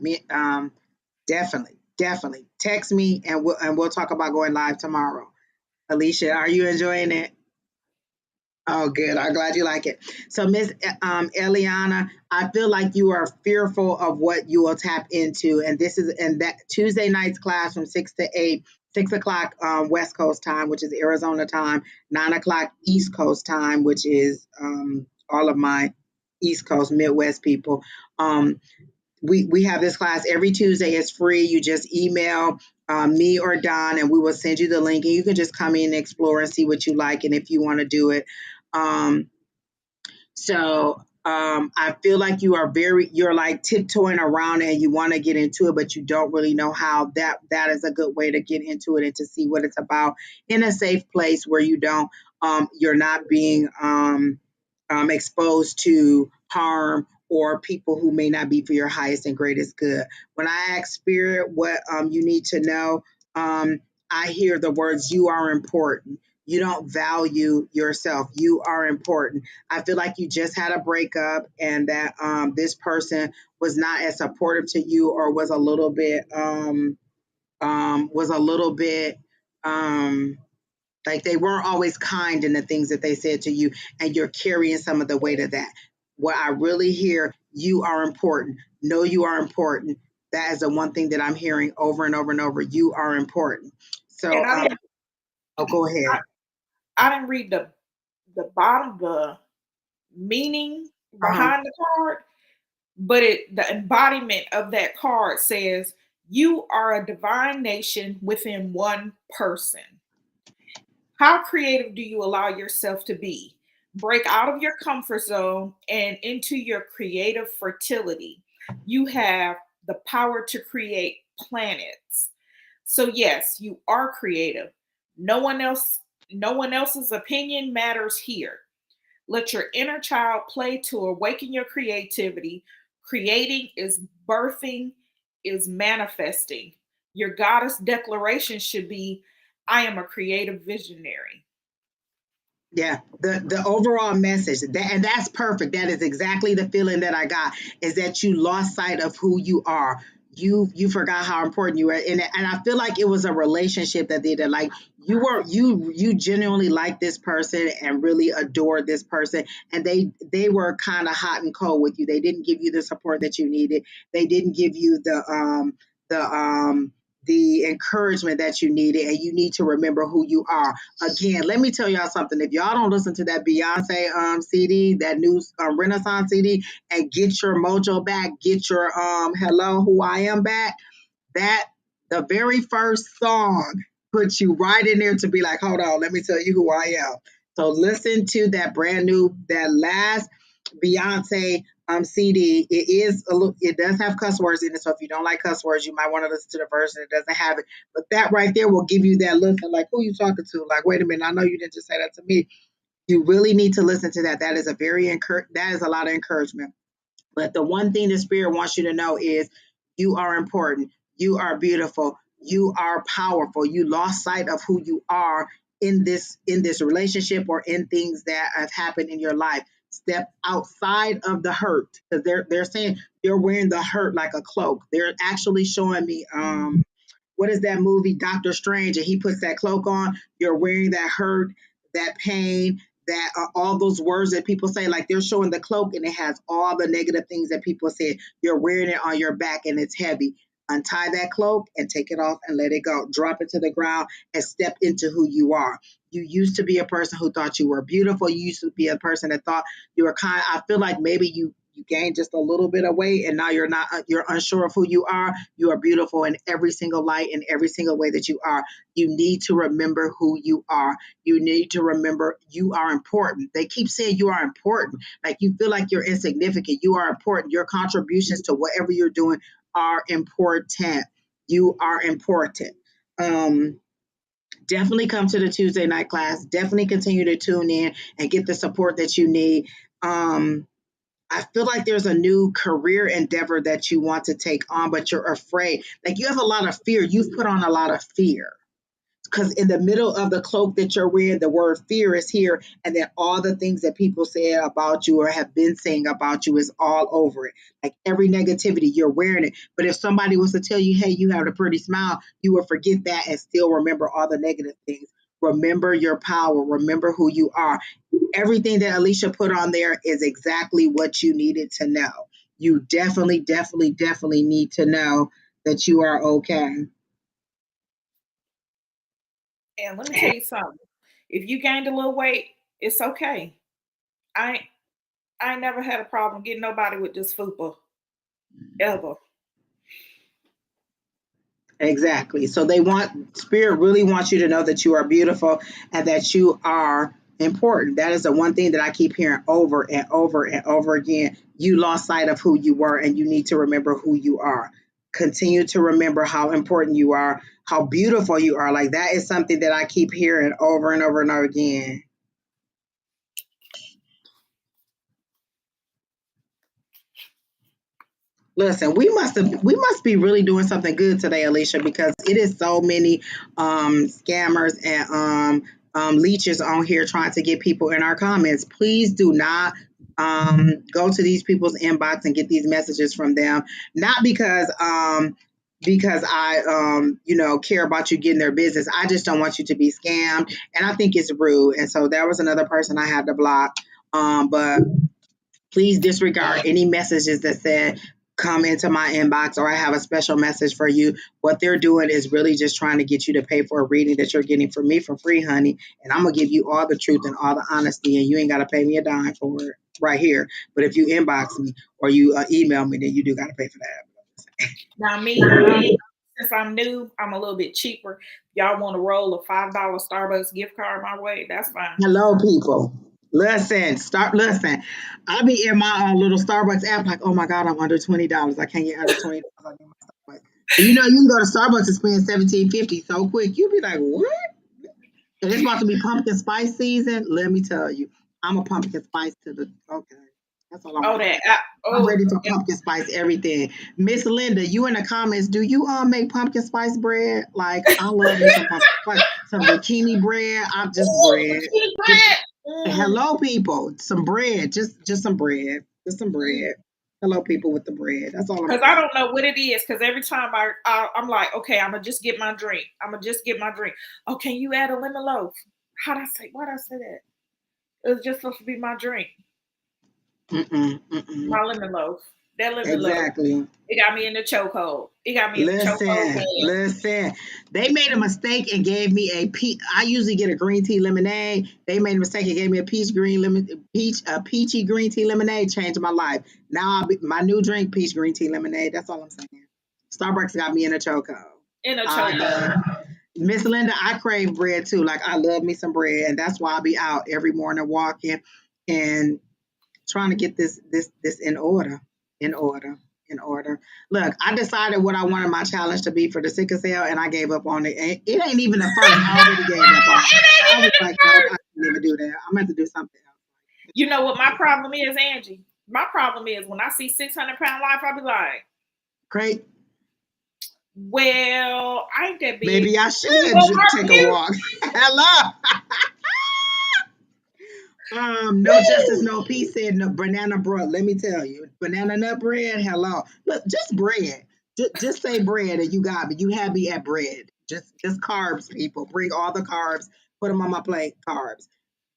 Definitely, definitely. Text me and we'll talk about going live tomorrow. Alicia, are you enjoying it? Oh, good. I'm glad you like it. So, Miss Eliana, I feel like you are fearful of what you will tap into, and this is and that Tuesday night's class from 6 to 8, 6 o'clock West Coast time, which is Arizona time, 9 o'clock East Coast time, which is all of my East Coast Midwest people. Um, we have this class every Tuesday. It's free. You just email me or Don, and we will send you the link, and you can just come in and explore and see what you like, and if you want to do it. Um, so I feel like you're like tiptoeing around it and you want to get into it, but you don't really know how. That is a good way to get into it and to see what it's about in a safe place where you're not being exposed to harm or people who may not be for your highest and greatest good. When I ask spirit what you need to know, I hear the words "you are important." You don't value yourself. You are important. I feel like you just had a breakup and that this person was not as supportive to you or was a little bit like they weren't always kind in the things that they said to you, and you're carrying some of the weight of that. What I really hear, you are important. Know you are important. That is the one thing that I'm hearing over and over and over. You are important. And So, oh, go I, ahead. I didn't read the bottom, the meaning Uh-huh. behind the card, but the embodiment of that card says you are a divine nation within one person. How creative do you allow yourself to be? Break out of your comfort zone and into your creative fertility. You have the power to create planets. So yes, you are creative. No one else no one else's opinion matters here. Let your inner child play to awaken your creativity. Creating is birthing, is manifesting. Your goddess declaration should be I am a creative visionary. Yeah, the overall message and that's perfect. That is exactly the feeling that I got is that you lost sight of who you are. you forgot how important you were, and I feel like it was a relationship that did that. Like you genuinely liked this person and really adored this person, and they were kind of hot and cold with you. They didn't give you the support that you needed. They didn't give you the the encouragement that you needed, and you need to remember who you are. Again, let me tell y'all something. If y'all don't listen to that Beyonce CD, that new Renaissance CD, and get your mojo back, get your hello who I am back, that the very first song puts you right in there to be like, hold on, let me tell you who I am. So listen to that brand new, that last Beyonce CD. It is a little, it does have cuss words in it. So if you don't like cuss words, you might want to listen to the version that doesn't have it. But that right there will give you that look like, who you talking to? Like, wait a minute, I know you didn't just say that to me. You really need to listen to that. That is a that is a lot of encouragement. But the one thing the Spirit wants you to know is you are important. You are beautiful. You are powerful. You lost sight of who you are in this relationship or in things that have happened in your life. Step outside of the hurt, because they're saying you're wearing the hurt like a cloak. They're actually showing me what is that movie, Doctor Strange, and he puts that cloak on. You're wearing that hurt, that pain, that all those words that people say, like they're showing the cloak and it has all the negative things that people said. You're wearing it on your back and it's heavy. Untie that cloak and take it off and let it go. Drop it to the ground and step into who you are. You used to be a person who thought you were beautiful. You used to be a person that thought you were kind. I feel like maybe you gained just a little bit of weight and now you're not, you're unsure of who you are. You are beautiful in every single light, in every single way that you are. You need to remember who you are. You need to remember you are important. They keep saying you are important, like you feel like you're insignificant. You are important. Your contributions to whatever you're doing are important. You are important. Definitely come to the Tuesday night class. Definitely continue to tune in and get the support that you need. I feel like there's a new career endeavor that you want to take on, but you're afraid. Like you have a lot of fear. You've put on a lot of fear because in the middle of the cloak that you're wearing, the word fear is here. And then all the things that people say about you or have been saying about you is all over it. Like every negativity, you're wearing it. But if somebody was to tell you, hey, you have a pretty smile, you will forget that and still remember all the negative things. Remember your power. Remember who you are. Everything that Alicia put on there is exactly what you needed to know. You definitely, definitely, definitely need to know that you are okay. And let me tell you something. If you gained a little weight, it's okay. I I never had a problem getting nobody with this fupa ever. Exactly. So Spirit really wants you to know that you are beautiful and that you are important. That is the one thing that I keep hearing over and over and over again. You lost sight of who you were and you need to remember who you are. Continue to remember how important you are, how beautiful you are. Like that is something that I keep hearing over and over and over again. Listen, we must be really doing something good today, Alicia, because it is so many scammers and leeches on here trying to get people in our comments. Please do not go to these people's inbox and get these messages from them. Not because I care about you getting their business. I just don't want you to be scammed, and I think it's rude. And so there was another person I had to block. But please disregard any messages that said come into my inbox or I have a special message for you. What they're doing is really just trying to get you to pay for a reading that you're getting from me for free, honey. And I'm gonna give you all the truth and all the honesty, and you ain't gotta pay me a dime for it right here. But if you inbox me or you email me, then you do gotta pay for that. Now me, since I'm new, I'm a little bit cheaper. Y'all want to roll a $5 Starbucks gift card my way? That's fine. Hello, people. Listen. I be in my own little Starbucks app like, oh my God, I'm under $20. I can't get under $20. You know, you can go to Starbucks and spend $17.50 so quick. You'll be like, what? And it's about to be pumpkin spice season. Let me tell you, I'm a pumpkin spice to the okay. That's all I'm Oh, ready. that. I'm ready for Yeah. pumpkin spice everything. Miss Linda, you in the comments, do you make pumpkin spice bread? Like I love me some pumpkin spice, some zucchini bread. I'm just bread. Just Bread. Mm. hello people, some bread, just some bread. Just some bread. Hello, people with the bread. That's all I'm Because I saying. don't know what it is. Because every time I'm like, okay, I'm gonna just get my drink. I'm gonna just get my drink. Oh, can you add a lemon loaf? How'd I say? Why'd I say that? It was just supposed to be my drink, Mm-mm, mm-mm. my lemon loaf. That lemon loaf. Exactly. It got me in the chokehold. It got me in the chokehold Listen, bad. listen. They made a mistake and gave me a peach. I usually get a green tea lemonade. They made a mistake and gave me a peachy green tea lemonade. Changed my life. Now my new drink, peach green tea lemonade. That's all I'm saying. Starbucks got me in a chokehold. In a I chokehold. Miss Linda, I crave bread too. Like I love me some bread, and that's why I be out every morning walking and trying to get this in order, in order, in order. Look, I decided what I wanted my challenge to be for the sickle cell, and I gave up on it. It ain't even the first. I already gave up on it. It ain't I even was the like, nope, I first. can't even do that. I'm gonna have to do something else. You know what my problem is, Angie? My problem is when I see 600-pound life, I be like, Great. well, I ain't that big. Maybe I You should gonna hurt take a you? walk. Hello. No justice, no peace said no banana bread. Let me tell you, banana nut bread. Hello, look, just bread. Just say bread, and you got me. You have me at bread. Just carbs, people. Bring all the carbs. Put them on my plate. Carbs.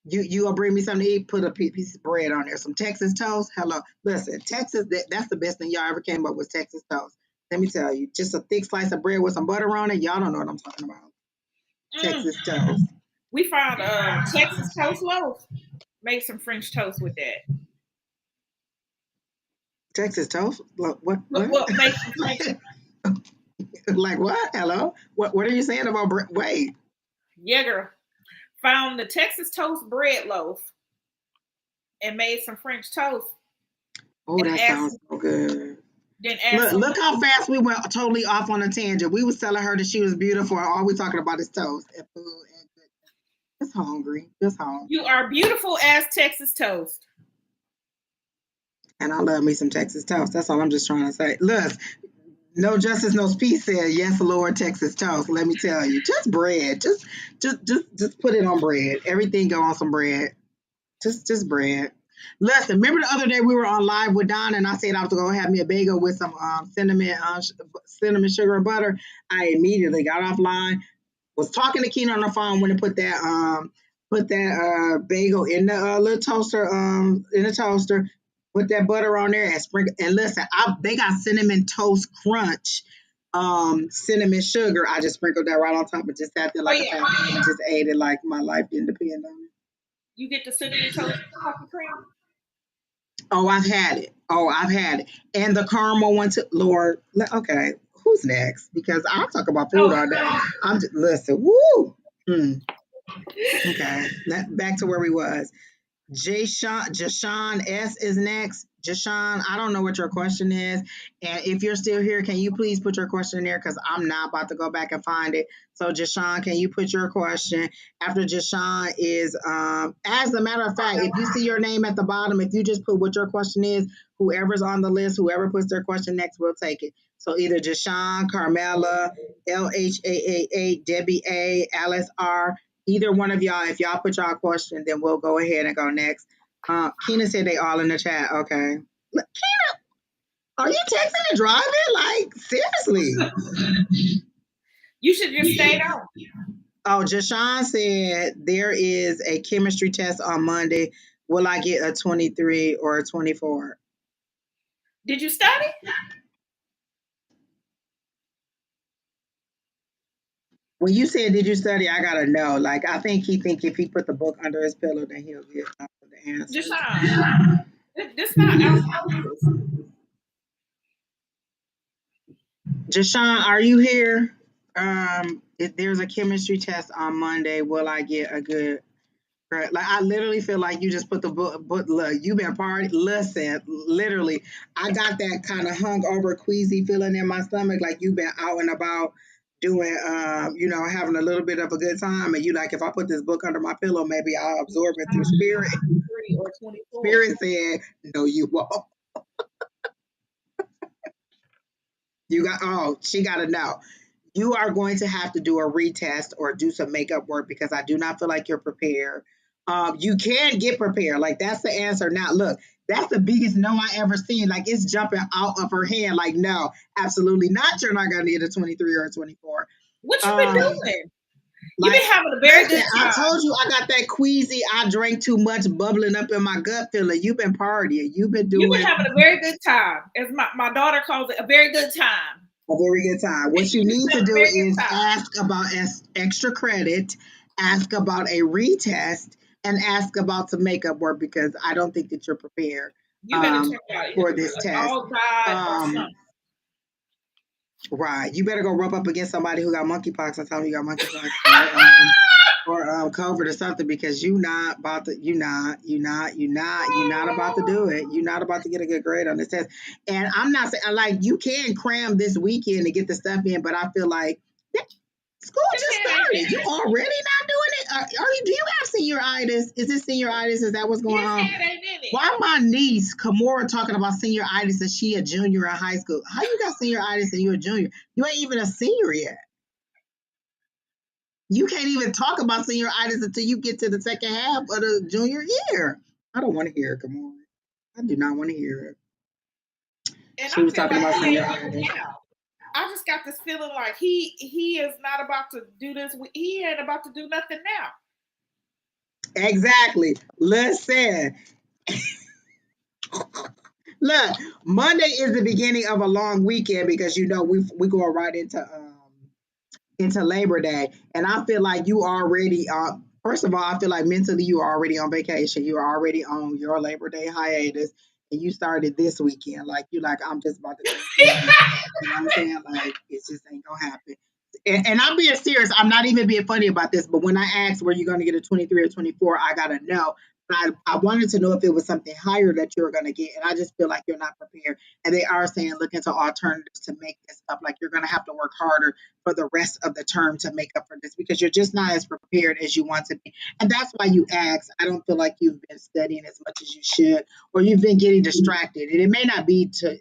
You gonna bring me something to eat? Put a piece of bread on there. Some Texas toast. Hello, listen, Texas. That's the best thing y'all ever came up with. Texas toast. Let me tell you, just a thick slice of bread with some butter on it. Y'all don't know what I'm talking about. Mm. Texas toast. We found Texas toast loaf. Make some French toast with that. Texas toast. What? What make some French? Like what? Hello? What are you saying about wait? Yeah, girl. Found the Texas toast bread loaf and made some French toast. Oh, And that add sounds some, so good. then add Look, some. look how fast we went totally off on a tangent. We was telling her that she was beautiful, and all we talking about is toast and food and good. Just hungry, just hungry. You are beautiful as Texas toast. And I love me some Texas toast. That's all I'm just trying to say. Look, no justice, no peace said, yes, Lord, Texas toast. Let me tell you, just bread. Just put it on bread. Everything go on some bread. Just bread. Listen, remember the other day we were on live with Don, and I said I was going to have me a bagel with some cinnamon sugar and butter. I immediately got offline, was talking to Keen on the phone when to put that bagel in the little toaster in the toaster, put that butter on there and sprinkle. And listen, they got cinnamon toast crunch. Cinnamon sugar. I just sprinkled that right on top and just sat there Oh like a yeah, fat baby and just ate it like my life didn't depend on it. you get the cinnamon toast coffee cream. Oh, I've had it. Oh, I've had it. And the caramel one too. Lord, okay, who's next? Because I'll talk about food Oh, all day. I'm just listen. Woo. Okay, back to where we was. Jashawn S is next. Jashawn, I don't know what your question is. And if you're still here, can you please put your question in there? Because I'm not about to go back and find it. So, Jashawn, can you put your question? After Jashawn is, as a matter of fact, if you see your name at the bottom, if you just put what your question is, whoever's on the list, whoever puts their question next, we'll take it. So, either Jashawn, Carmela, LHAA8, Debbie A, Alice R, either one of y'all, if y'all put y'all question, then we'll go ahead and go next. Keena said they all in the chat. Okay. Look, Keena, are you texting and driving? Like, seriously. you should just stay on. Oh, Jashawn said there is a chemistry test on Monday. Will I get a 23 or a 24? Did you study? When you said, did you study? I gotta know. Like, I think he think if he put the book under his pillow, then he'll get the answers. Deshaun, this not osmosis. Jashawn, are you here? If there's a chemistry test on Monday, will I get a good grade? Like I literally feel like you just put the book. Look, you've been party. Listen, literally, I got that kind of hungover, queasy feeling in my stomach. Like you've been out and about doing, having a little bit of a good time, and you like, if I put this book under my pillow, maybe I'll absorb it through spirit. 3 or 24. Spirit said, "No, you won't." You got. Oh, she got to know. You are going to have to do a retest or do some makeup work because I do not feel like you're prepared. You can get prepared. Like that's the answer. Now, look, That's the biggest no I ever seen. Like it's jumping out of her head. Like, no, absolutely not. You're not gonna get a 23 or a 24. What you been doing? You've Like, been having a very listen, good I time. told you I got that queasy, I drank too much, bubbling up in my gut feeling. You've been partying. You've been You've doing been having a very good time. As my daughter calls it, a very good time. a very good time. What you You've need to having a do very good is time. ask about extra credit, ask about a retest, and ask about some makeup work because I don't think that you're prepared You better check out for this test. all died or something. Right. You better go rub up against somebody who got monkeypox and tell them you got monkeypox or COVID or something because you're not about to about to do it. You're not about to get a good grade on this test. And I'm not saying like you can cram this weekend to get the stuff in, but I feel like school just started. You already not doing it? Do you have senioritis? Is this senioritis? Is that what's going on? Why my niece, Kamora, talking about senioritis and she a junior in high school? How you got senioritis and you a junior? You ain't even a senior yet. You can't even talk about senioritis until you get to the second half of the junior year. I don't want to hear it, Kamora. I do not want to hear it. And she was talking about senioritis. I just got this feeling like he is not about to do this. He ain't about to do nothing now. Exactly. Listen. Look, Monday is the beginning of a long weekend because you know we go right into Labor Day, and I feel like you already first of all, I feel like mentally you are already on vacation. You're already on your Labor Day hiatus, and you started this weekend. Like you like I'm just about to do it. You know what I'm saying? Like it just ain't gonna happen. And I'm being serious. I'm not even being funny about this. But when I asked were you going to get a 23 or 24, I got to know. I wanted to know if it was something higher that you were going to get. And I just feel like you're not prepared. And they are saying look into alternatives to make this up. Like you're going to have to work harder for the rest of the term to make up for this because you're just not as prepared as you want to be. And that's why you asked. I don't feel like you've been studying as much as you should or you've been getting distracted. And it may not be to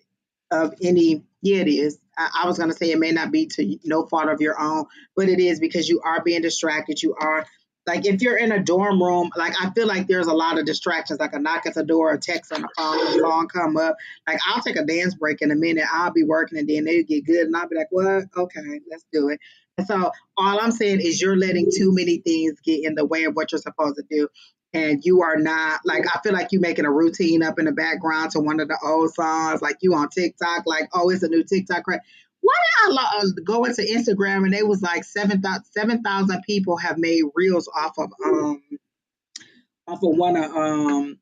of any yeah it is I was going to say it may not be to no fault of your own but it is because you are being distracted you are like if you're in a dorm room like I feel like there's a lot of distractions like a knock at the door a text on the phone a song come up like I'll take a dance break in a minute I'll be working and then they get good and I'll be like what okay let's do it and so all I'm saying is you're letting too many things get in the way of what you're supposed to do and you are not like I feel like you making a routine up in the background to one of the old songs, like you on TikTok, like oh it's a new TikTok. Right? Why did I go into Instagram and they was like 7,000 people have made reels off of one of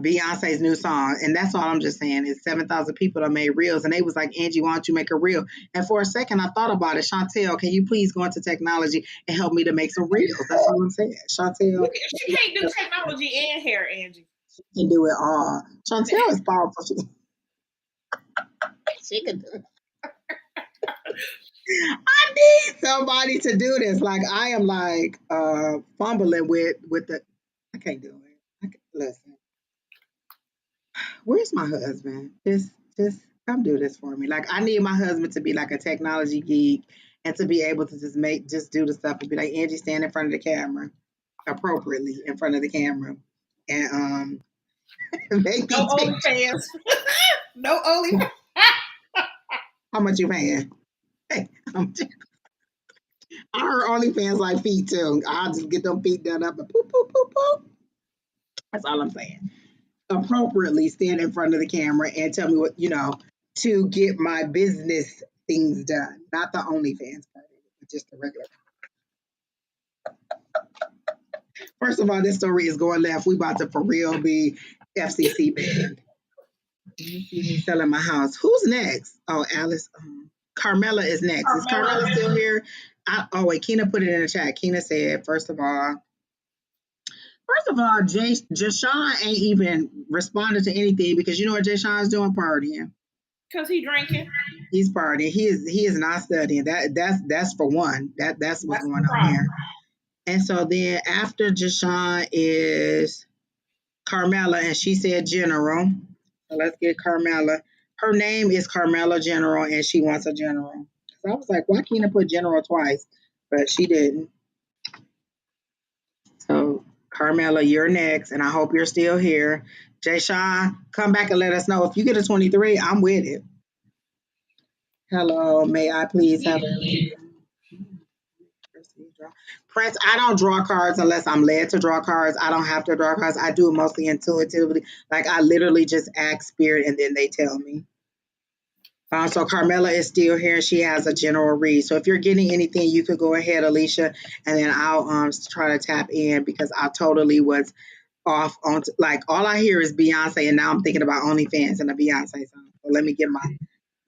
Beyonce's new song, and that's all I'm just saying is 7,000 people that made reels, and they was like, Angie, why don't you make a reel? And for a second, I thought about it. Chantel, can you please go into technology and help me to make some reels? That's all I'm saying. Chantel, she can't do technology and hair, Angie. She can do it all. Chantel is powerful. She can do it. I need somebody to do this. Like I am like fumbling with the. I can't do it. Listen. Where's my husband? Just come do this for me. Like I need my husband to be like a technology geek and to be able to just do the stuff and be like Angie stand in front of the camera appropriately in front of the camera and make no OnlyFans. No OnlyFans. How much you paying? Hey, I heard OnlyFans like feet too. I'll just get them feet done up and poop, poop, poop, poop. That's all I'm saying. Appropriately stand in front of the camera and tell me what, to get my business things done. Not the OnlyFans part, but just the regular. First of all, this story is going left. We about to for real be FCC banned. You see me selling my house. Who's next? Oh, Alice. Carmela is next. Is Carmela still here? Oh, wait. Keena put it in the chat. Keena said, first of all, Jashawn ain't even responded to anything because you know what Jashawn's doing? Partying. Because he drinking. He's partying. He is not studying. That's for one. That's what's going on here. And so then after Jashawn is Carmela, and she said General. So let's get Carmela. Her name is Carmela General, and she wants a general. So I was like, why can't I put General twice? But she didn't. So Carmela, you're next, and I hope you're still here. Jay Sean, come back and let us know. If you get a 23, I'm with it. Hello, may I please have Prince? I don't draw cards unless I'm led to draw cards. I don't have to draw cards. I do it mostly intuitively. Like I literally just ask spirit and then they tell me. So Carmela is still here. She has a general read. So if you're getting anything, you could go ahead, Alicia, and then I'll try to tap in because I totally was off on like all I hear is Beyonce, and now I'm thinking about OnlyFans and a Beyonce song. So let me get my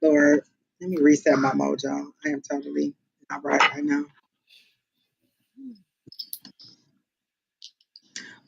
Lord. Let me reset my mojo. I am totally not right now.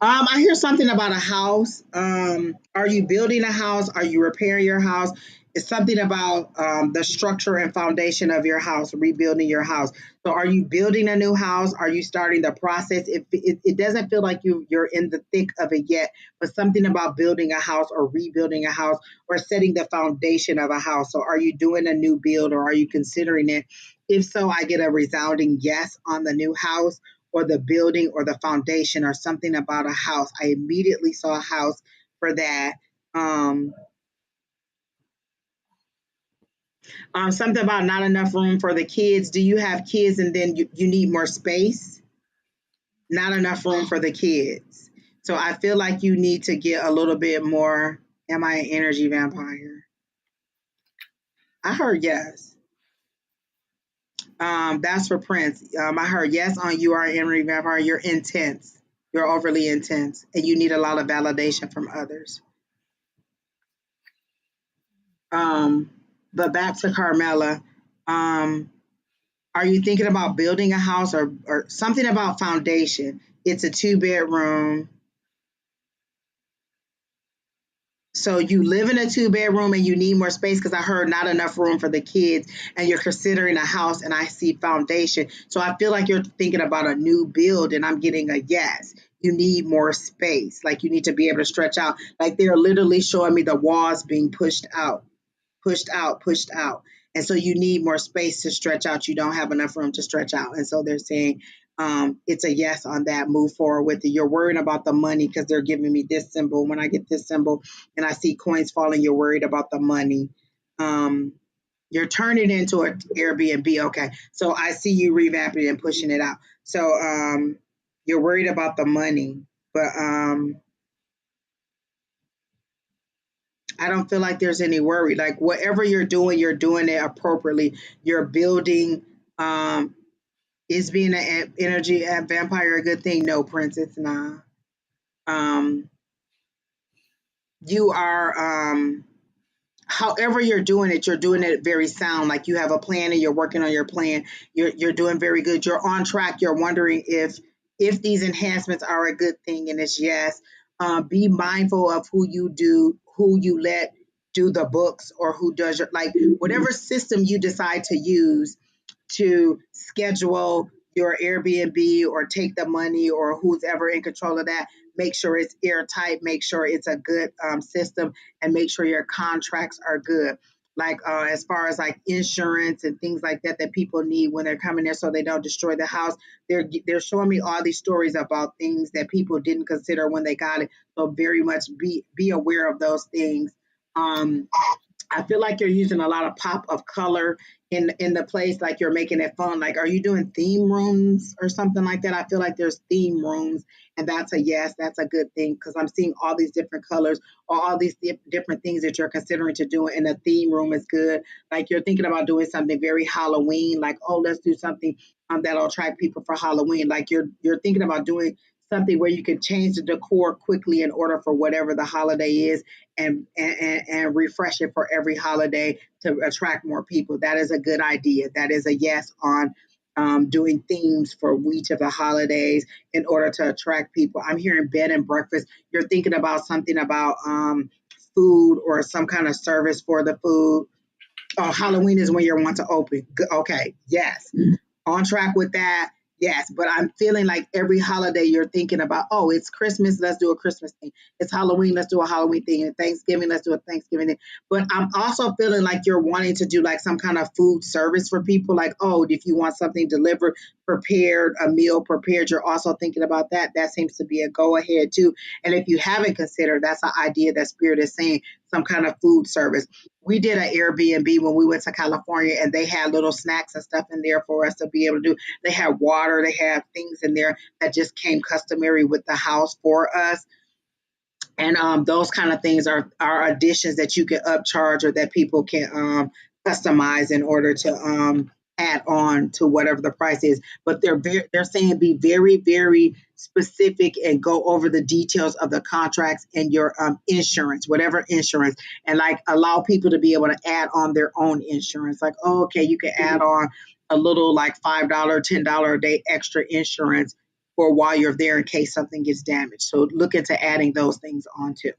I hear something about a house. Are you building a house? Are you repairing your house? It's something about the structure and foundation of your house, rebuilding your house. So, are you building a new house? Are you starting the process? It doesn't feel like you're in the thick of it yet, but something about building a house or rebuilding a house or setting the foundation of a house. So, are you doing a new build or are you considering it? If so, I get a resounding yes on the new house or the building or the foundation or something about a house. I immediately saw a house for that. Something about not enough room for the kids. Do you have kids and then you need more space? Not enough room for the kids. So I feel like you need to get a little bit more. Am I an energy vampire? I heard yes. That's for Prince. I heard yes on you are an energy vampire. You're intense. You're overly intense, and you need a lot of validation from others. But back to Carmela. Um, are you thinking about building a house or something about foundation? It's a 2 bedroom. So you live in a 2 bedroom and you need more space because I heard not enough room for the kids and you're considering a house and I see foundation. So I feel like you're thinking about a new build and I'm getting a yes. You need more space. Like you need to be able to stretch out. Like they're literally showing me the walls being pushed out, pushed out, pushed out. And so you need more space to stretch out. You don't have enough room to stretch out. And so they're saying it's a yes on that. Move forward with it. You're worried about the money because they're giving me this symbol. When I get this symbol and I see coins falling, you're worried about the money. You're turning it into an Airbnb. Okay. So I see you revamping it and pushing it out. So you're worried about the money, but I don't feel like there's any worry. Like whatever you're doing it appropriately. You're building. Is being an energy vampire a good thing? No, Prince, it's not. Um, you are. However you're doing it very sound. Like you have a plan and you're working on your plan. You're doing very good. You're on track. You're wondering if these enhancements are a good thing, and it's yes. Be mindful of who you let do the books, or who does your like whatever system you decide to use to schedule your Airbnb or take the money or who's ever in control of that. Make sure it's airtight, make sure it's a good system, and make sure your contracts are good. Like as far as like insurance and things like that that people need when they're coming there so they don't destroy the house. They're showing me all these stories about things that people didn't consider when they got it. So very much be aware of those things. I feel like you're using a lot of pop of color in the place, like you're making it fun. Like, are you doing theme rooms or something like that? I feel like there's theme rooms, and that's a yes, that's a good thing because I'm seeing all these different colors or all these different things that you're considering to do, and a theme room is good. Like you're thinking about doing something very Halloween, like oh, let's do something that'll attract people for Halloween. Like you're thinking about doing something where you can change the decor quickly in order for whatever the holiday is and refresh it for every holiday to attract more people. That is a good idea. That is a yes on doing themes for each of the holidays in order to attract people. I'm hearing bed and breakfast. You're thinking about something about food or some kind of service for the food. Oh, Halloween is when you want to open. Okay, yes, on track with that. Yes, but I'm feeling like every holiday you're thinking about, oh, it's Christmas, let's do a Christmas thing. It's Halloween, let's do a Halloween thing. And Thanksgiving, let's do a Thanksgiving thing. But I'm also feeling like you're wanting to do like some kind of food service for people. Like, oh, if you want something delivered, prepared, a meal prepared, you're also thinking about that. That seems to be a go ahead too. And if you haven't considered, that's an idea that Spirit is saying, some kind of food service. We did an Airbnb when we went to California, and they had little snacks and stuff in there for us to be able to do. They have water, they have things in there that just came customary with the house for us. And those kind of things are additions that you can upcharge or that people can customize in order to add on to whatever the price is. But they're saying be very, very specific and go over the details of the contracts and your insurance, whatever insurance, and like allow people to be able to add on their own insurance. Like, oh, okay, you can add on a little like $5, $10 a day extra insurance for while you're there in case something gets damaged. So look into adding those things on too.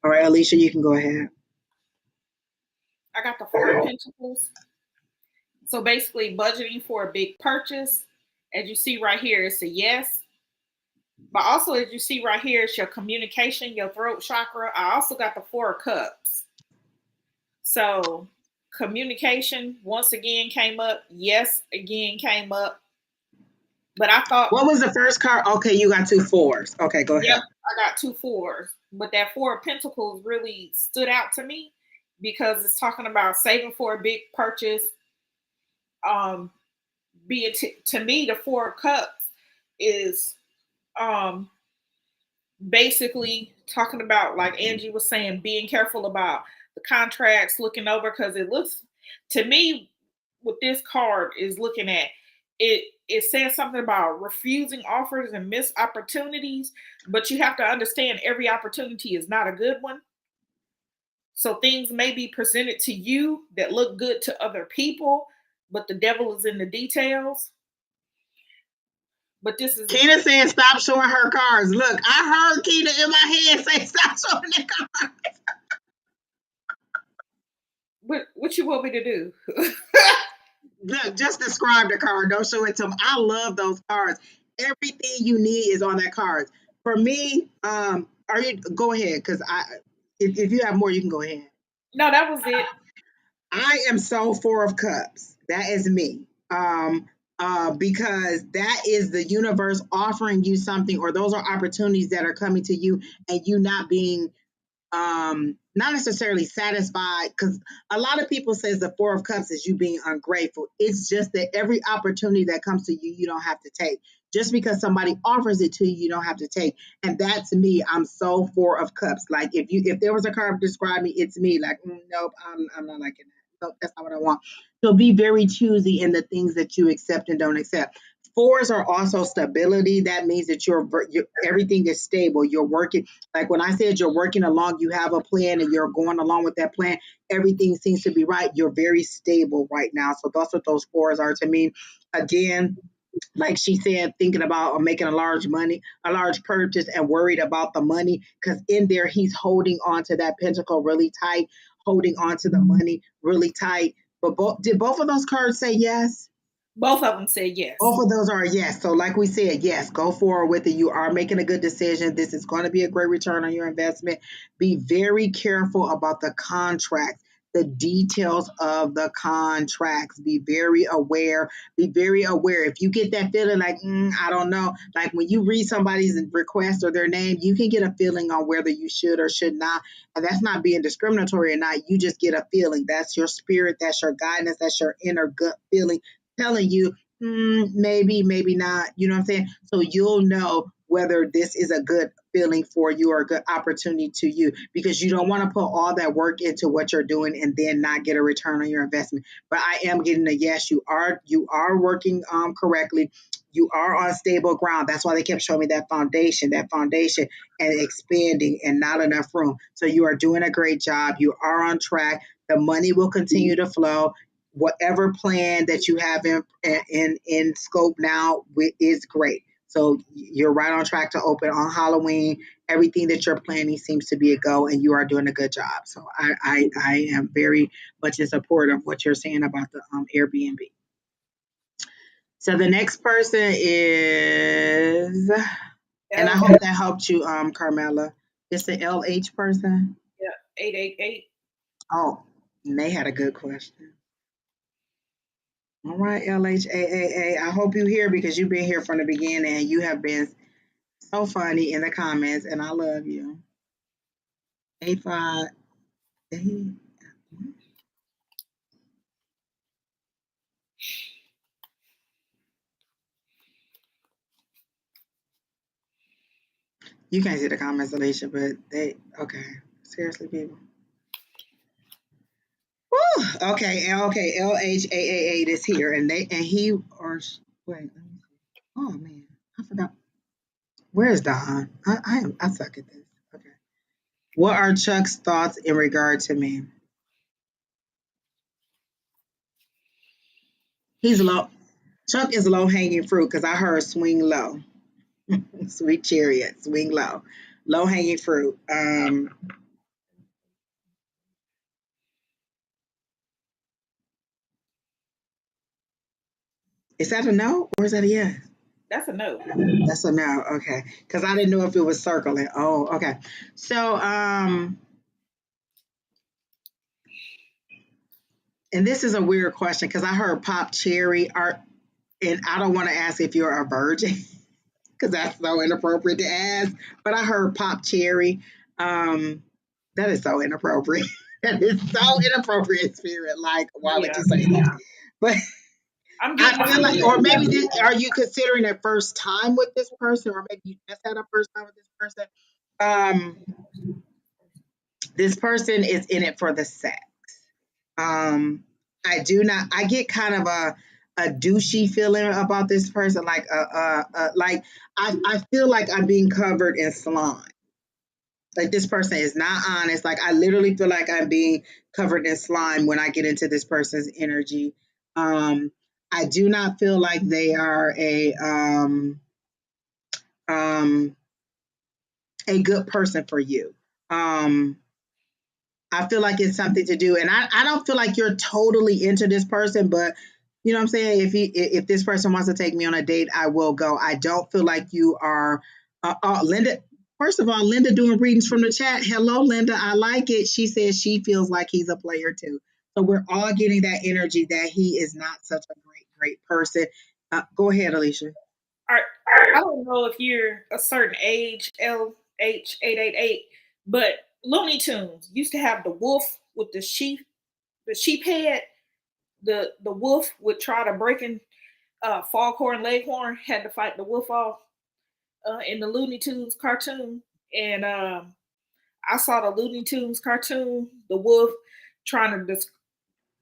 All right, Alicia, you can go ahead. I got the Four of Pentacles. So basically, budgeting for a big purchase. As you see right here, it's a yes. But also, as you see right here, it's your communication, your throat chakra. I also got the Four of Cups. So communication once again came up. Yes, again came up. But I thought, what was the first card? Okay, you got two fours. Okay, go ahead. Yep, I got two fours. But that Four of Pentacles really stood out to me because it's talking about saving for a big purchase. Being to me, the Four of Cups is basically talking about, like Angie was saying, being careful about the contracts, looking over, because it looks to me what this card is looking at, it says something about refusing offers and missed opportunities, but you have to understand every opportunity is not a good one. So things may be presented to you that look good to other people, but the devil is in the details. But this is Keena saying stop showing her cards. Look, I heard Keena in my head say stop showing the cards. what you want me to do? Look, just describe the card. Don't show it to them. I love those cards. Everything you need is on that card. For me, are you go ahead? Because if you have more, you can go ahead. No, that was it. I am so Four of Cups. That is me. Because that is the universe offering you something, or those are opportunities that are coming to you, and you not being not necessarily satisfied, because a lot of people says the Four of Cups is you being ungrateful. It's just that every opportunity that comes to you, you don't have to take. Just because somebody offers it to you, you don't have to take. And that's me. I'm so Four of Cups. Like if there was a card to describe me, it's me. Like nope, I'm not liking that. Nope, that's not what I want. So be very choosy in the things that you accept and don't accept. Fours are also stability. That means that you're everything is stable. You're working, like when I said you're working along, you have a plan and you're going along with that plan. Everything seems to be right. You're very stable right now. So that's what those fours are to me. Again, like she said, thinking about making a large purchase and worried about the money, because in there he's holding on to that pentacle really tight, holding on to the money really tight. But did both of those cards say yes? Both of them said yes. Both of those are yes. So, like we said, yes, go forward with it. You are making a good decision. This is going to be a great return on your investment. Be very careful about the contracts, the details of the contracts. Be very aware. Be very aware. If you get that feeling like, I don't know, like when you read somebody's request or their name, you can get a feeling on whether you should or should not. And that's not being discriminatory or not. You just get a feeling. That's your spirit. That's your guidance. That's your inner gut feeling telling you, maybe, maybe not. You know what I'm saying? So you'll know whether this is a good feeling for you or a good opportunity to you, because you don't want to put all that work into what you're doing and then not get a return on your investment. But I am getting a yes. You are working correctly. You are on stable ground. That's why they kept showing me that foundation and expanding and not enough room. So you are doing a great job. You are on track. The money will continue to flow. Whatever plan that you have in scope now is great. So you're right on track to open on Halloween. Everything that you're planning seems to be a go, and you are doing a good job. So I am very much in support of what you're saying about the Airbnb. So the next person is, and I hope that helped you, Carmela. It's the LH person. Yeah, 888. Oh, and they had a good question. All right, LHAAA. I hope you here because you've been here from the beginning and you have been so funny in the comments, and I love you. A5. You can't see the comments, Alicia, but they okay. Seriously, people. Woo! Okay, okay. LHAAA is here, and he or wait. Let me see. Oh man, I forgot. Where's Don? I suck at this. Okay. What are Chuck's thoughts in regard to me? He's low. Chuck is low hanging fruit because I heard swing low. Sweet chariot, swing low. Low hanging fruit. Is that a no or is that a yes? That's a no. That's a no. Okay. Because I didn't know if it was circling. Oh, okay. So, and this is a weird question because I heard pop cherry art, and I don't want to ask if you're a virgin because that's so inappropriate to ask. But I heard pop cherry. That is so inappropriate. That is so inappropriate, spirit. Like, why would you say that? But I'm getting I feel like, or maybe this. are you considering a first time with this person, or maybe you just had a first time with this person? Um, this person is in it for the sex. I do not. I get kind of a douchey feeling about this person, like I feel like I'm being covered in slime. Like this person is not honest. Like I literally feel like I'm being covered in slime when I get into this person's energy. Um, I do not feel like they are um, a good person for you. Um, I feel like it's something to do, and I don't feel like you're totally into this person, but you know what I'm saying. If this person wants to take me on a date, I will go. I don't feel like you are, Linda. First of all, Linda doing readings from the chat. Hello, Linda. I like it. She says she feels like he's a player too. So we're all getting that energy that he is not such a great person. Go ahead, Alicia. I don't know if you're a certain age, LH888, but Looney Tunes used to have the wolf with the sheep head. The wolf would try to break in Foghorn Leghorn had to fight the wolf off in the Looney Tunes cartoon, and I saw the Looney Tunes cartoon, the wolf trying to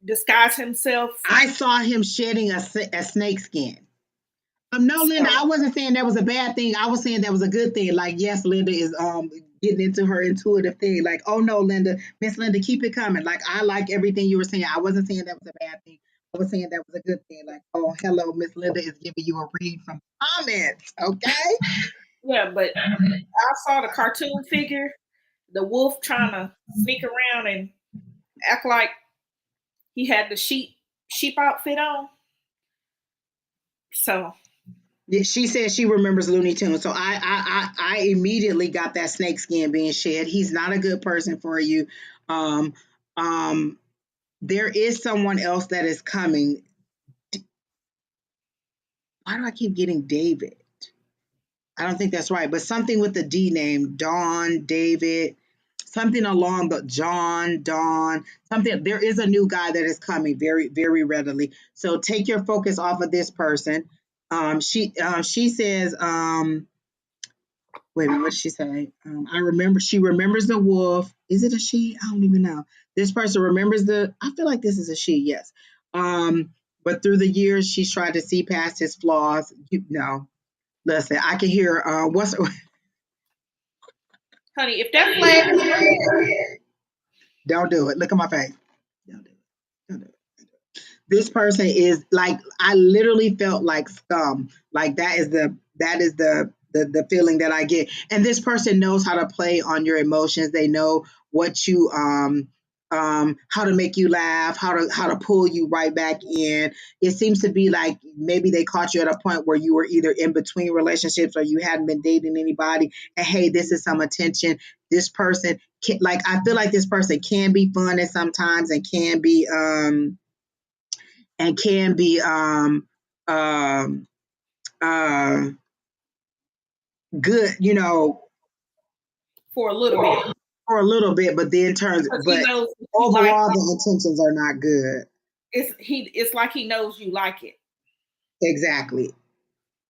disguise himself. I saw him shedding a snake skin. No, Linda, I wasn't saying that was a bad thing. I was saying that was a good thing. Like, yes, Linda is getting into her intuitive thing. Like, oh no, Linda, Miss Linda, keep it coming. Like, I like everything you were saying. I wasn't saying that was a bad thing. I was saying that was a good thing. Like, oh, hello, Miss Linda is giving you a read from comments. Okay. Yeah, but I saw the cartoon figure, the wolf trying to sneak around and act like he had the sheep outfit on. So Yeah, she said she remembers Looney Tunes. So I immediately got that snake skin being shed. He's not a good person for you. Um, um, there is someone else that is coming. Why do I keep getting David? I don't think that's right, but something with the D name, Dawn, David, something along the John, Dawn, something. There is a new guy that is coming very, very readily. So take your focus off of this person. She says, wait a minute, what did she say? I remember she remembers the wolf. Is it a she? I don't even know. This person remembers I feel like this is a she, yes. But through the years, she's tried to see past his flaws. Listen, I can hear what's honey, if that flag is red, don't do it. Look at my face. Don't do it. Don't do it. This person is like I literally felt like scum. Like that is the feeling that I get. And this person knows how to play on your emotions. They know what you how to make you laugh, how to pull you right back in. It seems to be like maybe they caught you at a point where you were either in between relationships or you hadn't been dating anybody. And hey, this is some attention. This person can, like, I feel like this person can be fun at sometimes and can be um uh good, For a little bit. for a little bit, but then turns, Because he but knows you like overall the intentions are not good. it's like he knows you like it. Exactly.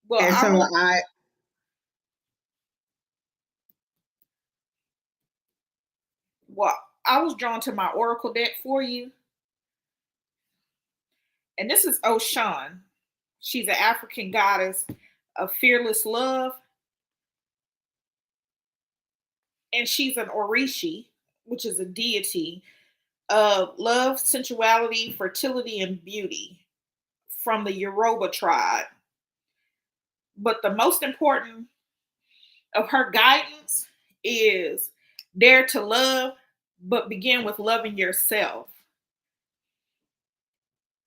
Well, And so I was drawn to my oracle deck for you. And this is Oshan. She's an African goddess of fearless love. And she's an Orishi, which is a deity of love, sensuality, fertility, and beauty from the Yoruba tribe. But the most important of her guidance is dare to love, but begin with loving yourself.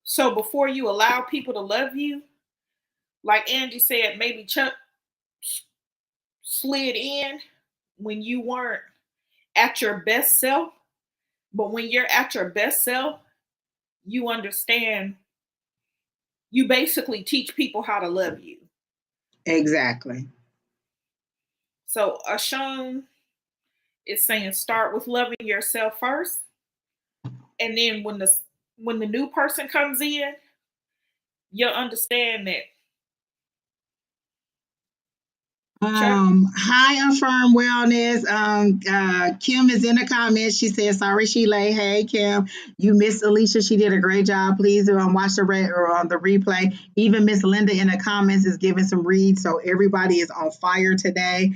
So before you allow people to love you, like Angie said, maybe Chuck slid in when you weren't at your best self. But when you're at your best self, you understand, you basically teach people how to love you. exactly. So Ashon is saying start with loving yourself first. And then when the new person comes in, you'll understand that. Hi, Affirm Wellness. Kim is in the comments. She says, "Sorry, Sheila. Hey, Kim, you missed Alicia. She did a great job. Please watch the the replay. Even Miss Linda in the comments is giving some reads. So everybody is on fire today."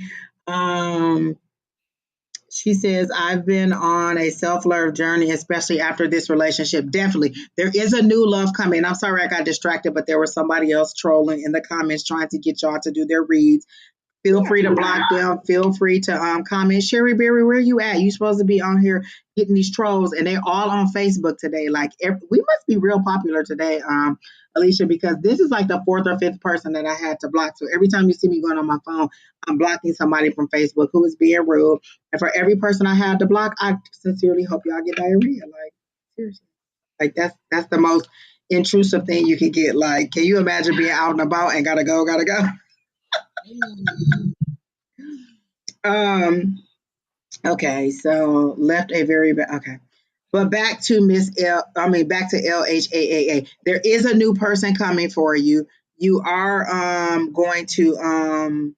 She says, "I've been on a self-love journey, especially after this relationship. Definitely. There is a new love coming." I'm sorry I got distracted, but there was somebody else trolling in the comments trying to get y'all to do their reads. Feel free to block them. Feel free to comment. Sherry Berry, where you at? You supposed to be on here getting these trolls, and they're all on Facebook today. Like we must be real popular today, Alicia, because this is like the fourth or fifth person that I had to block. So every time you see me going on my phone, I'm blocking somebody from Facebook who is being rude. And for every person I had to block, I sincerely hope y'all get diarrhea. Like seriously, like that's the most intrusive thing you can get. Like, can you imagine being out and about and gotta go? Okay, so left a very bad. Okay, but back to back to LHAAA. There is a new person coming for you. You are going to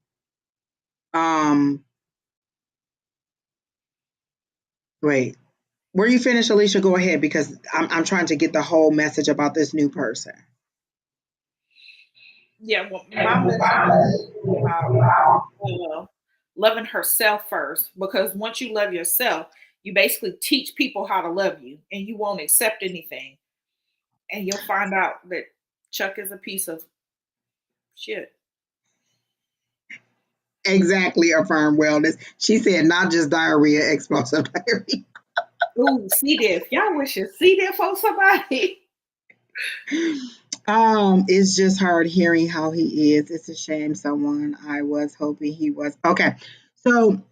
wait. Were you finished, Alicia? Go ahead because I'm trying to get the whole message about this new person. Yeah, well, my message is about loving herself first, because once you love yourself, you basically teach people how to love you, and you won't accept anything, and you'll find out that Chuck is a piece of shit. Exactly, Affirm Wellness. She said not just diarrhea, explosive diarrhea. Ooh, C diff. Y'all wish you C diff on somebody. It's just hard hearing how he is. It's a shame someone I was hoping he was. Okay. So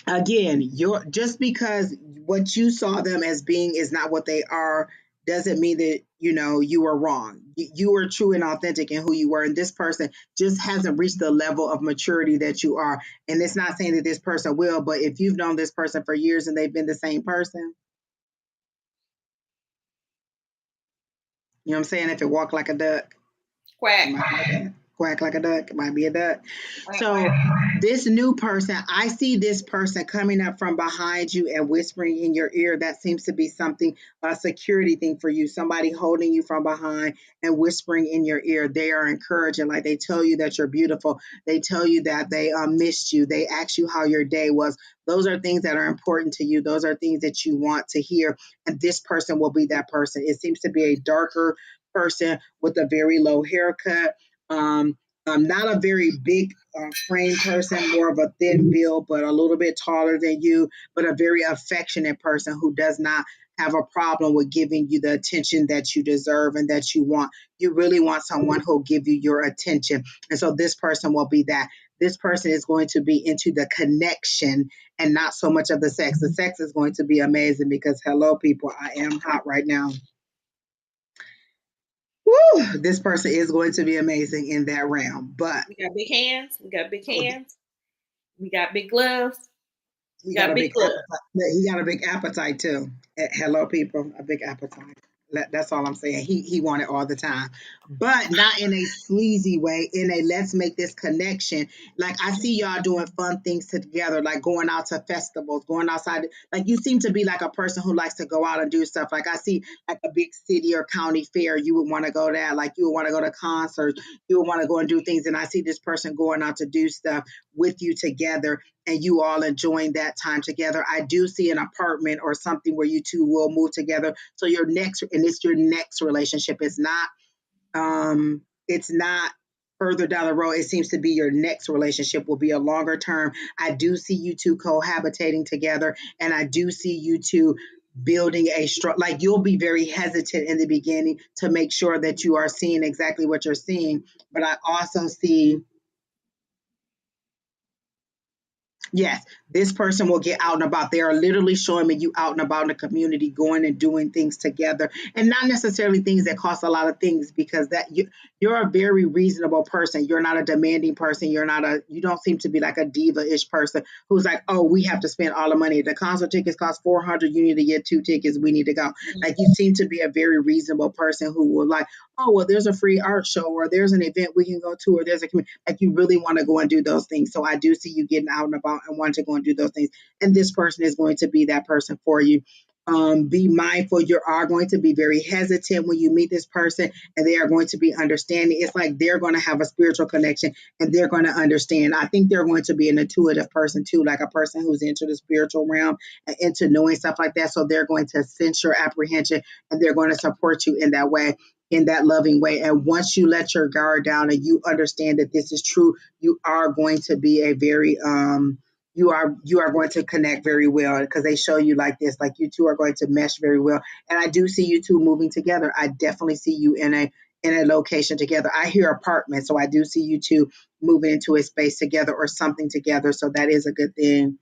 again, just because what you saw them as being is not what they are doesn't mean that you were wrong. You were true and authentic in who you were, and this person just hasn't reached the level of maturity that you are. And it's not saying that this person will, but if you've known this person for years and they've been the same person, you know what I'm saying? If it walked like a duck, Quack. Quack like a duck, it might be a duck. So this new person, I see this person coming up from behind you and whispering in your ear. That seems to be something, a security thing for you. Somebody holding you from behind and whispering in your ear. They are encouraging, like they tell you that you're beautiful. They tell you that they missed you. They ask you how your day was. Those are things that are important to you. Those are things that you want to hear. And this person will be that person. It seems to be a darker person with a very low haircut. Not a very big frame person, more of a thin build, but a little bit taller than you, but a very affectionate person who does not have a problem with giving you the attention that you deserve and that you want. You really want someone who'll give you your attention. And so this person will be that. This person is going to be into the connection and not so much of the sex. The sex is going to be amazing because, hello, people, I am hot right now. Woo, this person is going to be amazing in that realm. But We got big hands. We got big hands. We got big gloves. We he got got a big big gloves. appetite. He got a big appetite too. Hello, people, a big appetite. That's all I'm saying. He wanted all the time, but not in a sleazy way. In a let's make this connection. Like I see y'all doing fun things together, like going out to festivals, going outside. Like you seem to be like a person who likes to go out and do stuff. Like I see like a big city or county fair, you would want to go there. Like you would want to go to concerts, you would want to go and do things. And I see this person going out to do stuff with you together and you all enjoying that time together. I do see an apartment or something where you two will move together. So your next, and it's your next relationship. It's not further down the road. It seems to be your next relationship will be a longer term. I do see you two cohabitating together, and I do see you two building a strong, like you'll be very hesitant in the beginning to make sure that you are seeing exactly what you're seeing. But I also see, yes, this person will get out and about. They are literally showing me you out and about in the community, going and doing things together, and not necessarily things that cost a lot of things because you're a very reasonable person. You're not a demanding person. You don't seem to be like a diva-ish person who's like, oh, we have to spend all the money. The concert tickets cost 400. You need to get 2 tickets. We need to go. Like you seem to be a very reasonable person who will like, oh, well, there's a free art show or there's an event we can go to or there's a community. Like you really want to go and do those things. So I do see you getting out and about and wanting to go and do those things. And this person is going to be that person for you. Be mindful. You are going to be very hesitant when you meet this person, and they are going to be understanding. It's like they're going to have a spiritual connection and they're going to understand. I think they're going to be an intuitive person too, like a person who's into the spiritual realm and into knowing stuff like that. So they're going to sense your apprehension and they're going to support you in that way, in that loving way. And once you let your guard down and you understand that this is true, you are going to be a very you are going to connect very well because they show you like this, like you two are going to mesh very well. And I do see you two moving together. I definitely see you in a location together. I hear apartment, so I do see you two moving into a space together or something together. So that is a good thing.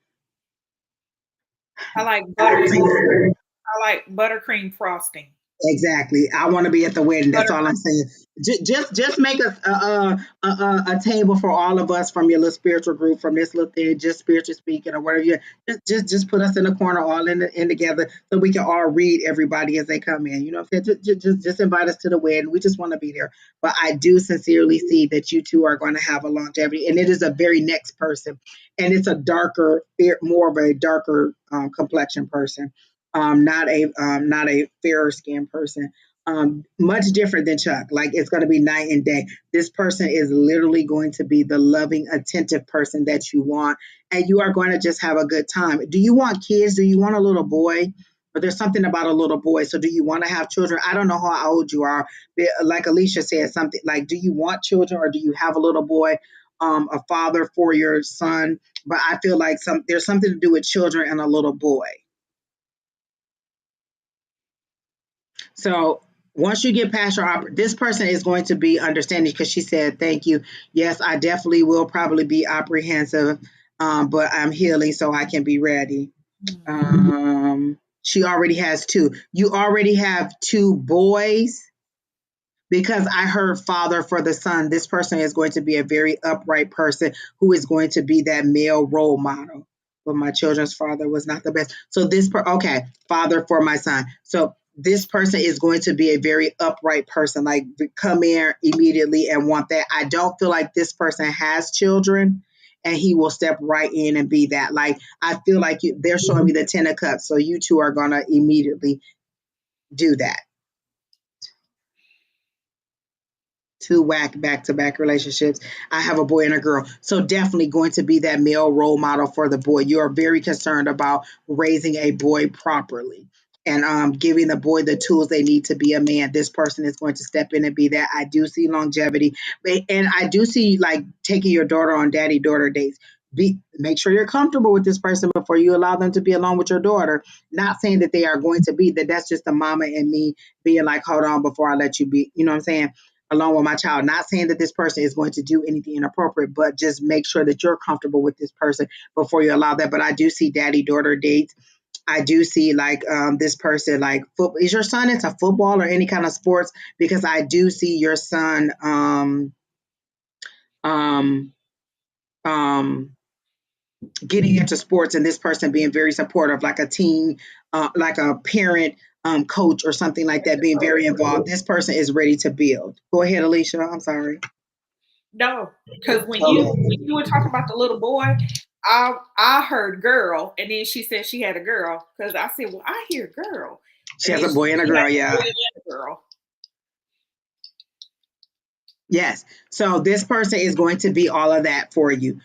I like buttercream. I like buttercream frosting. Exactly. I want to be at the wedding. That's all I'm Buttercream. saying. Just make a table for all of us from your little spiritual group, from this little thing, just spiritual speaking or whatever. You just put us in the corner, all in together, so we can all read everybody as they come in. You know, what I'm saying? Just invite us to the wedding. We just want to be there. But I do sincerely see that you two are going to have a longevity, and it is a very next person, and it's a darker, more of a darker complexion person, not a fairer skinned person. Much different than Chuck. Like it's going to be night and day. This person is literally going to be the loving, attentive person that you want, and you are going to just have a good time. Do you want kids? Do you want a little boy? But there's something about a little boy. So do you want to have children? I don't know how old you are. Like Alicia said, something like, do you want children or do you have a little boy? A father for your son, but I feel like there's something to do with children and a little boy. So once you get past this person is going to be understanding because she said, thank you. Yes, I definitely will probably be apprehensive, but I'm healing so I can be ready. She already has two. You already have two boys because I heard father for the son. This person is going to be a very upright person who is going to be that male role model. But my children's father was not the best. So okay, father for my son. So this person is going to be a very upright person, like come here immediately and want that. I don't feel like this person has children and he will step right in and be that. Like I feel like they're showing me the 10 of cups. So you two are going to immediately do that. Two whack back-to-back relationships. I have a boy and a girl. So definitely going to be that male role model for the boy. You are very concerned about raising a boy properly and giving the boy the tools they need to be a man. This person is going to step in and be that. I do see longevity, and I do see like taking your daughter on daddy-daughter dates. make sure you're comfortable with this person before you allow them to be alone with your daughter. Not saying that they are going to be that. That's just the mama and me being like, hold on before I let you be. You know what I'm saying? Along with my child. Not saying that this person is going to do anything inappropriate, but just make sure that you're comfortable with this person before you allow that. But I do see daddy daughter dates. I do see like this person like is your son into football or any kind of sports? Because I do see your son um um getting into sports and this person being very supportive, like a team, like a parent, coach or something like that, being very involved. This person is ready to build. Go ahead, Alicia. I'm sorry. No, because when Okay. you were talking about the little boy, I heard girl, and then she said she had a girl. Because I said, well, I hear girl, She and has then a boy and a she had girl. a Yeah. boy and a girl. Yes. So this person is going to be all of that for you.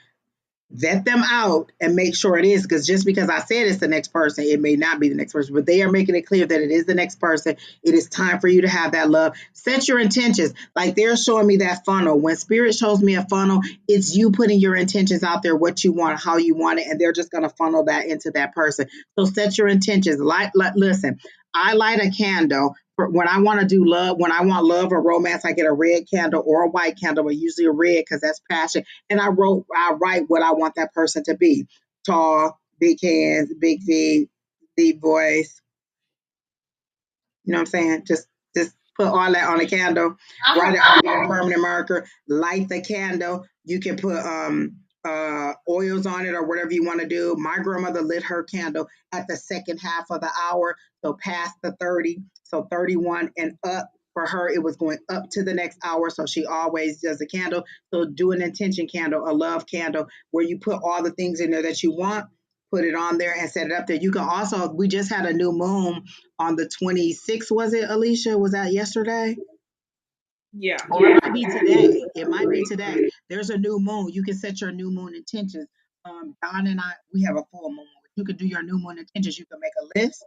Vet them out and make sure it is, because just because I said it's the next person, it may not be the next person, but they are making it clear that it is the next person. It is time for you to have that love. Set your intentions. Like they're showing me that funnel. When spirit shows me a funnel, it's you putting your intentions out there, what you want, how you want it, and they're just going to funnel that into that person. So set your intentions. Listen, I light a candle when I want to do love. When I want love or romance, I get a red candle or a white candle, but usually a red because that's passion. And I write what I want that person to be: tall, big hands, big feet, deep voice. You know what I'm saying? Just put all that on a candle, write it on a permanent marker, light the candle. You can put oils on it or whatever you want to do. My grandmother lit her candle at the second half of the hour, so past the 30, so 31 and up. For her, it was going up to the next hour, so she always does a candle. So do an intention candle, a love candle, where you put all the things in there that you want, put it on there and set it up there. You can also, we just had a new moon on the 26th, was it, Alicia? Was that yesterday? Yeah. Or it might be today. It might be today. There's a new moon. You can set your new moon intentions. Don and I, we have a full moon. You can do your new moon intentions. You can make a list.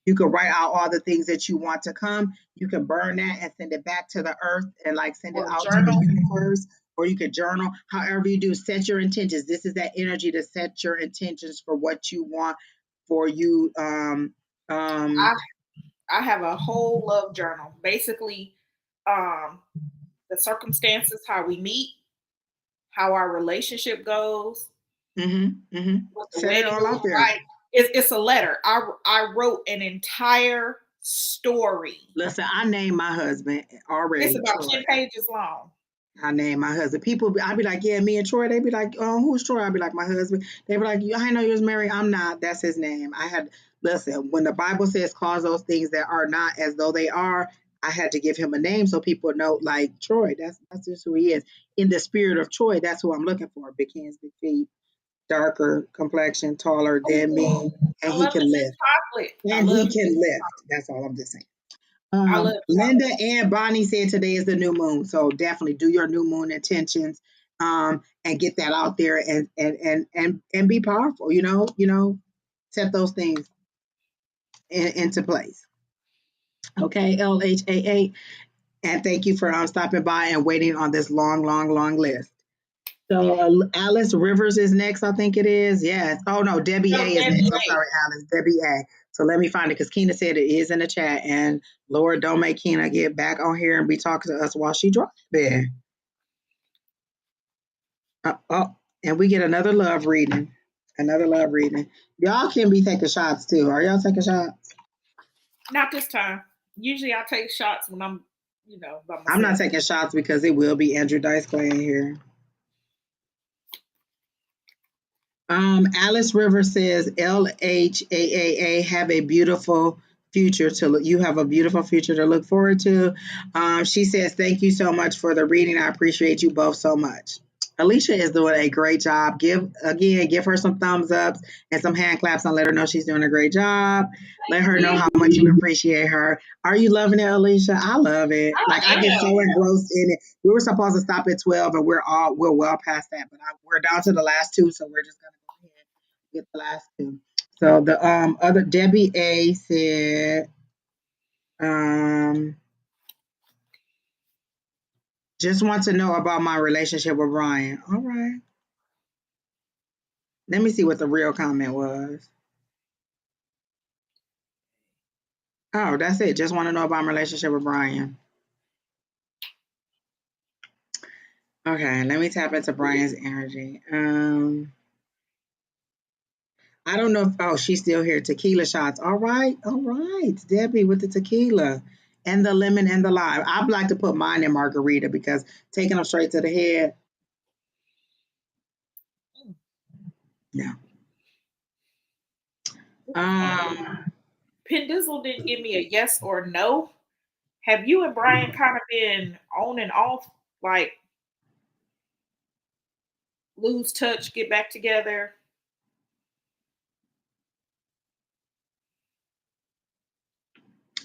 You can write out all the things that you want to come. You can burn that and send it back to the earth and like send it Or out to the journal. universe. Or you could journal. However you do, set your intentions. This is that energy to set your intentions for what you want for you. I I have a whole love journal. Basically, um, the circumstances, how we meet, how our relationship goes, what the Set it wedding all out looks there. like. It's a letter. I wrote an entire story. Listen, I named my husband It's already, about Troy. 10 pages long. I named my husband. People, I'd be like, yeah, me and Troy. They'd be like, who's Troy? I'd be like, my husband. They'd be like, I know you was married. I'm not. That's his name. Listen, when the Bible says cause those things that are not as though they are, I had to give him a name so people know, like, Troy, that's just who he is. In the spirit of Troy, that's who I'm looking for. Big hands, big feet, darker complexion, taller than Ooh, me, and I he love can me some lift. chocolate. I And love he me some can lift. chocolate. That's all I'm just saying. I love Linda chocolate. and Bonnie said today is the new moon, so definitely do your new moon intentions, and get that out there and be powerful. Set those things into place. Okay, LHAA, and thank you for stopping by and waiting on this long, long, long list. So Alice Rivers is next, I think it is. Yes. Oh no, Debbie A No, is next. I'm Debbie sorry, Alice. Debbie A. So let me find it because Keena said it is in the chat. And Lord, don't make Keena get back on here and be talking to us while she driving. Oh, and we get another love reading. Another love reading. Y'all can be taking shots too. Are y'all taking shots? Not this time. Usually I take shots when I'm, by I'm not myself. taking shots because it will be Andrew Dice Clay in here. Alice Rivers says LHAAA have a beautiful future to look. You have a beautiful future to look forward to. She says thank you so much for the reading. I appreciate you both so much. Alicia is doing a great job. Give her some thumbs ups and some hand claps and let her know she's doing a great job. Let her know how much you appreciate her. Are you loving it, Alicia? I love it. Like I I get so am. engrossed in it. We were supposed to stop at 12 and we're well past that, but we're down to the last two, so we're just gonna go ahead and get the last two. So the other Debbie A said just want to know about my relationship with Brian. All right. Let me see what the real comment was. Oh, that's it. Just want to know about my relationship with Brian. Okay, let me tap into Brian's energy. I don't know if she's still here. Tequila shots. All right, Debbie with the tequila and the lemon and the lime. I'd like to put mine in margarita because taking them straight to the head. No. Pendizzle didn't give me a yes or no. Have you and Brian kind of been on and off, like lose touch, get back together?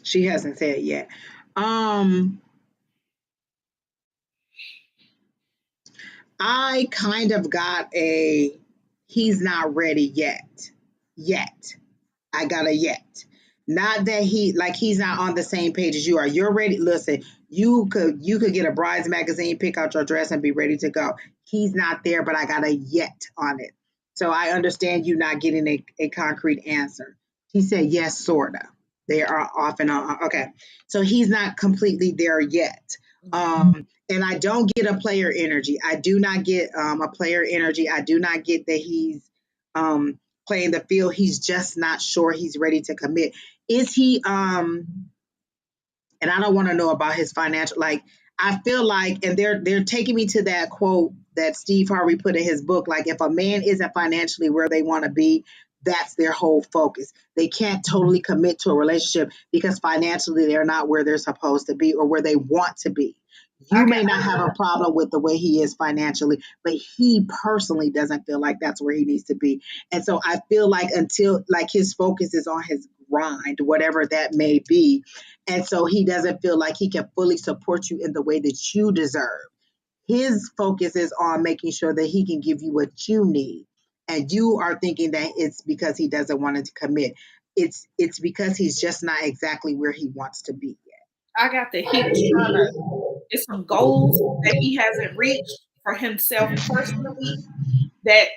She hasn't said yet. I kind of got a he's not ready yet. Yet. I got a yet. Not that he's not on the same page as you are. You're ready. Listen, you could get a bride's magazine, pick out your dress, and be ready to go. He's not there, but I got a yet on it. So I understand you not getting a concrete answer. He said yes, sorta. They are off and on. Okay. So he's not completely there yet. And I don't get a player energy. I do not get a player energy. I do not get that he's playing the field. He's just not sure he's ready to commit. Is he and I don't want to know about his financial, like I feel like, and they're taking me to that quote that Steve Harvey put in his book, like if a man isn't financially where they want to be, that's their whole focus. They can't totally commit to a relationship because financially they're not where they're supposed to be or where they want to be. You may not have a problem with the way he is financially, but he personally doesn't feel like that's where he needs to be. And so I feel like until like his focus is on his grind, whatever that may be. And so he doesn't feel like he can fully support you in the way that you deserve. His focus is on making sure that he can give you what you need. And you are thinking that it's because he doesn't want to commit. It's because he's just not exactly where he wants to be yet. I got that he was trying to, it's some goals that he hasn't reached for himself personally, that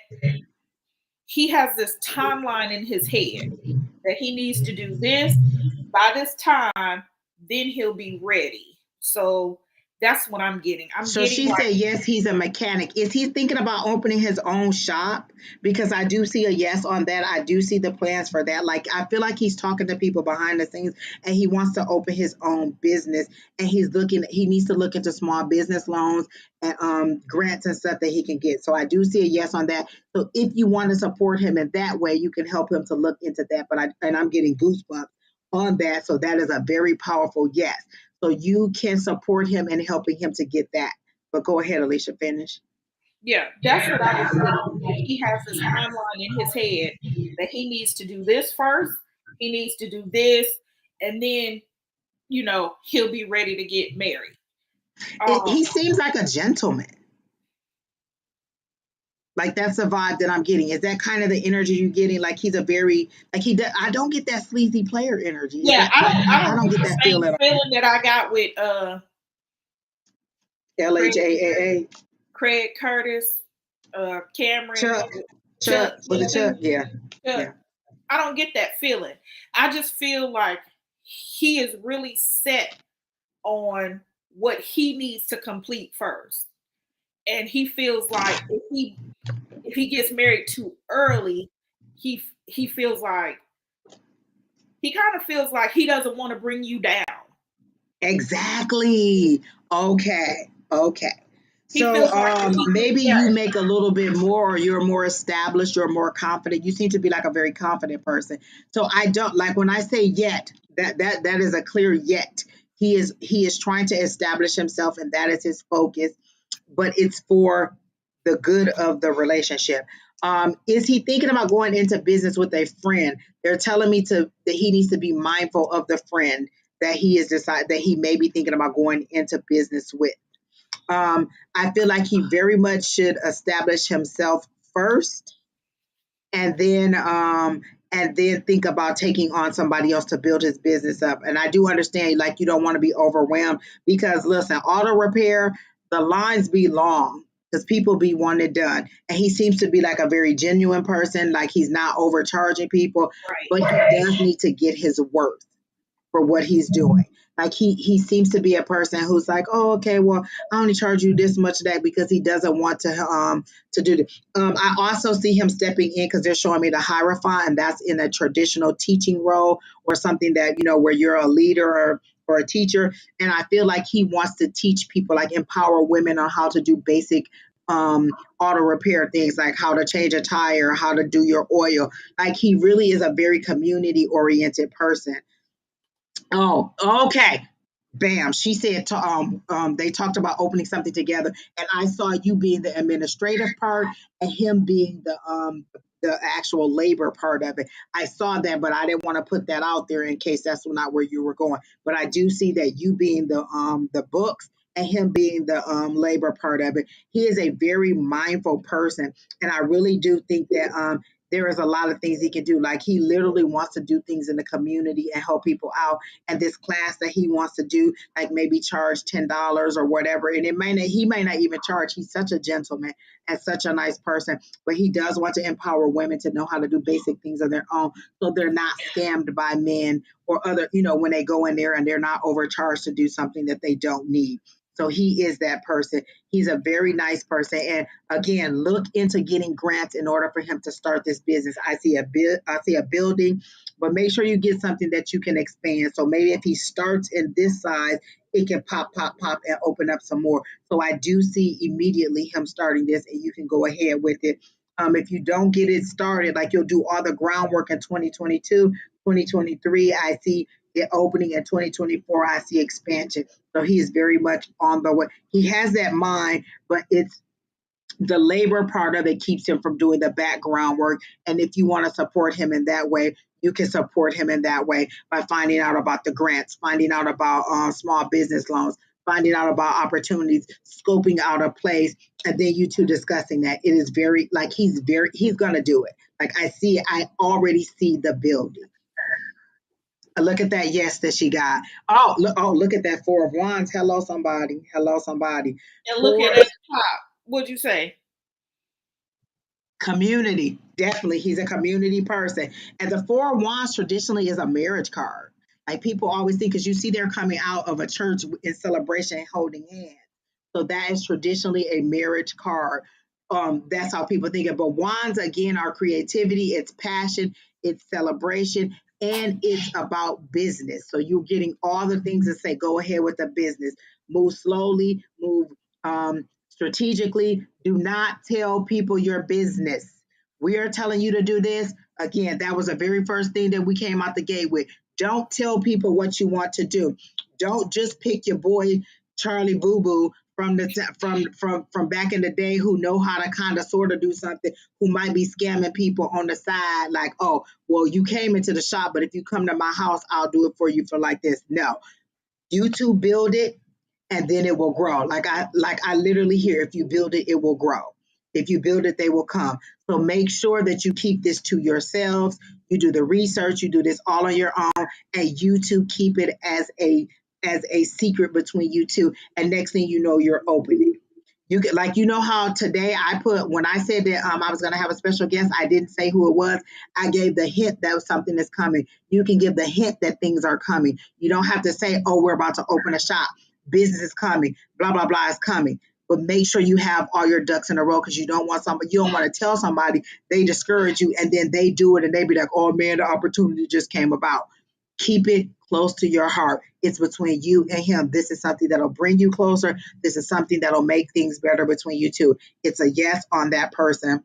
he has this timeline in his head that he needs to do this by this time, then he'll be ready. So that's what I'm getting. I'm So getting she like, said, yes, he's a mechanic. Is he thinking about opening his own shop? Because I do see a yes on that. I do see the plans for that. Like, I feel like he's talking to people behind the scenes and he wants to open his own business. And he needs to look into small business loans and grants and stuff that he can get. So I do see a yes on that. So if you want to support him in that way, you can help him to look into that. I'm getting goosebumps on that. So that is a very powerful yes. So you can support him in helping him to get that. But go ahead, Alicia, finish. yeah, that's what I was getting. Like he has this timeline in his head that he needs to do this first, he needs to do this, and then, he'll be ready to get married. He seems like a gentleman. Like that's the vibe that I'm getting. Is that kind of the energy you're getting? Like he's a very like he. I don't get that sleazy player energy. Yeah, I don't get get the that same feeling. feeling that I got with LHAAA. Craig Curtis, Cameron, Chuck. Chuck, Was it Chuck? Yeah. Chuck. I don't get that feeling. I just feel like he is really set on what he needs to complete first. And he feels like if he gets married too early, he feels like he kind of feels like he doesn't want to bring you down. Exactly. Okay. He So feels like maybe you make a little bit more, or you're more established, you're more confident. You seem to be like a very confident person. So I don't like when I say yet, that is a clear yet. He is trying to establish himself, and that is his focus, but it's for the good of the relationship. Is he thinking about going into business with a friend? They're telling me that he needs to be mindful of the friend that he is decided that he may be thinking about going into business with. I feel like he very much should establish himself first, and then think about taking on somebody else to build his business up. And I do understand, like you don't want to be overwhelmed because listen, auto repair, the lines be long. because people be wanting it done. And he seems to be like a very genuine person, like he's not overcharging people, but Right. he does need to get his worth for what he's doing. Like he seems to be a person who's like, oh, okay, well, I only charge you this much of that because he doesn't want to do this. I also see him stepping in because they're showing me the Hierophant, and that's in a traditional teaching role or something that where you're a leader or a teacher. And I feel like he wants to teach people, like empower women on how to do basic auto repair things, like how to change a tire, how to do your oil. Like he really is a very community oriented person. Oh, okay. Bam. She said they talked about opening something together, and I saw you being the administrative part and him being the actual labor part of it. I saw that, but I didn't want to put that out there in case that's not where you were going. But I do see that you being the books and him being the labor part of it. He is a very mindful person, and I really do think that there is a lot of things he can do. Like he literally wants to do things in the community and help people out. And this class that he wants to do, like maybe charge $10 or whatever. And he may not even charge. He's such a gentleman and such a nice person, but he does want to empower women to know how to do basic things of their own, so they're not scammed by men or other, when they go in there and they're not overcharged to do something that they don't need. So he is that person. He's a very nice person. And again, look into getting grants in order for him to start this business. I see a building, but make sure you get something that you can expand. So maybe if he starts in this size, it can pop, pop, pop, and open up some more. So I do see immediately him starting this, and you can go ahead with it. If you don't get it started, like you'll do all the groundwork in 2022, 2023, I see it opening. In 2024, I see expansion. So he is very much on the way. He has that mind, but it's the labor part of it keeps him from doing the background work. And if you want to support him in that way, you can support him in that way by finding out about the grants, finding out about small business loans, finding out about opportunities, scoping out a place, and then you two discussing that. It is very like he's going to do it. Like I already see the building. Look at that yes that she got. Look at that 4 of Wands. Hello, somebody. Hello, somebody. And look Four at the top. What'd you say? Community. Definitely, he's a community person. And the 4 of Wands traditionally is a marriage card. Like people always think, because you see they're coming out of a church in celebration holding hands. So that is traditionally a marriage card. That's how people think of it. But wands again are creativity, it's passion, it's celebration, and it's about business. So you're getting all the things that say go ahead with the business. Move slowly, move strategically. Do not tell people your business. We are telling you to do this. Again, that was the very first thing that we came out the gate with. Don't tell people what you want to do. Don't just pick your boy Charlie Boo Boo from from back in the day, who know how to kind of sort of do something, who might be scamming people on the side, like, oh, well, you came into the shop, but if you come to my house, I'll do it for you for like this. No, you two build it, and then it will grow. Like I literally hear, if you build it, it will grow. If you build it, they will come. So make sure that you keep this to yourselves. You do the research, you do this all on your own, and you two keep it as a secret between you two. And next thing you know, you're opening. You get, like, how today I put, when I said that I was going to have a special guest, I didn't say who it was. I gave the hint that something is coming. You can give the hint that things are coming. You don't have to say, oh, we're about to open a shop. Business is coming. Blah, blah, blah is coming. But make sure you have all your ducks in a row, because you don't want to tell somebody, they discourage you, and then they do it and they be like, oh man, the opportunity just came about. Keep it close to your heart. It's between you and him. This is something that'll bring you closer. This is something that'll make things better between you two. It's a yes on that person,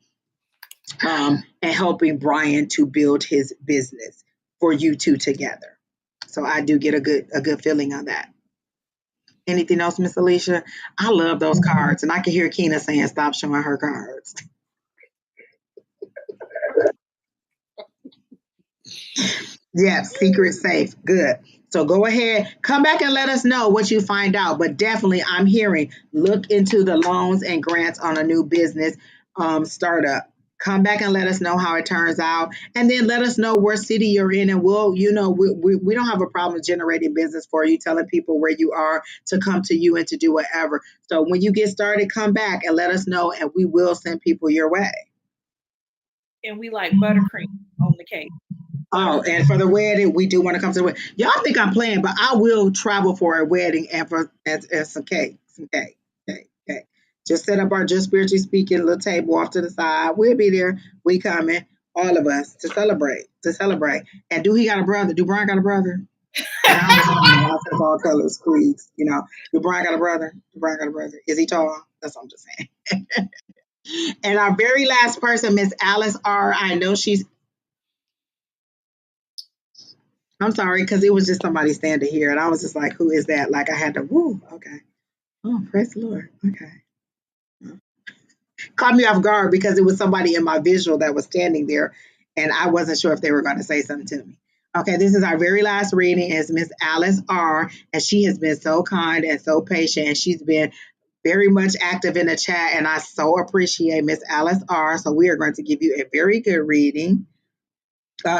and helping Brian to build his business for you two together. So I do get a good feeling on that. Anything else, Miss Alicia? I love those cards, and I can hear Keena saying, "Stop showing her cards." Yeah, secret safe. Good. So go ahead, come back and let us know what you find out. But definitely, I'm hearing, look into the loans and grants on a new business startup. Come back and let us know how it turns out, and then let us know where city you're in, and we'll, we don't have a problem generating business for you, telling people where you are to come to you and to do whatever. So when you get started, come back and let us know, and we will send people your way. And we like buttercream on the cake. Oh, and for the wedding, we do want to come to the wedding. Y'all think I'm playing, but I will travel for a wedding and for and some cake, cake. Just set up our just spiritually speaking little table off to the side. We'll be there. We coming, all of us to celebrate, And do he got a brother? Do Brian got a brother? And I was of all colors, creeds. Do Brian got a brother? Do Brian got a brother? Is he tall? That's what I'm just saying. And our very last person, Miss Alice R. I know she's. I'm sorry, because it was just somebody standing here, and I was just like, "Who is that?" Like I had to. Woo. Okay. Oh, praise the Lord. Okay. Caught me off guard because it was somebody in my visual that was standing there, and I wasn't sure if they were going to say something to me. Okay, this is our very last reading. Is Miss Alice R. And she has been so kind and so patient, and she's been very much active in the chat, and I so appreciate Miss Alice R. So we are going to give you a very good reading.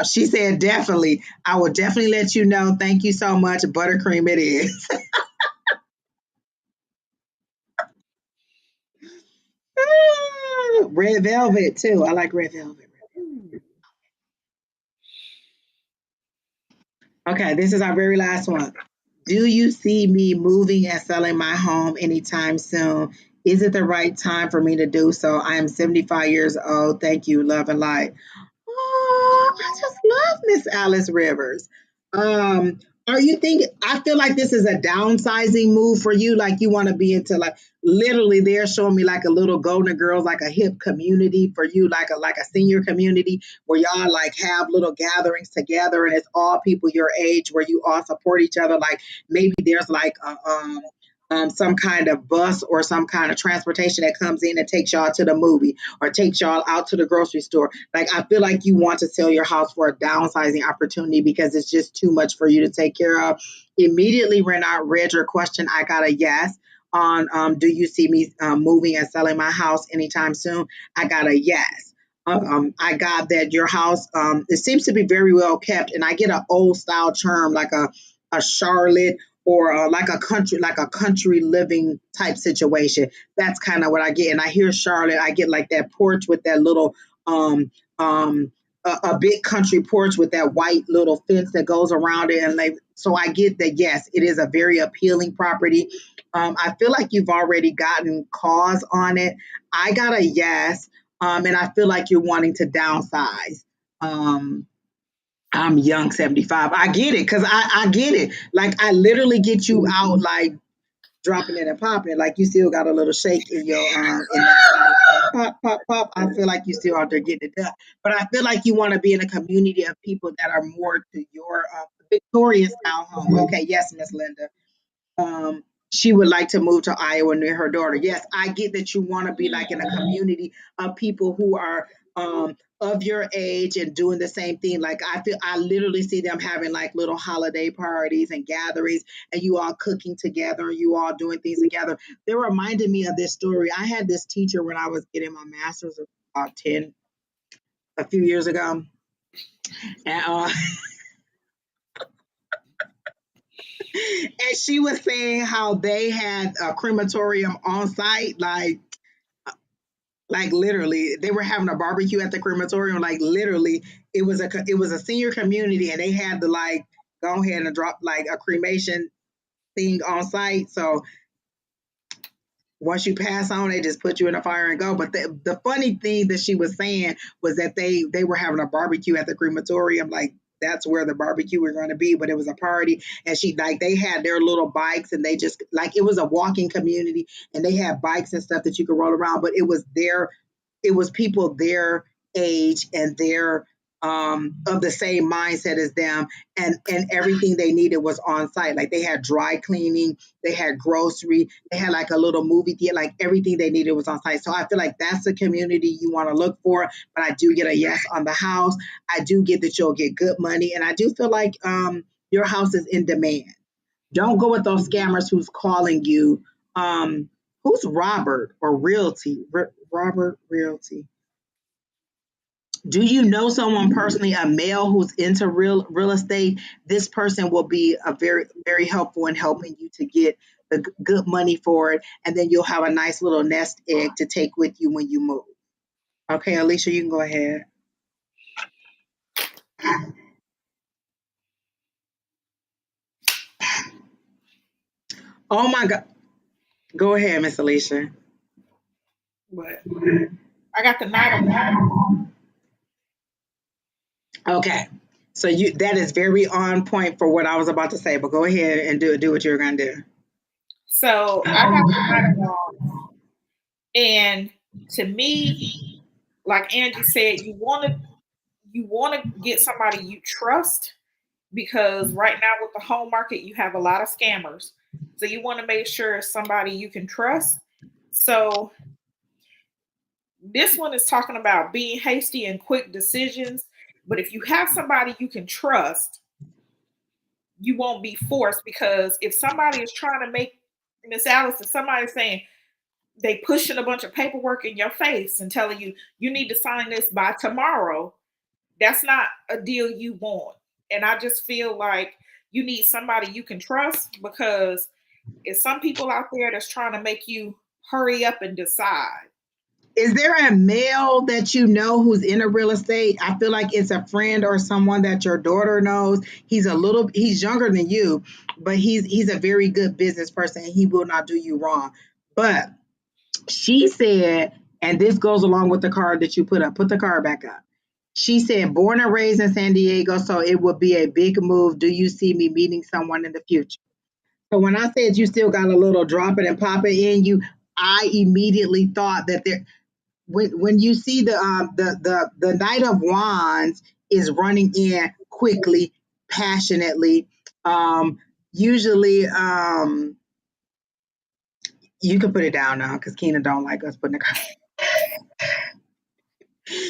She said, definitely. I will definitely let you know. Thank you so much. Buttercream it is. Red velvet, too. I like red velvet. Okay, this is our very last one. Do you see me moving and selling my home anytime soon? Is it the right time for me to do so? I am 75 years old. Thank you. Love and light. Oh, I just love Miss Alice Rivers. Are you thinking? I feel like this is a downsizing move for you. Like you want to be into like literally. They're showing me like a little Golden Girls, like a hip community for you, like a senior community where y'all like have little gatherings together, and it's all people your age where you all support each other. Like maybe there's like some kind of bus or some kind of transportation that comes in and takes y'all to the movie or takes y'all out to the grocery store. Like I feel like you want to sell your house for a downsizing opportunity because it's just too much for you to take care of. Immediately when I read your question, I got a yes on do you see me moving and selling my house anytime soon? I got a yes. I got that your house it seems to be very well kept, and I get an old style term like a Charlotte or like a country living type situation. That's kind of what I get. And I hear Charlotte, I get like that porch with that little um um a big country porch with that white little fence that goes around it, and like so I get that yes, it is a very appealing property. I feel like you've already gotten calls on it. I got a yes, and I feel like you're wanting to downsize. Um, I'm young 75. I get it because I get it. Like I literally get you out like dropping it and popping. Like you still got a little shake in your in that like pop, pop, pop. I feel like you still out there getting it done. But I feel like you want to be in a community of people that are more to your Victorian style home. Okay, yes, Miss Linda. um, she would like to move to Iowa near her daughter. Yes, I get that you want to be like in a community of people who are of your age and doing the same thing. Like I literally see them having like little holiday parties and gatherings, and you all cooking together, and you all doing things together. They reminded me of this story. I had this teacher when I was getting my master's about 10 a few years ago, and and she was saying how they had a crematorium on site, like literally they were having a barbecue at the crematorium. Like literally, it was a senior community, and they had to like go ahead and drop like a cremation thing on site. So once you pass on, they just put you in the fire and go. But the funny thing that she was saying was that they were having a barbecue at the crematorium, like that's where the barbecue was going to be, but it was a party. And she like they had their little bikes, and they just like it was a walking community, and they had bikes and stuff that you could roll around, but it was people their age and their of the same mindset as them, and everything they needed was on site. Like they had dry cleaning, they had grocery, they had like a little movie theater, like everything they needed was on site. So I feel like that's the community you want to look for. But I do get a yes on the house. I do get that you'll get good money, and I do feel like your house is in demand. Don't go with those scammers who's calling you. Who's Robert or Realty? Robert Realty. Do you know someone personally, a male who's into real estate? This person will be a very helpful in helping you to get the good money for it, and then you'll have a nice little nest egg to take with you when you move. Okay, Alicia, you can go ahead. Oh my God, go ahead, Miss Alicia. But I got the Knight of Wands. Okay, so you that is very on point for what I was about to say. But go ahead and do what you're gonna do. So I got the Knight of Wands. And to me, like Angie said, you want to get somebody you trust, because right now with the home market, you have a lot of scammers. So you want to make sure it's somebody you can trust. So this one is talking about being hasty and quick decisions. But if you have somebody you can trust, you won't be forced, because if somebody is trying to make Miss Alice, if somebody's saying they pushing a bunch of paperwork in your face and telling you you need to sign this by tomorrow, that's not a deal you want. And I just feel like you need somebody you can trust, because it's some people out there that's trying to make you hurry up and decide. Is there a male that you know who's in a real estate? I feel like it's a friend or someone that your daughter knows. He's younger than you, but he's a very good business person and he will not do you wrong. But she said, and this goes along with the card that you put up. Put the card back up. She said, born and raised in San Diego, so it would be a big move. Do you see me meeting someone in the future? So when I said you still got a little drop it and pop it in you, I immediately thought that there when you see the Knight of Wands is running in quickly, passionately. Usually, you can put it down now because Keena don't like us putting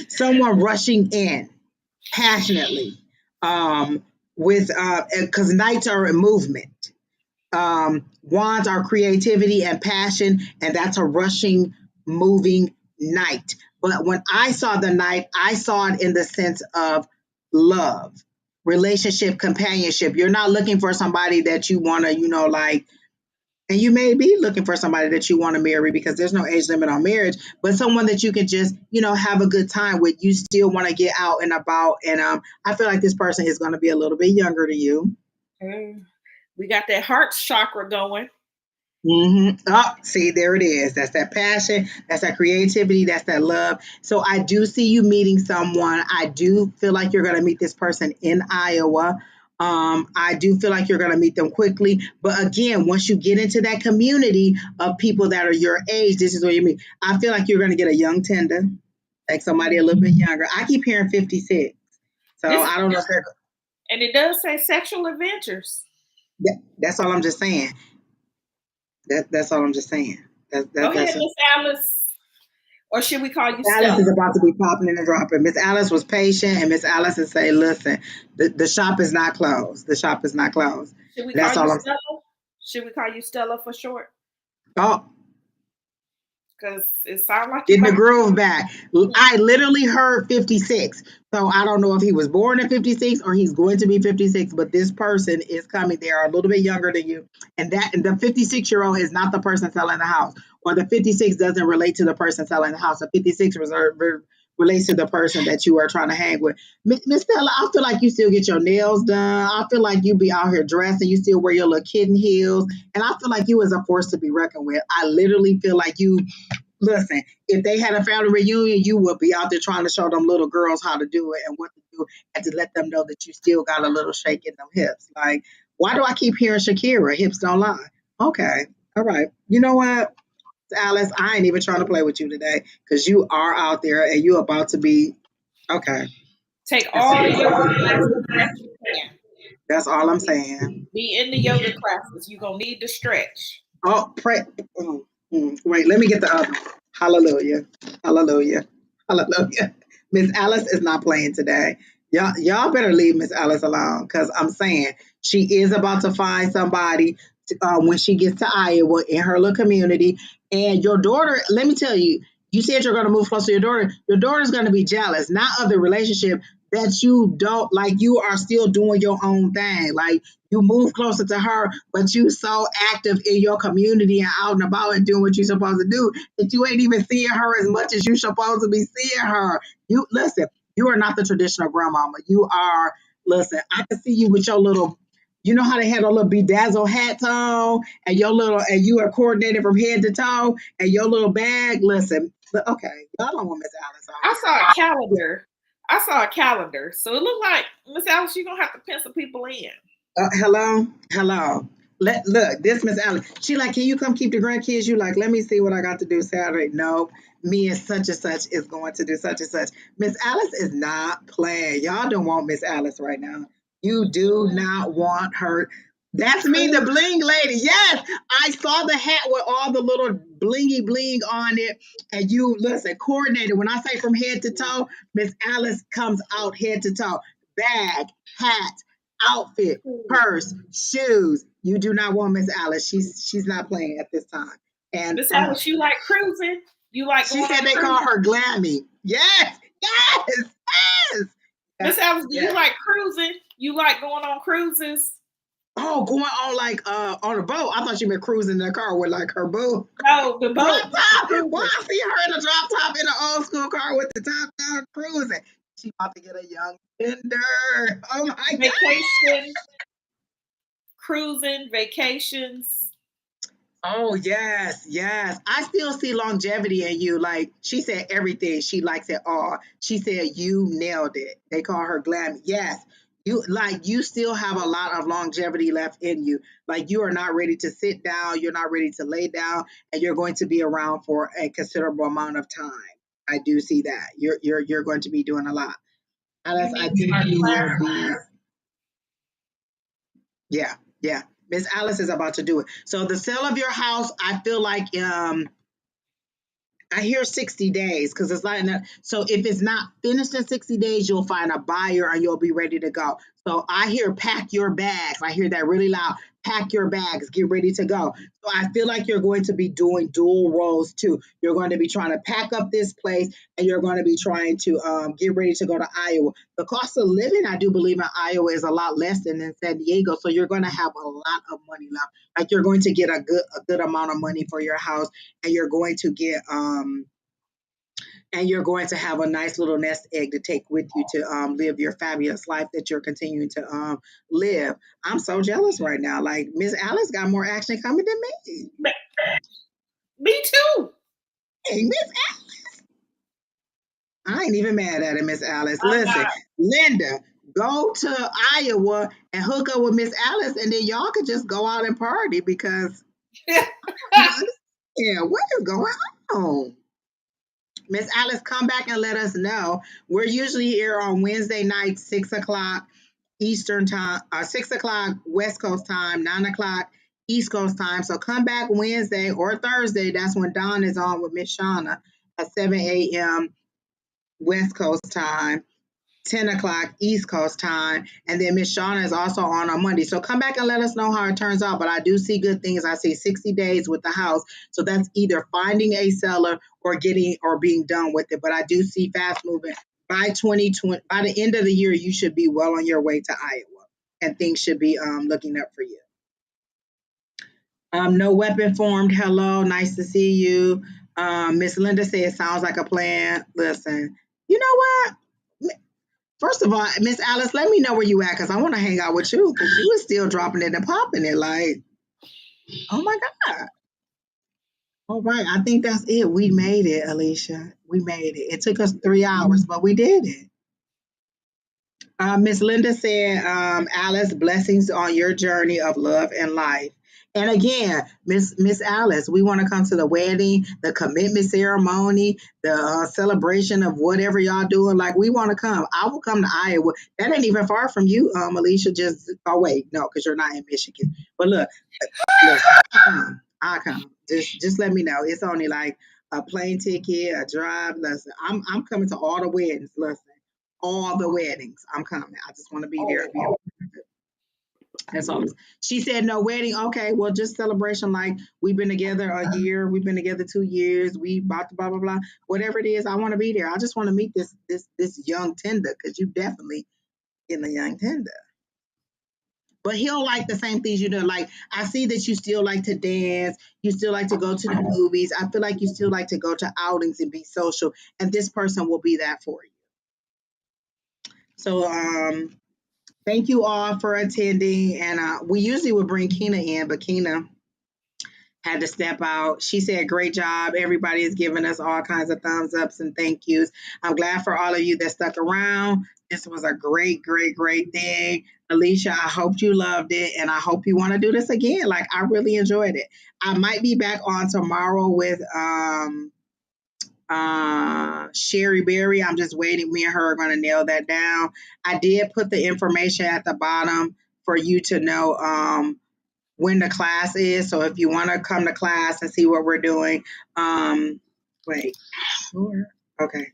someone rushing in passionately, with because knights are in movement. Wands are creativity and passion, and that's a rushing, moving knight. But when I saw the knight, I saw it in the sense of love, relationship, companionship. You're not looking for somebody that you want to, like, and you may be looking for somebody that you want to marry because there's no age limit on marriage, but someone that you can just, have a good time with. You still want to get out and about. And I feel like this person is going to be a little bit younger than you. We got that heart chakra going. Oh, see, there it is. That's that passion. That's that creativity. That's that love. So I do see you meeting someone. I do feel like you're going to meet this person in Iowa. I do feel like you're going to meet them quickly. But again, once you get into that community of people that are your age, this is what you meet. I feel like you're going to get a young tender, like somebody a little bit younger. I keep hearing 56. So I don't know if they're. And it does say sexual adventures. That's all I'm just saying. That's all I'm just saying. Go ahead, Miss Alice. Or should we call you Alice Stella? is about to be popping and dropping. Miss Alice was patient, and Miss Alice is saying, listen, the shop is not closed. The shop is not closed. Should we That's call all you I'm saying. Stella? Should we call you Stella for short? Oh, Because it sounds like getting the groove back. I literally heard 56. So I don't know if he was born at 56 or he's going to be 56, but this person is coming. They are a little bit younger than you. And the 56-year-old is not the person selling the house. Or the 56 doesn't relate to the person selling the house. The 56 relates to the person that you are trying to hang with. Miss Stella, I feel like you still get your nails done. I feel like you be out here dressed and you still wear your little kitten heels. And I feel like you is a force to be reckoned with. I literally feel like you. Listen, if they had a family reunion, you would be out there trying to show them little girls how to do it and what to do, and to let them know that you still got a little shake in them hips. Like, why do I keep hearing Shakira? Hips don't lie. Okay, all right. You know what, Alice? I ain't even trying to play with you today because you are out there and you about to be okay. Take all the yoga classes that you can. That's all I'm saying. Be in the yoga classes. You're going to need to stretch. Oh, pray. Wait, let me get the other one. Hallelujah. Hallelujah. Hallelujah. Miss Alice is not playing today. Y'all better leave Miss Alice alone because I'm saying she is about to find somebody when she gets to Iowa in her little community. And your daughter, let me tell you, You said you're going to move closer to your daughter. Your daughter's going to be jealous, not of the relationship, that you don't like, you are still doing your own thing. Like, you move closer to her, but you so active in your community and out and about and doing what you're supposed to do that you ain't even seeing her as much as you're supposed to be seeing her. You listen, you are not the traditional grandmama. You are, listen, I can see you with your little, you know how they had a little bedazzle hats on and your little, and you are coordinated from head to toe and your little bag. Listen, okay, y'all don't want Miss Alice on I here. saw a calendar. I saw a calendar. So it looked like, Miss Alice, you're gonna have to pencil people in. Hello, hello. Look, this Miss Alice. She like, can you come keep the grandkids? You like, let me see what I got to do Saturday. No, me and such and such is going to do such and such. Miss Alice is not playing. Y'all don't want Miss Alice right now. You do not want her. That's me, the bling lady. Yes, I saw the hat with all the little blingy bling on it. And you listen, coordinated. When I say from head to toe, Miss Alice comes out head to toe. Bag, hat, outfit, purse, shoes. You do not want Miss Alice. She's not playing at this time. And Miss Alice, you like cruising? You like she going said on they call cruises? her glammy. Yes, yes, yes. Miss Alice, do Yes. you like cruising? You like going on cruises? Oh, going on like on a boat. I thought you meant cruising in the car with like her boo. No, the Drop boat. top. Well, Cruising. I see her in a drop top in an old school car with the top down cruising. She about to get a young tender. Oh my God. Vacation, cruising, vacations. Oh yes, yes. I still see longevity in you. Like she said, everything she likes it all. She said you nailed it. They call her glam. Yes, you still have a lot of longevity left in you. Like you are not ready to sit down. You're not ready to lay down, and you're going to be around for a considerable amount of time. I do see that. You're going to be doing a lot. You Alice, I need to think start you will classes. be. Yeah, yeah. Miss Alice is about to do it. So the sale of your house, I feel like I hear 60 days because it's like that. So if it's not finished in 60 days, you'll find a buyer and you'll be ready to go. So I hear pack your bags. I hear that really loud. Pack your bags, get ready to go. So I feel like you're going to be doing dual roles too. You're going to be trying to pack up this place and you're going to be trying to get ready to go to Iowa. The cost of living, I do believe in Iowa is a lot less than in San Diego. So you're going to have a lot of money left. Like you're going to get a good amount of money for your house and you're going to get and you're going to have a nice little nest egg to take with you to live your fabulous life that you're continuing to live. I'm so jealous right now. Like Miss Alice got more action coming than me. Me too. Hey, Miss, I ain't even mad at it, Miss Alice. I'm Listen, not. Linda, go to Iowa and hook up with Miss Alice, and then y'all could just go out and party because yeah, what is going on? Miss Alice, come back and let us know. We're usually here on Wednesday night, 6 o'clock Eastern time, 6 o'clock West Coast time, 9 o'clock East Coast time. So come back Wednesday or Thursday. That's when Dawn is on with Miss Shauna at 7 a.m. West Coast time. 10 o'clock East Coast time. And then Miss Shauna is also on Monday. So come back and let us know how it turns out. But I do see good things. I see 60 days with the house. So that's either finding a seller or getting or being done with it. But I do see fast moving. By 2020, by the end of the year, you should be well on your way to Iowa. And things should be looking up for you. No weapon formed. Hello, nice to see you. Miss Linda said, sounds like a plan. Listen, you know what? First of all, Miss Alice, let me know where you at because I want to hang out with you because you was still dropping it and popping it. Like, oh my God. All right. I think that's it. We made it, Alicia. We made it. It took us 3 hours, but we did it. Miss Linda said, Alice, blessings on your journey of love and life. And again, Miss Alice, we want to come to the wedding, the commitment ceremony, the celebration of whatever y'all doing. Like we want to come. I will come to Iowa. That ain't even far from you, Alicia. Just oh wait, no, because you're not in Michigan. But look, I'll come. Just let me know. It's only like a plane ticket, a drive. Listen, I'm coming to all the weddings. Listen all the weddings. I'm coming. I just want to be there. Oh, That's all. She said no wedding. Okay, well, just celebration. Like we've been together a year. We've been together 2 years. We about to blah blah blah. Whatever it is, I want to be there. I just want to meet this young tender because you definitely in the young tender. But he'll like the same things you do. Like I see that you still like to dance. You still like to go to the movies. I feel like you still like to go to outings and be social. And this person will be that for you. So thank you all for attending. And we usually would bring Kina in, but Kina had to step out. She said, great job. Everybody is giving us all kinds of thumbs ups and thank yous. I'm glad for all of you that stuck around. This was a great, great, great thing. Alicia, I hope you loved it and I hope you want to do this again. Like I really enjoyed it. I might be back on tomorrow with Sherry Berry. I'm just waiting. Me and her are going to nail that down. I did put the information at the bottom for you to know when the class is. So if you want to come to class and see what we're doing, wait, sure. Okay.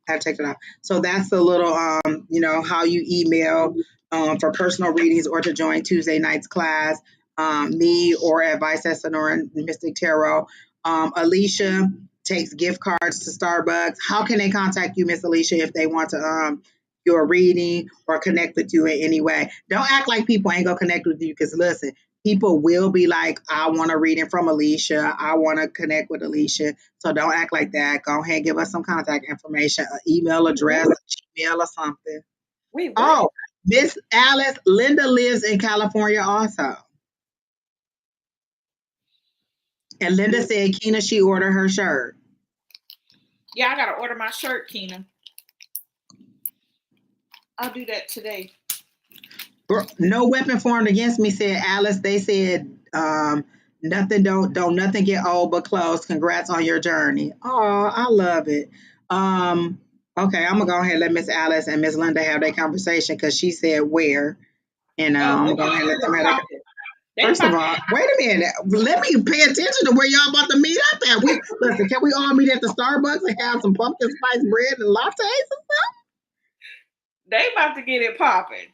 I had to take it off. So that's the little, how you email for personal readings or to join Tuesday night's class, me or A5say Sonora and Mystic Tarot. Alicia takes gift cards to Starbucks. How can they contact you, Miss Alicia, if they want to do a reading or connect with you in any way? Don't act like people ain't gonna connect with you because listen, people will be like, I want a reading from Alicia. I want to connect with Alicia. So don't act like that. Go ahead and give us some contact information, an email address, a Gmail or something. Wait, what? Oh, Miss Alice, Linda lives in California also. And Linda said, Kina, she ordered her shirt. Yeah, I gotta order my shirt, Kina. I'll do that today. No weapon formed against me, said Alice. They said nothing don't nothing get old but close. Congrats on your journey. Oh, I love it. Okay, I'm gonna go ahead and let Miss Alice and Miss Linda have their conversation because she said where. And I'm gonna go ahead and let them have that. First of all, wait a minute. Let me pay attention to where y'all about to meet up at. Listen, can we all meet at the Starbucks and have some pumpkin spice bread and lattes and stuff? They about to get it popping.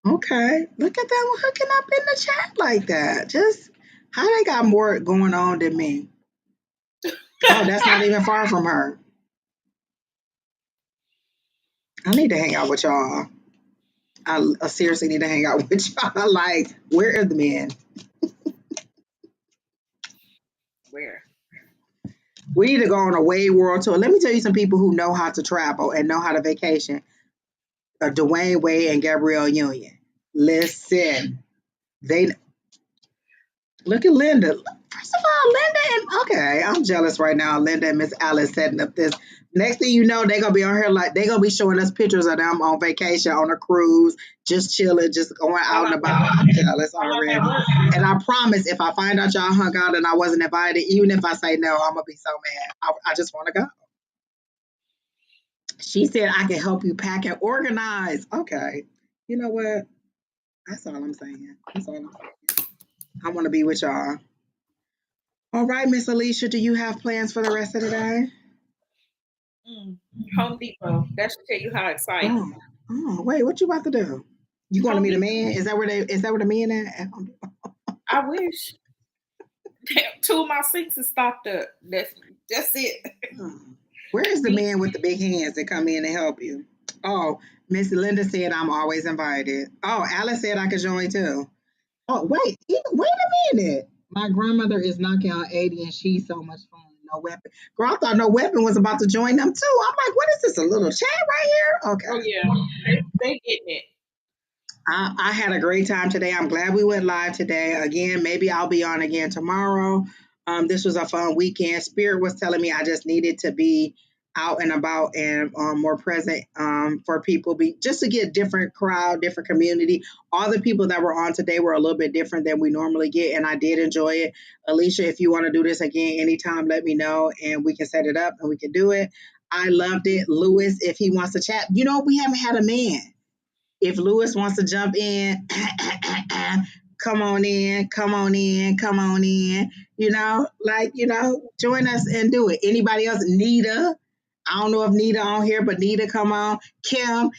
Okay. Look at them hooking up in the chat like that. Just how they got more going on than me. Oh, that's not even far from her. I need to hang out with y'all. I seriously need to hang out with y'all. Like, where are the men? Where? We need to go on a Wade World Tour. Let me tell you some people who know how to travel and know how to vacation. Dwayne Wade and Gabrielle Union. Listen, they look at Linda. First of all, Linda and okay, I'm jealous right now. Linda and Miss Alice setting up this. Next thing you know, they're gonna be on here like they're gonna be showing us pictures of them on vacation on a cruise, just chilling, just going out and about. I'm jealous already. And I promise, if I find out y'all hung out and I wasn't invited, even if I say no, I'm gonna be so mad. I just want to go. She said I can help you pack and organize. Okay, you know what? That's all I'm saying. That's all I'm saying. I want to be with y'all. All right, Miss Alicia, do you have plans for the rest of the day? Home Depot. That should tell you how excited. Oh, wait, what you about to do? You going to meet a man? Is that where the men at? I wish. Two of my sinks is stocked up. That's it. Where is the man with the big hands that come in and help you? Oh, Miss Linda said I'm always invited. Oh, Alice said I could join too. Oh, wait a minute. My grandmother is knocking on 80 and she's so much fun. No weapon. Girl, I thought No Weapon was about to join them too. I'm like, what is this? A little chat right here? Okay. Oh yeah, they getting it. I had a great time today. I'm glad we went live today. Again, maybe I'll be on again tomorrow. This was a fun weekend. Spirit was telling me I just needed to be out and about and more present for people, just to get different crowd, different community. All the people that were on today were a little bit different than we normally get, and I did enjoy it. Alicia, if you want to do this again anytime, let me know, and we can set it up and we can do it. I loved it. Lewis, if he wants to chat, we haven't had a man. If Lewis wants to jump in, come on in. Join us and do it. Anybody else? Nita, I don't know if Nita on here, but Nita, come on. Kim,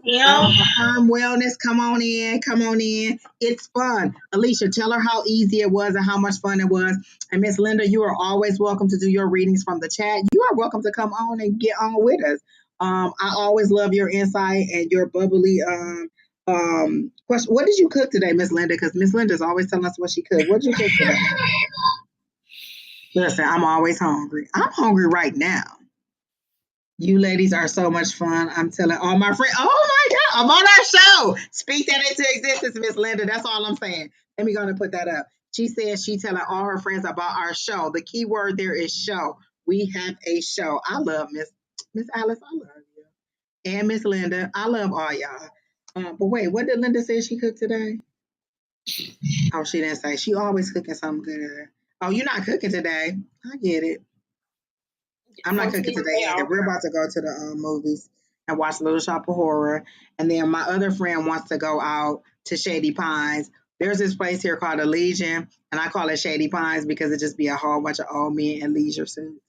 Yeah. Affirm Wellness, come on in. It's fun. Alicia, tell her how easy it was and how much fun it was. And Miss Linda, you are always welcome to do your readings from the chat. You are welcome to come on and get on with us. I always love your insight and your bubbly question. What did you cook today, Miss Linda? Because Miss Linda's always telling us what she cooked. What did you cook today? Listen, I'm always hungry. I'm hungry right now. You ladies are so much fun. I'm telling all my friends. Oh my God, I'm on our show. Speak that into existence, Miss Linda. That's all I'm saying. Let me go and put that up. She says she telling all her friends about our show. The key word there is show. We have a show. I love Miss Alice. I love you. And Miss Linda. I love all y'all. But wait, what did Linda say she cooked today? Oh, she didn't say. She always cooking something good. Oh, you're not cooking today. I get it. I'm not For cooking Tuesday, today either. We're about to go to the movies and watch Little Shop of Horror. And then my other friend wants to go out to Shady Pines. There's this place here called the Legion, and I call it Shady Pines because it just be a whole bunch of old men in leisure suits,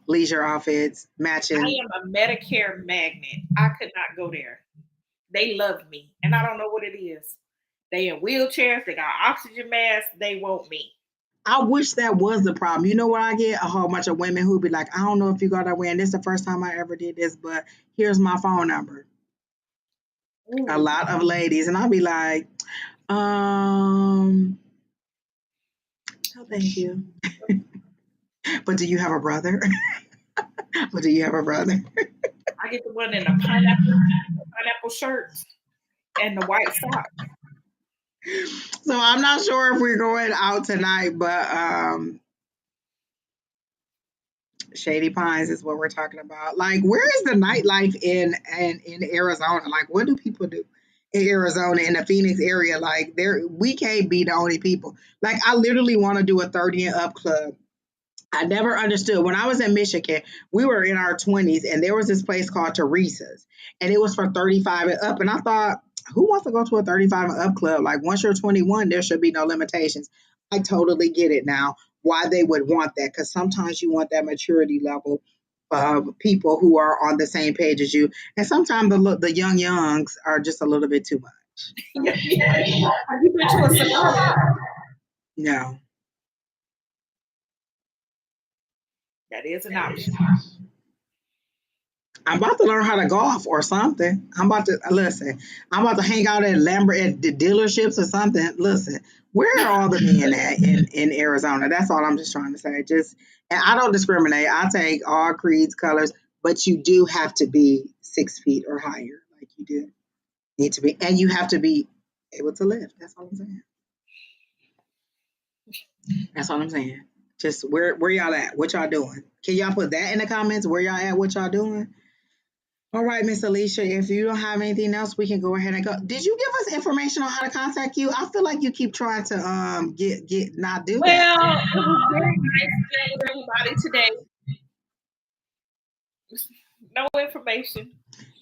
leisure outfits, I matching. am a Medicare magnet. I could not go there. They love me, and I don't know what it is. They in wheelchairs. They got oxygen masks. They want me. I wish that was the problem. You know what I get? A whole bunch of women who be like, I don't know if you got that way, and this is the first time I ever did this, but here's my phone number. A Ooh. lot of ladies, and I'll be like, um, oh, thank you. But do you have a brother? But do you have a brother? I get the one in the pineapple shirts and the white socks. So I'm not sure if we're going out tonight, but Shady Pines is what we're talking about. Like, where is the nightlife in Arizona? Like, what do people do in Arizona in the Phoenix area? Like, there we can't be the only people. Like, I literally want to do a 30 and up club. I never understood. When I was in Michigan, we were in our 20s, and there was this place called Teresa's, and it was for 35 and up. And I thought, who wants to go to a 35 and up club? Like, once you're 21, there should be no limitations. I totally get it now why they would want that, because sometimes you want that maturity level of people who are on the same page as you, and sometimes the young youngs are just a little bit too much. So, Have you been to a cigar shop? no. That is an option. I'm about to learn how to golf or something. I'm about to listen. I'm about to hang out at at the dealerships or something. Listen, where are all the men at in Arizona? That's all I'm just trying to say. Just and I don't discriminate. I take all creeds, colors, but you do have to be 6 feet or higher. Like you do need to be, and you have to be able to live. That's all I'm saying. That's all I'm saying. Just where y'all at? What y'all doing? Can y'all put that in the comments? Where y'all at? What y'all doing? All right, Miss Alicia, if you don't have anything else, we can go ahead and go. Did you give us information on how to contact you? I feel like you keep trying to get not do that. Well, it was very nice being with everybody today. No information.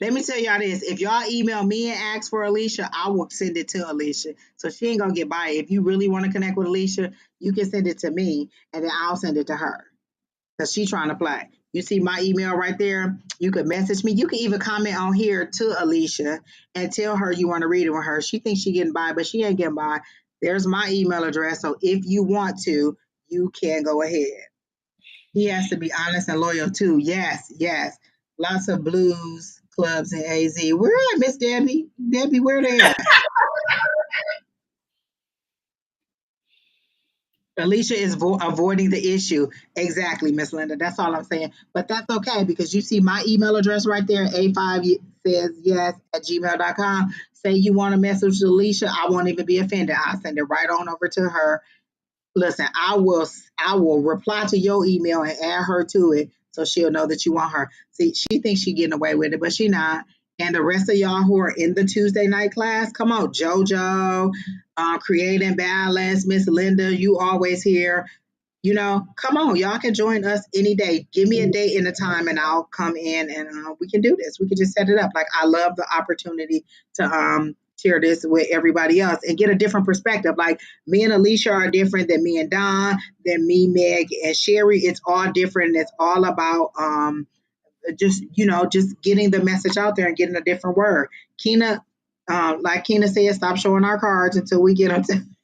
Let me tell y'all this. If y'all email me and ask for Alicia, I will send it to Alicia. So she ain't gonna get by it. If you really want to connect with Alicia, you can send it to me and then I'll send it to her. Because she's trying to play. You see my email right there? You could message me. You can even comment on here to Alicia and tell her you want to read it with her. She thinks she getting by, but she ain't getting by. There's my email address. So if you want to, you can go ahead. He has to be honest and loyal too. Yes, yes. Lots of blues clubs in AZ. Where at, Miss Debbie? Debbie, where they at? Alicia is avoiding the issue. Exactly, Miss Linda. That's all I'm saying. But that's okay because you see my email address right there, A5 says yes at gmail.com. Say you want to message Alicia, I won't even be offended. I'll send it right on over to her. Listen, I will reply to your email and add her to it so she'll know that you want her. See, she thinks she's getting away with it, but she not. And the rest of y'all who are in the Tuesday night class, come on, JoJo, Create and Balance, Miss Linda, you always here. Come on, y'all can join us any day. Give me a date and a time, and I'll come in and we can do this. We can just set it up. Like I love the opportunity to share this with everybody else and get a different perspective. Like me and Alicia are different than me and Don, than me, Meg, and Sherry. It's all different. It's all about just just getting the message out there and getting a different word. Keena, like Keena said, stop showing our cards until we get them.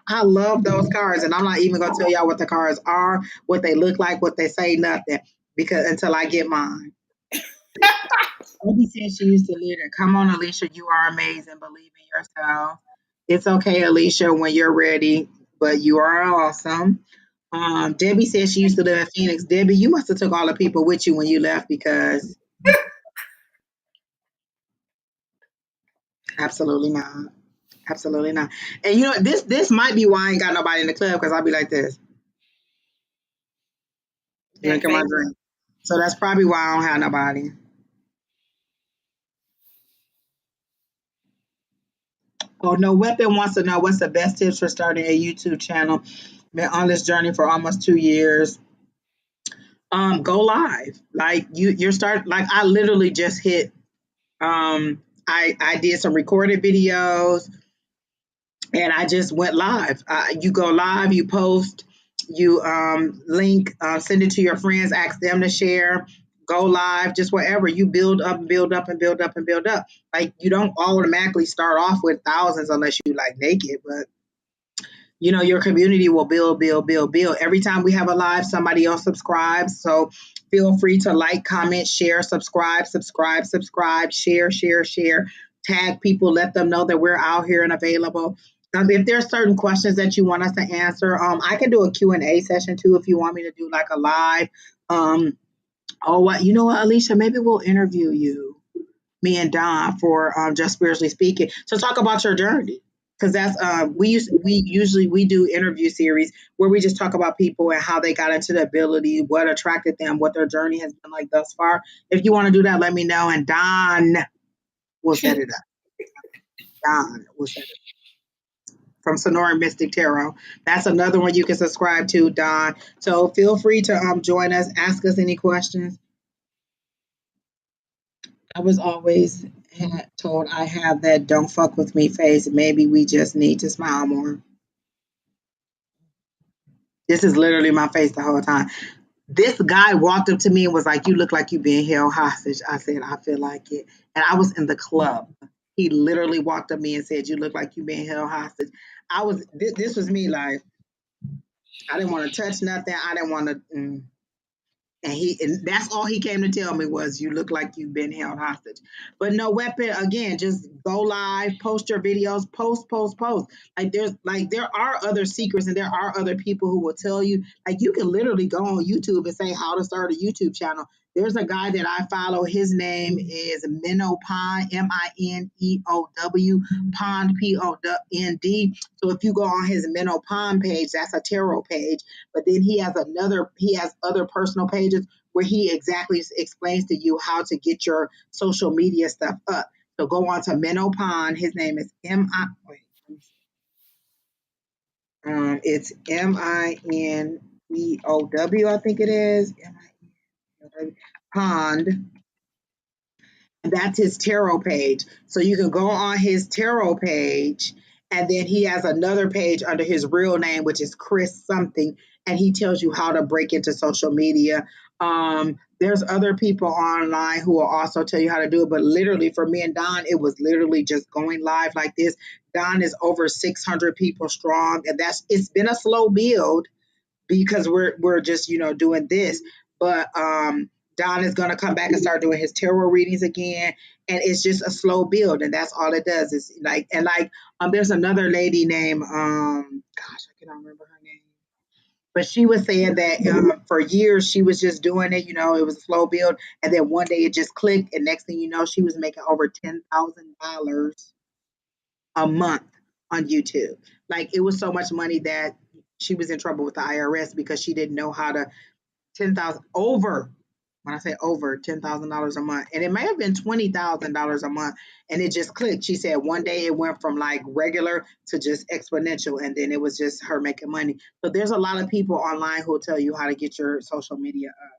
I love those cards, and I'm not even gonna tell y'all what the cards are, what they look like, what they say, nothing, because until I get mine. Obi said she used to lead it. Come on, Alicia, you are amazing. Believe in yourself. It's okay, Alicia, when you're ready, but you are awesome. Debbie said she used to live in Phoenix. Debbie, you must have took all the people with you when you left because absolutely not. Absolutely not. And this might be why I ain't got nobody in the club because I'll be like this, That drinking my vape. drink. So that's probably why I don't have nobody. Oh, no weapon wants to know what's the best tips for starting a YouTube channel. Been on this journey for almost 2 years. Go live. Like you're start like I literally just hit I did some recorded videos and I just went live. You go live, you post, you link, send it to your friends, ask them to share, go live, just whatever. You build up and build up and build up and build up. Like you don't automatically start off with thousands unless you like naked, but your community will build, build, build, build. Every time we have a live, somebody else subscribes. So feel free to like, comment, share, subscribe, subscribe, subscribe, share, share, share, tag people, let them know that we're out here and available. If there's certain questions that you want us to answer, I can do a Q&A session too if you want me to do like a live. What, Alicia, maybe we'll interview you, me and Don, for just spiritually speaking, to talk about your journey. Because that's we do interview series where we just talk about people and how they got into the ability, what attracted them, what their journey has been like thus far. If you want to do that, let me know, and Don will set it up. Don will set it up. From Sonora Mystic Tarot. That's another one you can subscribe to, Don. So feel free to join us, ask us any questions. I was always told I have that don't fuck with me face. Maybe we just need to smile more. This is literally my face the whole time. This guy walked up to me and was like, "You look like you being held hostage." I said, "I feel like it." And I was in the club. He literally walked up to me and said, "You look like you being held hostage." This was me, like, I didn't want to touch nothing. I didn't want to. And that's all he came to tell me was, "You look like you've been held hostage." But no weapon. Again, just go live, post your videos, post, post, post. There are other secrets and there are other people who will tell you. Like you can literally go on YouTube and say how to start a YouTube channel. There's a guy that I follow. His name is Minnow Pond, Mineow, Pond Pond. So if you go on his Minnow Pond page, that's a tarot page. But then he has other personal pages where he exactly explains to you how to get your social media stuff up. So go on to Minnow Pond. His name is it's Mineow, I think it is. Pond. That's his tarot page. So you can go on his tarot page, and then he has another page under his real name, which is Chris something, and he tells you how to break into social media. There's other people online who will also tell you how to do it, but literally for me and Don, it was literally just going live like this. Don is over 600 people strong, and it's been a slow build because we're just doing this, but Don is going to come back and start doing his tarot readings again, and it's just a slow build, and that's all it does. Is there's another lady named gosh, I cannot remember her name, but she was saying that for years she was just doing it. It was a slow build, and then one day it just clicked, and next thing you know, she was making over $10,000 a month on YouTube. Like it was so much money that she was in trouble with the IRS because she didn't know how to 10,000 over. When I say over $10,000 a month, and it may have been $20,000 a month, and it just clicked. She said one day it went from like regular to just exponential, and then it was just her making money. So there's a lot of people online who will tell you how to get your social media up.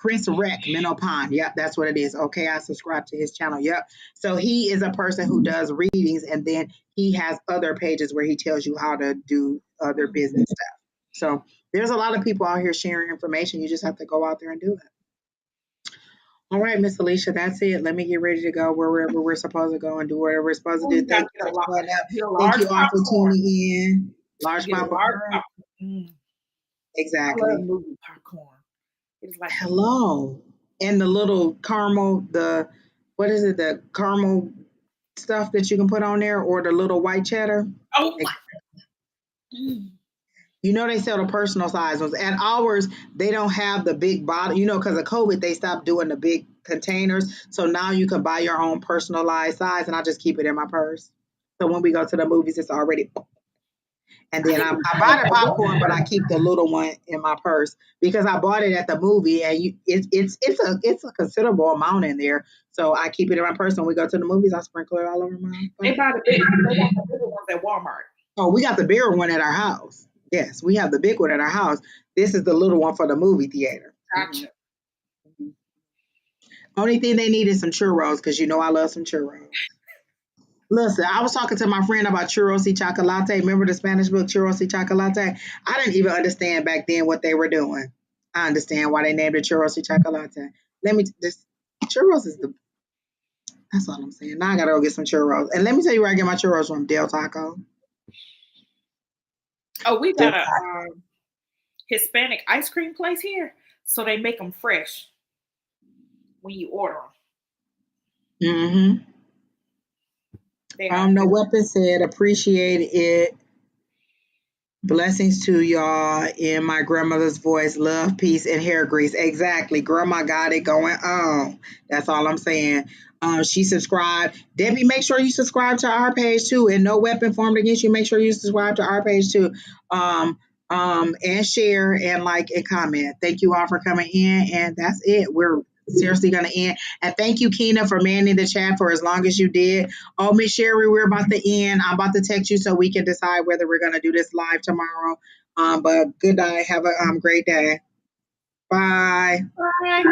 Chris Reck, Minnow Pond. Yep, that's what it is. Okay, I subscribe to his channel. Yep. So he is a person who does readings, and then he has other pages where he tells you how to do other business stuff. So there's a lot of people out here sharing information. You just have to go out there and do it. All right, Miss Alicia, that's it. Let me get ready to go wherever we're supposed to go and do whatever we're supposed to do. Thank you for showing up. Thank you all for tuning in. Large popcorn. Exactly. I love movie popcorn. It's like hello. And the little caramel, what is it? The caramel stuff that you can put on there, or the little white cheddar. Oh, You know, they sell the personal size ones. At ours, they don't have the big bottle. You know, because of COVID, they stopped doing the big containers. So now you can buy your own personalized size, and I just keep it in my purse. So when we go to the movies, it's already. And then I buy the popcorn, but I keep the little one in my purse because I bought it at the movie, and it's a considerable amount in there. So I keep it in my purse. When we go to the movies, I sprinkle it all over my. They got the bigger ones at Walmart. Oh, we got the bigger one at our house. Yes, we have the big one at our house. This is the little one for the movie theater. Gotcha. Mm-hmm. Only thing they need is some churros because you know I love some churros. Listen, I was talking to my friend about churros y chocolate. Remember the Spanish book, Churros y Chocolate? I didn't even understand back then what they were doing. I understand why they named it Churros y Chocolate. Churros is that's all I'm saying. Now I gotta go get some churros. And let me tell you where I get my churros from, Del Taco. Oh, we got a Hispanic ice cream place here. So they make them fresh when you order them. Mm-hmm. No Weapon said, appreciate it. Blessings to y'all in my grandmother's voice. Love, peace, and hair grease. Exactly. Grandma got it going on. That's all I'm saying. She subscribed. Debbie, make sure you subscribe to our page too. And No Weapon Formed Against You. Make sure you subscribe to our page too. And share and like and comment. Thank you all for coming in. And that's it. We're seriously going to end. And thank you, Keena, for manning the chat for as long as you did. Oh, Miss Sherry, we're about to end. I'm about to text you so we can decide whether we're going to do this live tomorrow. But good night. Have a great day. Bye. Bye.